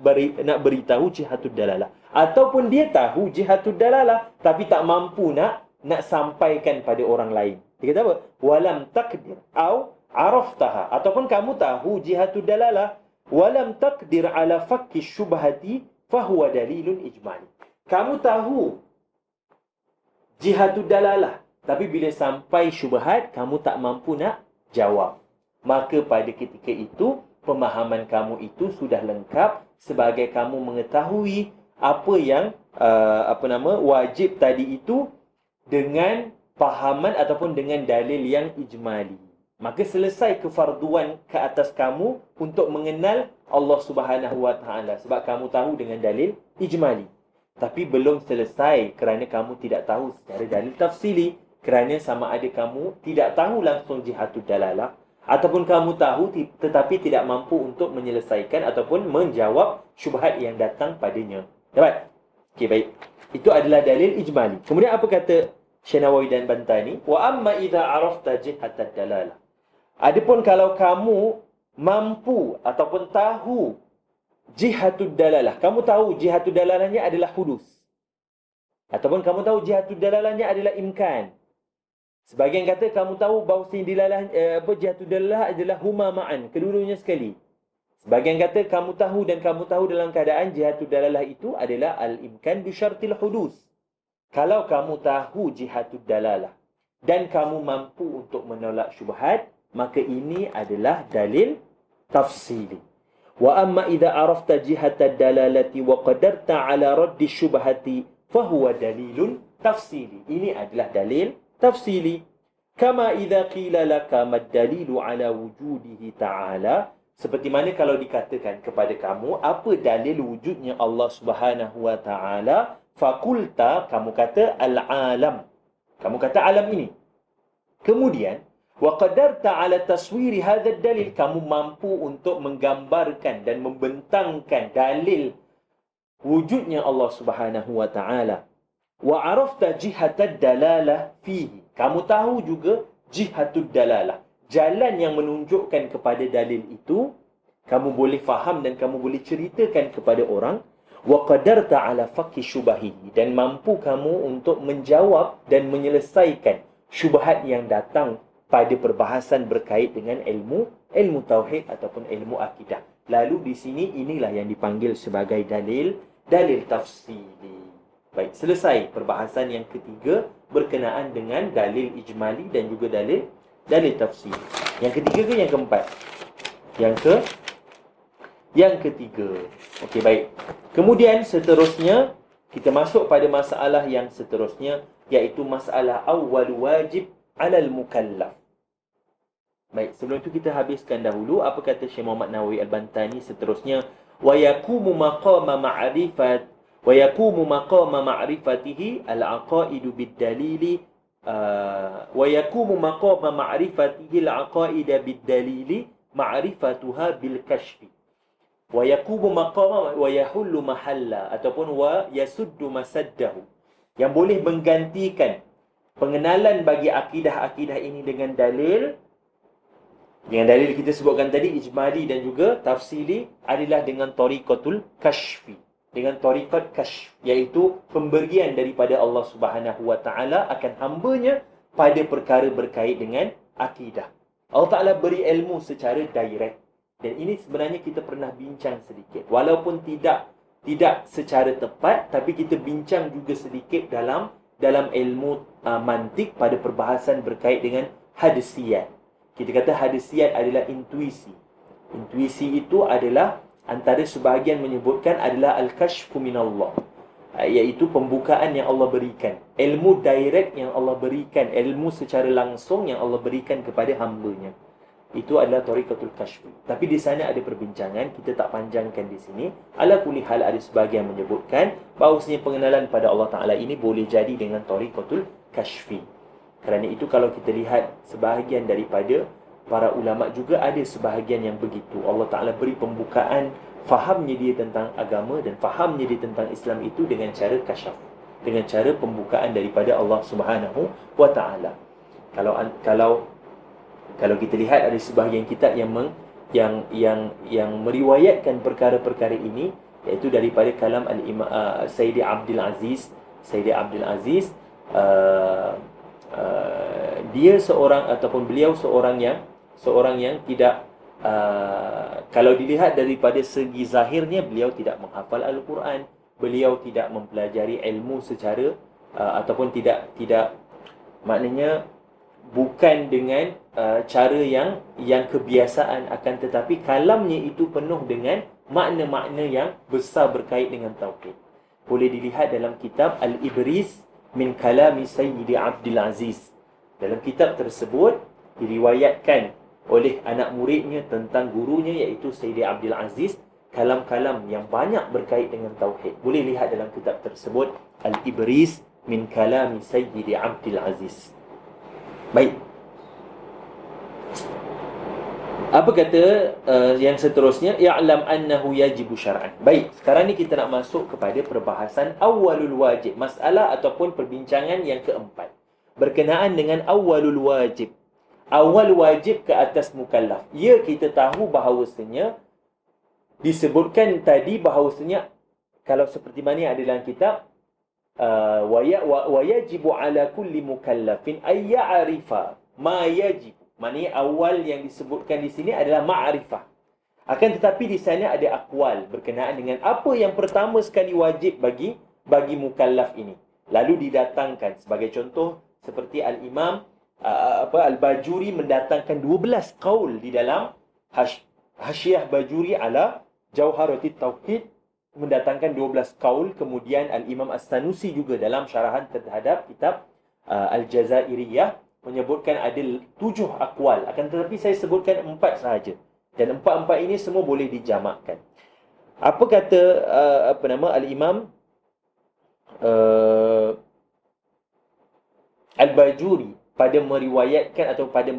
Speaker 1: beritahu jihatud dalalah, ataupun dia tahu jihatud dalalah tapi tak mampu nak sampaikan pada orang lain. Dia kata apa? Walam taqdir au araftaha, ataupun kamu tahu jihatud dalalah walam taqdir ala fakki syubhati fahuwa dalilun ijmali. Kamu tahu jihatud dalalah Tapi bila sampai syubhat, kamu tak mampu nak jawab. Maka pada ketika itu, pemahaman kamu itu sudah lengkap sebagai kamu mengetahui apa yang wajib tadi itu dengan fahaman ataupun dengan dalil yang ijmali. Maka selesai kefarduan ke atas kamu untuk mengenal Allah Subhanahu Wa Taala sebab kamu tahu dengan dalil ijmali. Tapi belum selesai kerana kamu tidak tahu secara dalil tafsili. Kerana sama ada kamu tidak tahu langsung jihatud dalalah ataupun kamu tahu tetapi tidak mampu untuk menyelesaikan ataupun menjawab syubhat yang datang padanya. Dapat? Okey, baik. Itu adalah dalil ijmali. Kemudian apa kata Syekh Nawawi dan Bantani? Wa amma idza arafta jihatad dalalah. Adapun kalau kamu mampu ataupun tahu jihatud dalalah, kamu tahu jihatud dalalahnya adalah hudus. Ataupun kamu tahu jihatud dalalahnya adalah imkan. Sebahagian kata kamu tahu bahawa jihatud dalalah adalah huma ma'an, kedua-duanya sekali. Sebahagian kata kamu tahu dalam keadaan jihatud dalalah itu adalah al-imkan bi syartil hudus. Kalau kamu tahu jihatud dalalah dan kamu mampu untuk menolak syubhat, maka ini adalah dalil tafsili. Wa amma idza arafta jihatad dalalati wa qadarta ala raddi syubhati fahuwa dalilun tafsili. Ini adalah dalil tafsili. Kama idza qila laka mad dalilu ala wujudihi ta'ala. Seperti mana kalau dikatakan kepada kamu apa dalil wujudnya Allah Subhanahu wa taala, fakulta, kamu kata al-alam. Kamu kata alam ini. Kemudian wa qadarta ala taswiri hadzal dalil, kamu mampu untuk menggambarkan dan membentangkan dalil wujudnya Allah Subhanahu wa taala. Wa arafta jihatad dalalah fihi, kamu tahu juga jihatud dalalah, jalan yang menunjukkan kepada dalil itu, kamu boleh faham dan kamu boleh ceritakan kepada orang. Wa qadarta ala fakki syubahihi, dan mampu kamu untuk menjawab dan menyelesaikan syubhat yang datang pada perbahasan berkait dengan ilmu tauhid ataupun ilmu akidah. Lalu di sini inilah yang dipanggil sebagai dalil tafsili. Baik, selesai perbahasan yang ketiga berkenaan dengan dalil ijmali dan juga dalil tafsili. Yang ketiga ke yang keempat? Yang ketiga. Okey, baik. Kemudian seterusnya kita masuk pada masalah yang seterusnya, iaitu masalah awwal wajib alal mukallaf. Baik, sebelum itu kita habiskan dahulu apa kata Syekh Muhammad Nawawi Al-Bantani seterusnya. Wa yaqumu maqama ma'rifatihi al-aqaidu bid-dalili wa yaqumu maqama ma'rifatihi al-aqaida bid-dalili ma'rifatuha bil-kashfi. Wa yaqumu maqama wa yahullu mahalla ataupun wa yasuddu masaddahu. Yang boleh menggantikan pengenalan bagi akidah-akidah ini dengan dalil kita sebutkan tadi, ijmali dan juga tafsili, adalah dengan tariqatul kashfi. Dengan tariqat kashf, iaitu pemberian daripada Allah Subhanahu wa taala akan hambanya pada perkara berkait dengan akidah. Allah Taala beri ilmu secara direct. Dan ini sebenarnya kita pernah bincang sedikit. Walaupun tidak secara tepat, tapi kita bincang juga sedikit dalam ilmu mantik pada perbahasan berkait dengan hadisiyat. Kita kata hadisiyat adalah intuisi. Intuisi itu adalah antara sebahagian menyebutkan adalah al-kashfu minallah, iaitu pembukaan yang Allah berikan, ilmu direct yang Allah berikan, ilmu secara langsung yang Allah berikan kepada hamba-Nya. Itu adalah tariqatul kashfi. Tapi di sana ada perbincangan, kita tak panjangkan di sini. Ala kulli hal, ada sebahagian menyebutkan bahawasanya pengenalan pada Allah Taala ini boleh jadi dengan tariqatul kashfi. Kerana itu kalau kita lihat sebahagian daripada para ulama juga ada sebahagian yang begitu. Allah Ta'ala beri pembukaan, fahamnya dia tentang agama dan fahamnya dia tentang Islam itu dengan cara kasyaf, dengan cara pembukaan daripada Allah Subhanahu wa Ta'ala. Kalau kita lihat ada sebahagian kitab yang meriwayatkan perkara-perkara ini, iaitu daripada kalam al-Imam Sayyidi Abdul Aziz. Dia beliau seorang yang tidak kalau dilihat daripada segi zahirnya, beliau tidak menghafal Al-Quran, beliau tidak mempelajari ilmu secara ataupun tidak Maknanya bukan dengan cara yang kebiasaan, akan tetapi kalamnya itu penuh dengan makna-makna yang besar berkait dengan tauhid. Boleh dilihat dalam kitab Al-Ibris min Kalami Sayyidi Abdul Aziz. Dalam kitab tersebut diriwayatkan oleh anak muridnya tentang gurunya iaitu Sayyidi Abdul Aziz, kalam-kalam yang banyak berkait dengan tauhid. Boleh lihat dalam kitab tersebut Al-Ibris min Kalami Sayyidi Abdul Aziz. Baik. Apa kata yang seterusnya? Ya'lam annahu yajibu syar'an. Baik, sekarang ni kita nak masuk kepada perbahasan awwalul wajib. Masalah ataupun perbincangan yang keempat. Berkenaan dengan awwalul wajib. Awal wajib ke atas mukallaf. Ya, kita tahu bahawasanya disebutkan tadi bahawasanya kalau seperti mana yang ada dalam kitab wa yajibu ala kulli mukallafin ay ya'rifa ma yajib. Maknanya awal yang disebutkan di sini adalah ma'rifah. Akan tetapi di sana ada akwal berkenaan dengan apa yang pertama sekali wajib bagi mukallaf ini. Lalu didatangkan sebagai contoh seperti Al-Imam Al-Bajuri mendatangkan 12 qaul di dalam Hasyiah Bajuri ala Jauharatit Tauhid, mendatangkan 12 qaul. Kemudian Al-Imam As-Sanusi juga dalam syarahan terhadap kitab Al-Jazairiyah menyebutkan ada 7 akwal. Akan tetapi saya sebutkan 4 sahaja. Dan 4-4 ini semua boleh dijamakkan. Apa kata Al-Imam Al-Bajuri pada meriwayatkan atau pada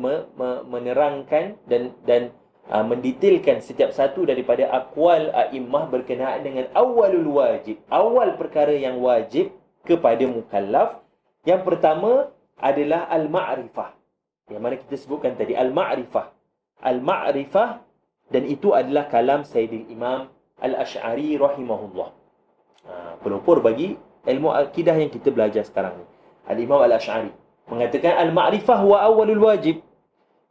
Speaker 1: menerangkan dan mendetailkan setiap satu daripada akwal a'immah berkenaan dengan awalul wajib. Awal perkara yang wajib kepada mukallaf. Yang pertama adalah al-ma'rifah. Yang mana kita sebutkan tadi, al-ma'rifah. Al-ma'rifah, dan itu adalah kalam Sayyidil Imam Al-Ash'ari rahimahullah. Pelopor bagi ilmu akidah yang kita belajar sekarang ni. Al-Imam Al-Ash'ari mengatakan al-ma'rifah wa awalul wajib.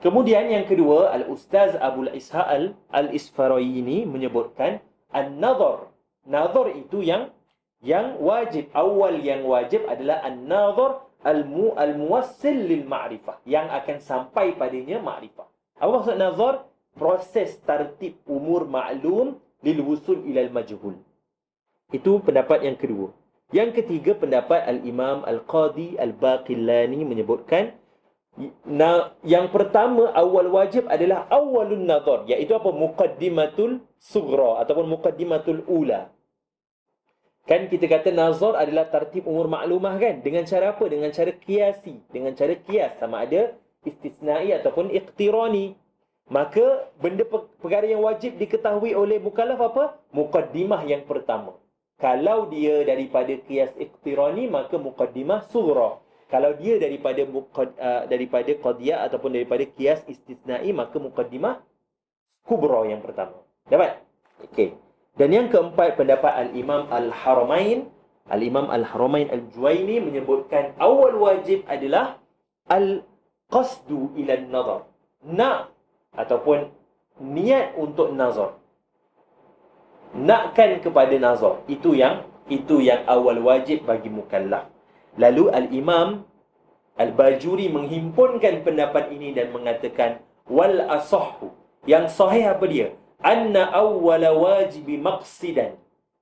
Speaker 1: Kemudian yang kedua, Al-Ustaz Abul Ishaq Al-Isfarayini menyebutkan an-nazar. Nazar itu yang wajib. Awal yang wajib adalah an-nazar al-muwassil lil ma'rifah, yang akan sampai padanya ma'rifah. Apa maksud nazar? Proses tartib umur ma'lum lil wusul ilal majhul. Itu pendapat yang kedua. Yang ketiga, pendapat Al-Imam Al-Qadi Al-Baqillani menyebutkan yang pertama awal wajib adalah awalun nazar, iaitu apa? Muqaddimatul sughra ataupun muqaddimatul ula. Kan kita kata nazar adalah tartib umur maklumah kan? Dengan cara apa? Dengan cara kiasi. Dengan cara kias, sama ada istisnai ataupun iqtirani. Maka benda perkara yang wajib diketahui oleh mukallaf apa? Muqaddimah yang pertama. Kalau dia daripada kias iqtirani, maka muqaddimah sughra. Kalau dia daripada qadiyah ataupun daripada kias istisnai, maka muqaddimah kubra yang pertama. Dapat? Okey. Dan yang keempat, pendapat Al-Imam Al-Haramain. Al-Imam Al-Haramain Al-Juwaini menyebutkan awal wajib adalah al-qasdu ila nazar. Nak ataupun niat untuk nazar. Nakkan kepada nazar. Itu yang awal wajib bagi mukallaf. Lalu Al-Imam Al-Bajuri menghimpunkan pendapat ini dan mengatakan wal asahhu. Yang sahih apa dia? Anna awwala wajibi maqsidan.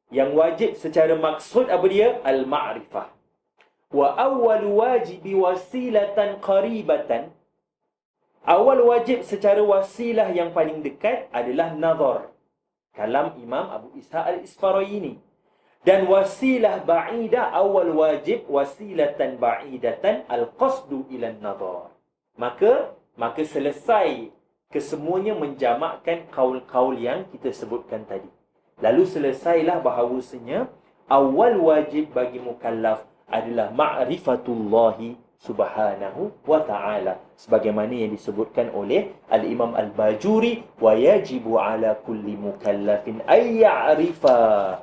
Speaker 1: Yang wajib secara maksud apa dia? Al-ma'rifah. Wa awwal wajibi wasilatan qaribatan. Awal wajib secara wasilah yang paling dekat adalah nazar. Kalam Imam Abu Ishaq Al-Isfarayini. Dan wasilah ba'idah, awal wajib wasilatan ba'idatan al-qasdu ila nazar. Maka selesai kesemuanya menjamakkan kaul-kaul yang kita sebutkan tadi. Lalu selesailah bahawasanya awal wajib bagi mukallaf adalah ma'rifatullahi subhanahu wa ta'ala. Sebagaimana yang disebutkan oleh Al-Imam Al-Bajuri, wa yajibu ala kulli mukallafin ay ya'rifa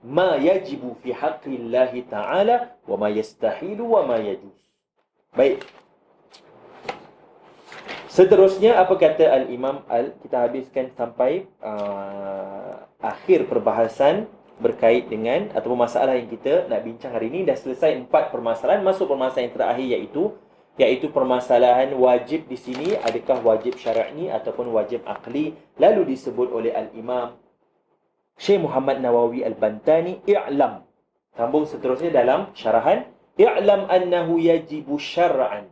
Speaker 1: ma yajibu fi haqqillahi ta'ala wa ma yastahilu wa ma yajuz. Baik. Seterusnya, apa kata Al-Imam kita habiskan sampai akhir perbahasan berkait dengan ataupun masalah yang kita nak bincang hari ini. Dah selesai 4 permasalahan, masuk permasalahan yang terakhir iaitu permasalahan wajib di sini adakah wajib syar'i ataupun wajib akli. Lalu disebut oleh Al-Imam Syekh Muhammad Nawawi Al-Bantani, i'lam. Sambung seterusnya dalam syarahan, i'lam annahu yajibu syar'an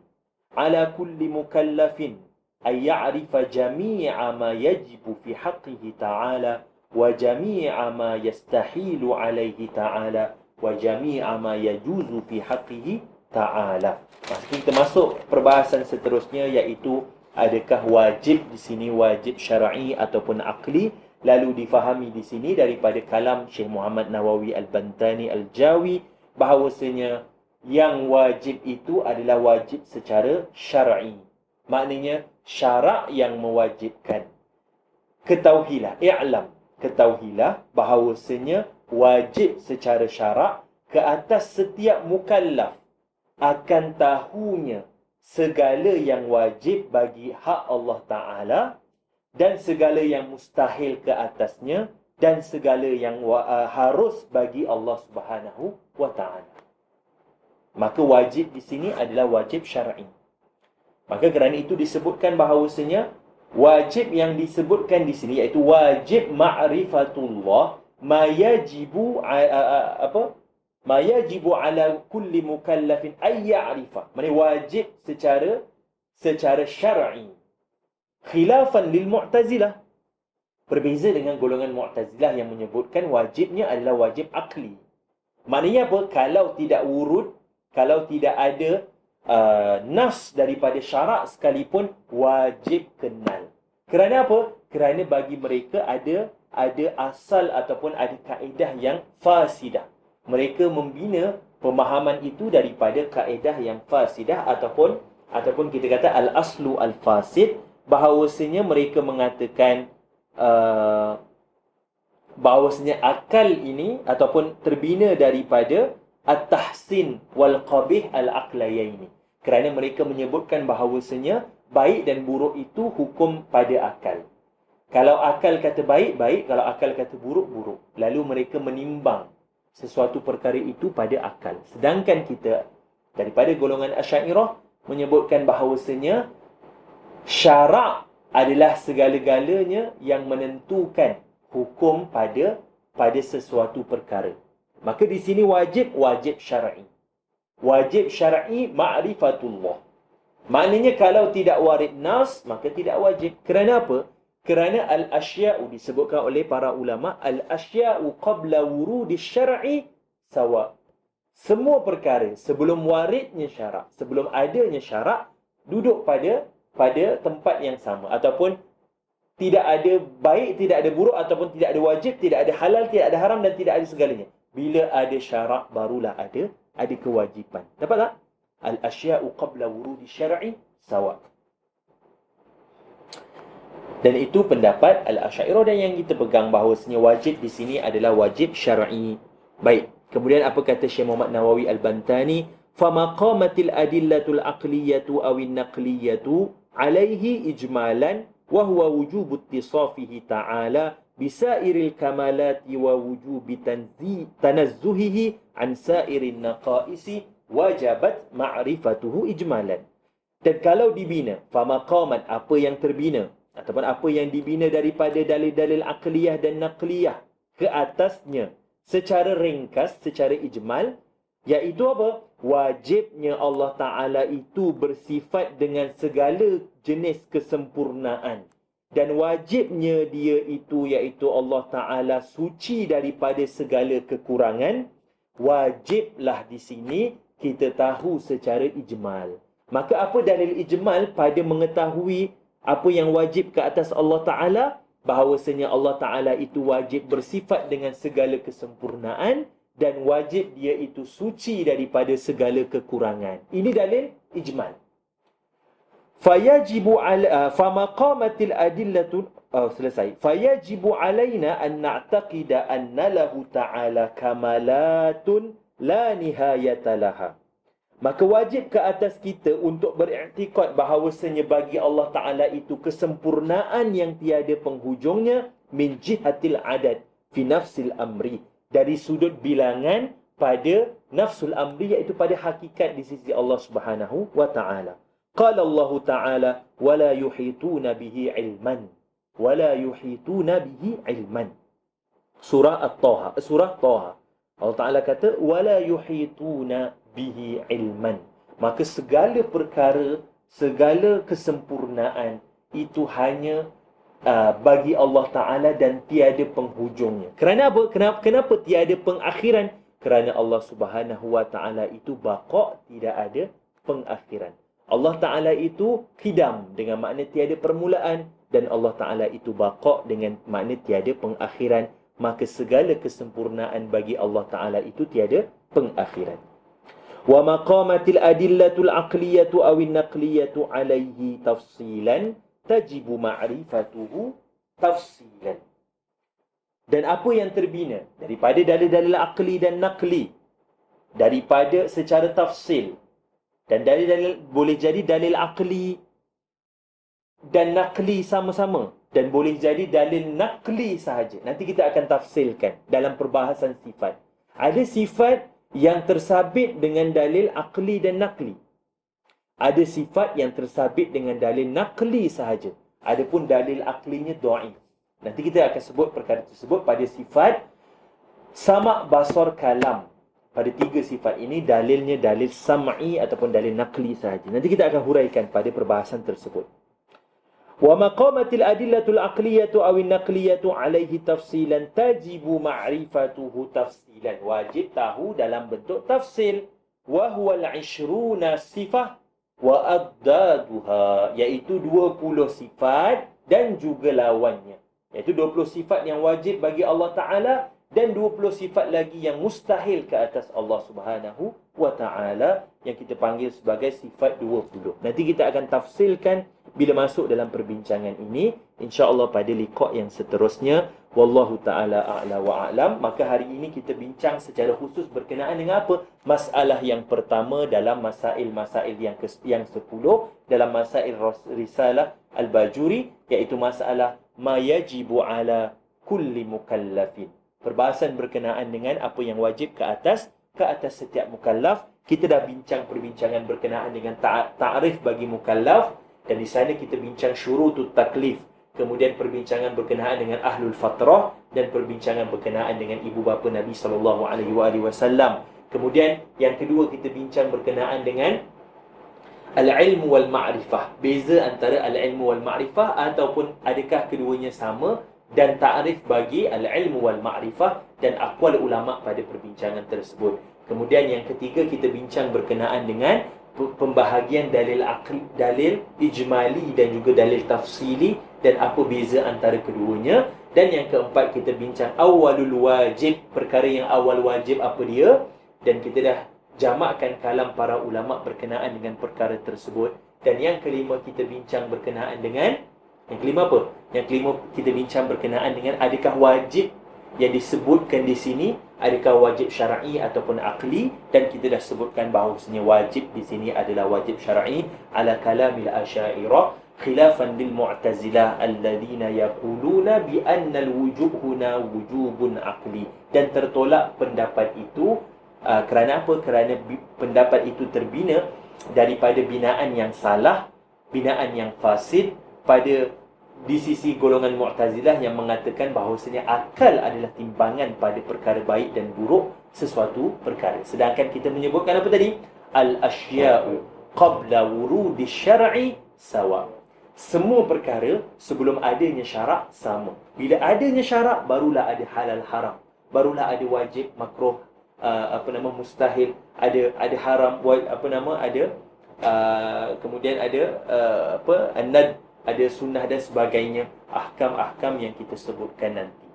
Speaker 1: ala kulli mukallafin ay ya'rifa jami'a ma yajibu fi haqqihi ta'ala wa jami'a ma yastahilu alaihi ta'ala wa jami'a ma yajuzu fi haqqihi ta'ala. Kita masuk perbahasan seterusnya iaitu adakah wajib di sini wajib syar'i ataupun akli. Lalu difahami di sini daripada kalam Syekh Muhammad Nawawi Al-Bantani Al-Jawi bahawasanya yang wajib itu adalah wajib secara syar'i. Maknanya syarak yang mewajibkan. Ketahuilah, i'lam, ketahuilah bahawasanya wajib secara syarak ke atas setiap mukallaf akan tahunya segala yang wajib bagi hak Allah Ta'ala dan segala yang mustahil ke atasnya dan segala yang harus bagi Allah Subhanahu wa Ta'ala. Maka wajib di sini adalah wajib syar'i. Maka kerana itu disebutkan bahawasanya wajib yang disebutkan di sini iaitu wajib ma'rifatullah ma yajibu ma yajibu ala kulli mukallafin ay ya'rifa. Maksudnya wajib secara syar'i. Khilafan lil Mu'tazilah. Berbeza dengan golongan Mu'tazilah yang menyebutkan wajibnya adalah wajib akli. Maknanya apa? Kalau tidak wurud, kalau tidak ada nas daripada syarak sekalipun, wajib kenal. Kerana apa? Kerana bagi mereka ada asal ataupun ada kaedah yang fasidah. Mereka membina pemahaman itu daripada kaedah yang fasidah ataupun kita kata al-aslu al-fasid, bahawasanya mereka mengatakan bahawasanya akal ini ataupun terbina daripada at-tahsin wal qabih al-aqlayaini. Kerana mereka menyebutkan bahawasanya baik dan buruk itu hukum pada akal. Kalau akal kata baik, baik. Kalau akal kata buruk, buruk. Lalu mereka menimbang sesuatu perkara itu pada akal. Sedangkan kita daripada golongan Asy'ariyah menyebutkan bahawasanya syarak adalah segala-galanya yang menentukan hukum pada sesuatu perkara. Maka di sini wajib syar'i. Wajib syar'i ma'rifatullah. Maknanya kalau tidak warid nas, maka tidak wajib. Kerana apa? Kerana al-asya'u disebutkan oleh para ulama, al-asya'u qabla wurudi syar'i sawa. Semua perkara sebelum waridnya syarak, sebelum adanya syarak, duduk pada tempat yang sama. Ataupun tidak ada baik, tidak ada buruk, ataupun tidak ada wajib, tidak ada halal, tidak ada haram dan tidak ada segalanya. Bila ada syarak, barulah ada kewajipan. Dapat tak? Al-asya'u qabla wurudi syar'i sawa. Dan itu pendapat Al-Asy'ariyah dan yang kita pegang bahawasanya wajib di sini adalah wajib syar'i. Baik. Kemudian apa kata Syekh Muhammad Nawawi Al-Bantani? Famaqamatil adillatul aqliyatu awin naqliyatu alaihi ijmalan wa huwa wujubu ittisafihi ta'ala bisairil kamalati wa wujubi tanazzuhihi an sairin naqaisi wajabat ma'rifatuhu ijmalan. Dan kalau dibina, famaqamat, apa yang terbina ataupun apa yang dibina daripada dalil-dalil aqliyah dan naqliyah ke atasnya secara ringkas, secara ijmal, iaitu apa? Wajibnya Allah Ta'ala itu bersifat dengan segala jenis kesempurnaan. Dan wajibnya dia itu iaitu Allah Ta'ala suci daripada segala kekurangan. Wajiblah di sini kita tahu secara ijmal. Maka apa dalil ijmal pada mengetahui apa yang wajib ke atas Allah Ta'ala? Bahawasanya Allah Ta'ala itu wajib bersifat dengan segala kesempurnaan dan wajib dia itu suci daripada segala kekurangan. Ini dalil ijmal. Fayajibu ala famaqamatil adillatu selesai. Fayajibu alaina an na'taqida anna lahu ta'ala kamalatun la nihayata laha. Maka wajib ke atas kita untuk beriktikad bahawasanya bagi Allah Ta'ala itu kesempurnaan yang tiada penghujungnya min jihatil adad fi nafsil amri. dari sudut bilangan pada nafsul amri, iaitu pada hakikat di sisi Allah Subhanahu wa taala. Qala Allah taala wala yuhituna bihi ilman. Wala yuhituna bihi ilman. Surah Taha. Allah Taala kata wala yuhituna bihi ilman. Maka segala perkara, segala kesempurnaan itu hanya bagi Allah Ta'ala dan tiada penghujungnya. Kerana apa? Kenapa tiada pengakhiran? Kerana Allah Subhanahu Wa Ta'ala itu baqa', tidak ada pengakhiran. Allah Ta'ala itu qidam dengan makna tiada permulaan, dan Allah Ta'ala itu baqa' dengan makna tiada pengakhiran. Maka segala kesempurnaan bagi Allah Ta'ala itu tiada pengakhiran. Wa maqamatil adillatul aqliyatu awin naqliyatu alaihi tafsilan tajibu ma'rifatuhu tafsilan. Dan apa yang terbina daripada dalil-dalil aqli dan naqli, daripada secara tafsil, dan dalil-dalil boleh jadi dalil aqli dan naqli sama-sama, dan boleh jadi dalil naqli sahaja. Nanti kita akan tafsilkan dalam perbahasan sifat. Ada sifat yang tersabit dengan dalil aqli dan naqli. Ada sifat yang tersabit dengan dalil naqli sahaja. Adapun dalil aqlinya dhaif. Nanti kita akan sebut perkara tersebut pada sifat sama', basar, kalam. Pada tiga sifat ini dalilnya dalil sam'i ataupun dalil naqli sahaja. Nanti kita akan huraikan pada perbahasan tersebut. Wa maqamatil adillatul aqliyatu awin naqliyatu alaihi tafsilan tajibu ma'rifatuhu tafsilan. Wajib tahu dalam bentuk tafsil. Wa huwa al-'ishruna sifah wa addaduha, iaitu 20 sifat dan juga lawannya. Iaitu 20 sifat yang wajib bagi Allah Ta'ala dan 20 sifat lagi yang mustahil ke atas Allah Subhanahu wa Ta'ala, yang kita panggil sebagai sifat 20. Nanti kita akan tafsilkan bila masuk dalam perbincangan ini, insya-Allah pada liqa' yang seterusnya. Wallahu ta'ala a'la wa a'lam. Maka hari ini kita bincang secara khusus berkenaan dengan apa? Masalah yang pertama dalam masail-masail yang 10 dalam masail risalah Al-Bajuri, iaitu masalah ma yajibu ala kulli mukallafin. Perbahasan berkenaan dengan apa yang wajib ke atas setiap mukallaf. Kita dah bincang perbincangan berkenaan dengan ta'rif bagi mukallaf, dan di sana kita bincang syurutut taklif. Kemudian perbincangan berkenaan dengan ahlul fatrah, dan perbincangan berkenaan dengan ibu bapa Nabi SAW. Kemudian yang kedua kita bincang berkenaan dengan al-ilmu wal ma'rifah. Beza antara al-ilmu wal ma'rifah, ataupun adakah keduanya sama, dan ta'rif bagi al-ilmu wal ma'rifah, dan aqwal ulama pada perbincangan tersebut. Kemudian yang ketiga kita bincang berkenaan dengan pembahagian dalil aqli, dalil ijmali dan juga dalil tafsili, dan apa beza antara keduanya. Dan yang keempat kita bincang awalul wajib, perkara yang awal wajib apa dia, dan kita dah jamakkan kalam para ulama berkenaan dengan perkara tersebut. Dan yang kelima kita bincang berkenaan dengan, yang kelima apa? Yang kelima kita bincang berkenaan dengan adakah wajib yang disebutkan di sini, adakah wajib syar'i ataupun aqli. Dan kita dah sebutkan bahawasanya wajib di sini adalah wajib syar'i ala kalamil asy'ariyah, khilafan lil mu'tazilah alladhina yaquluna bi anna al-wujub huna wujubun aqli. Dan tertolak pendapat itu kerana apa? Kerana pendapat itu terbina daripada binaan yang salah, binaan yang fasid pada di sisi golongan Mu'tazilah yang mengatakan bahawasanya akal adalah timbangan pada perkara baik dan buruk sesuatu perkara. Sedangkan kita menyebutkan apa tadi? Al-ashya'u qabla wurudi syar'i sawa. Semua perkara sebelum adanya syarak sama. Bila adanya syarak, barulah ada halal haram, barulah ada wajib makruh, mustahil, ada haram, kemudian ada an-nad, ada sunnah dan sebagainya, ahkam-ahkam yang kita sebutkan nanti.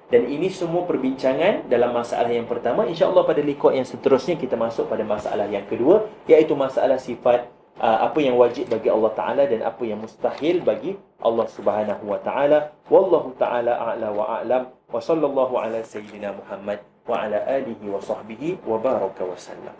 Speaker 1: Dan ini semua perbincangan dalam masalah yang pertama. InsyaAllah pada liqa' yang seterusnya kita masuk pada masalah yang kedua, iaitu masalah sifat, apa yang wajib bagi Allah Ta'ala dan apa yang mustahil bagi Allah Subhanahu Wa Ta'ala. Wallahu Ta'ala a'la wa a'lam. Wa sallallahu ala sayyidina Muhammad wa ala alihi wa sahbihi wa baraka wa sallam.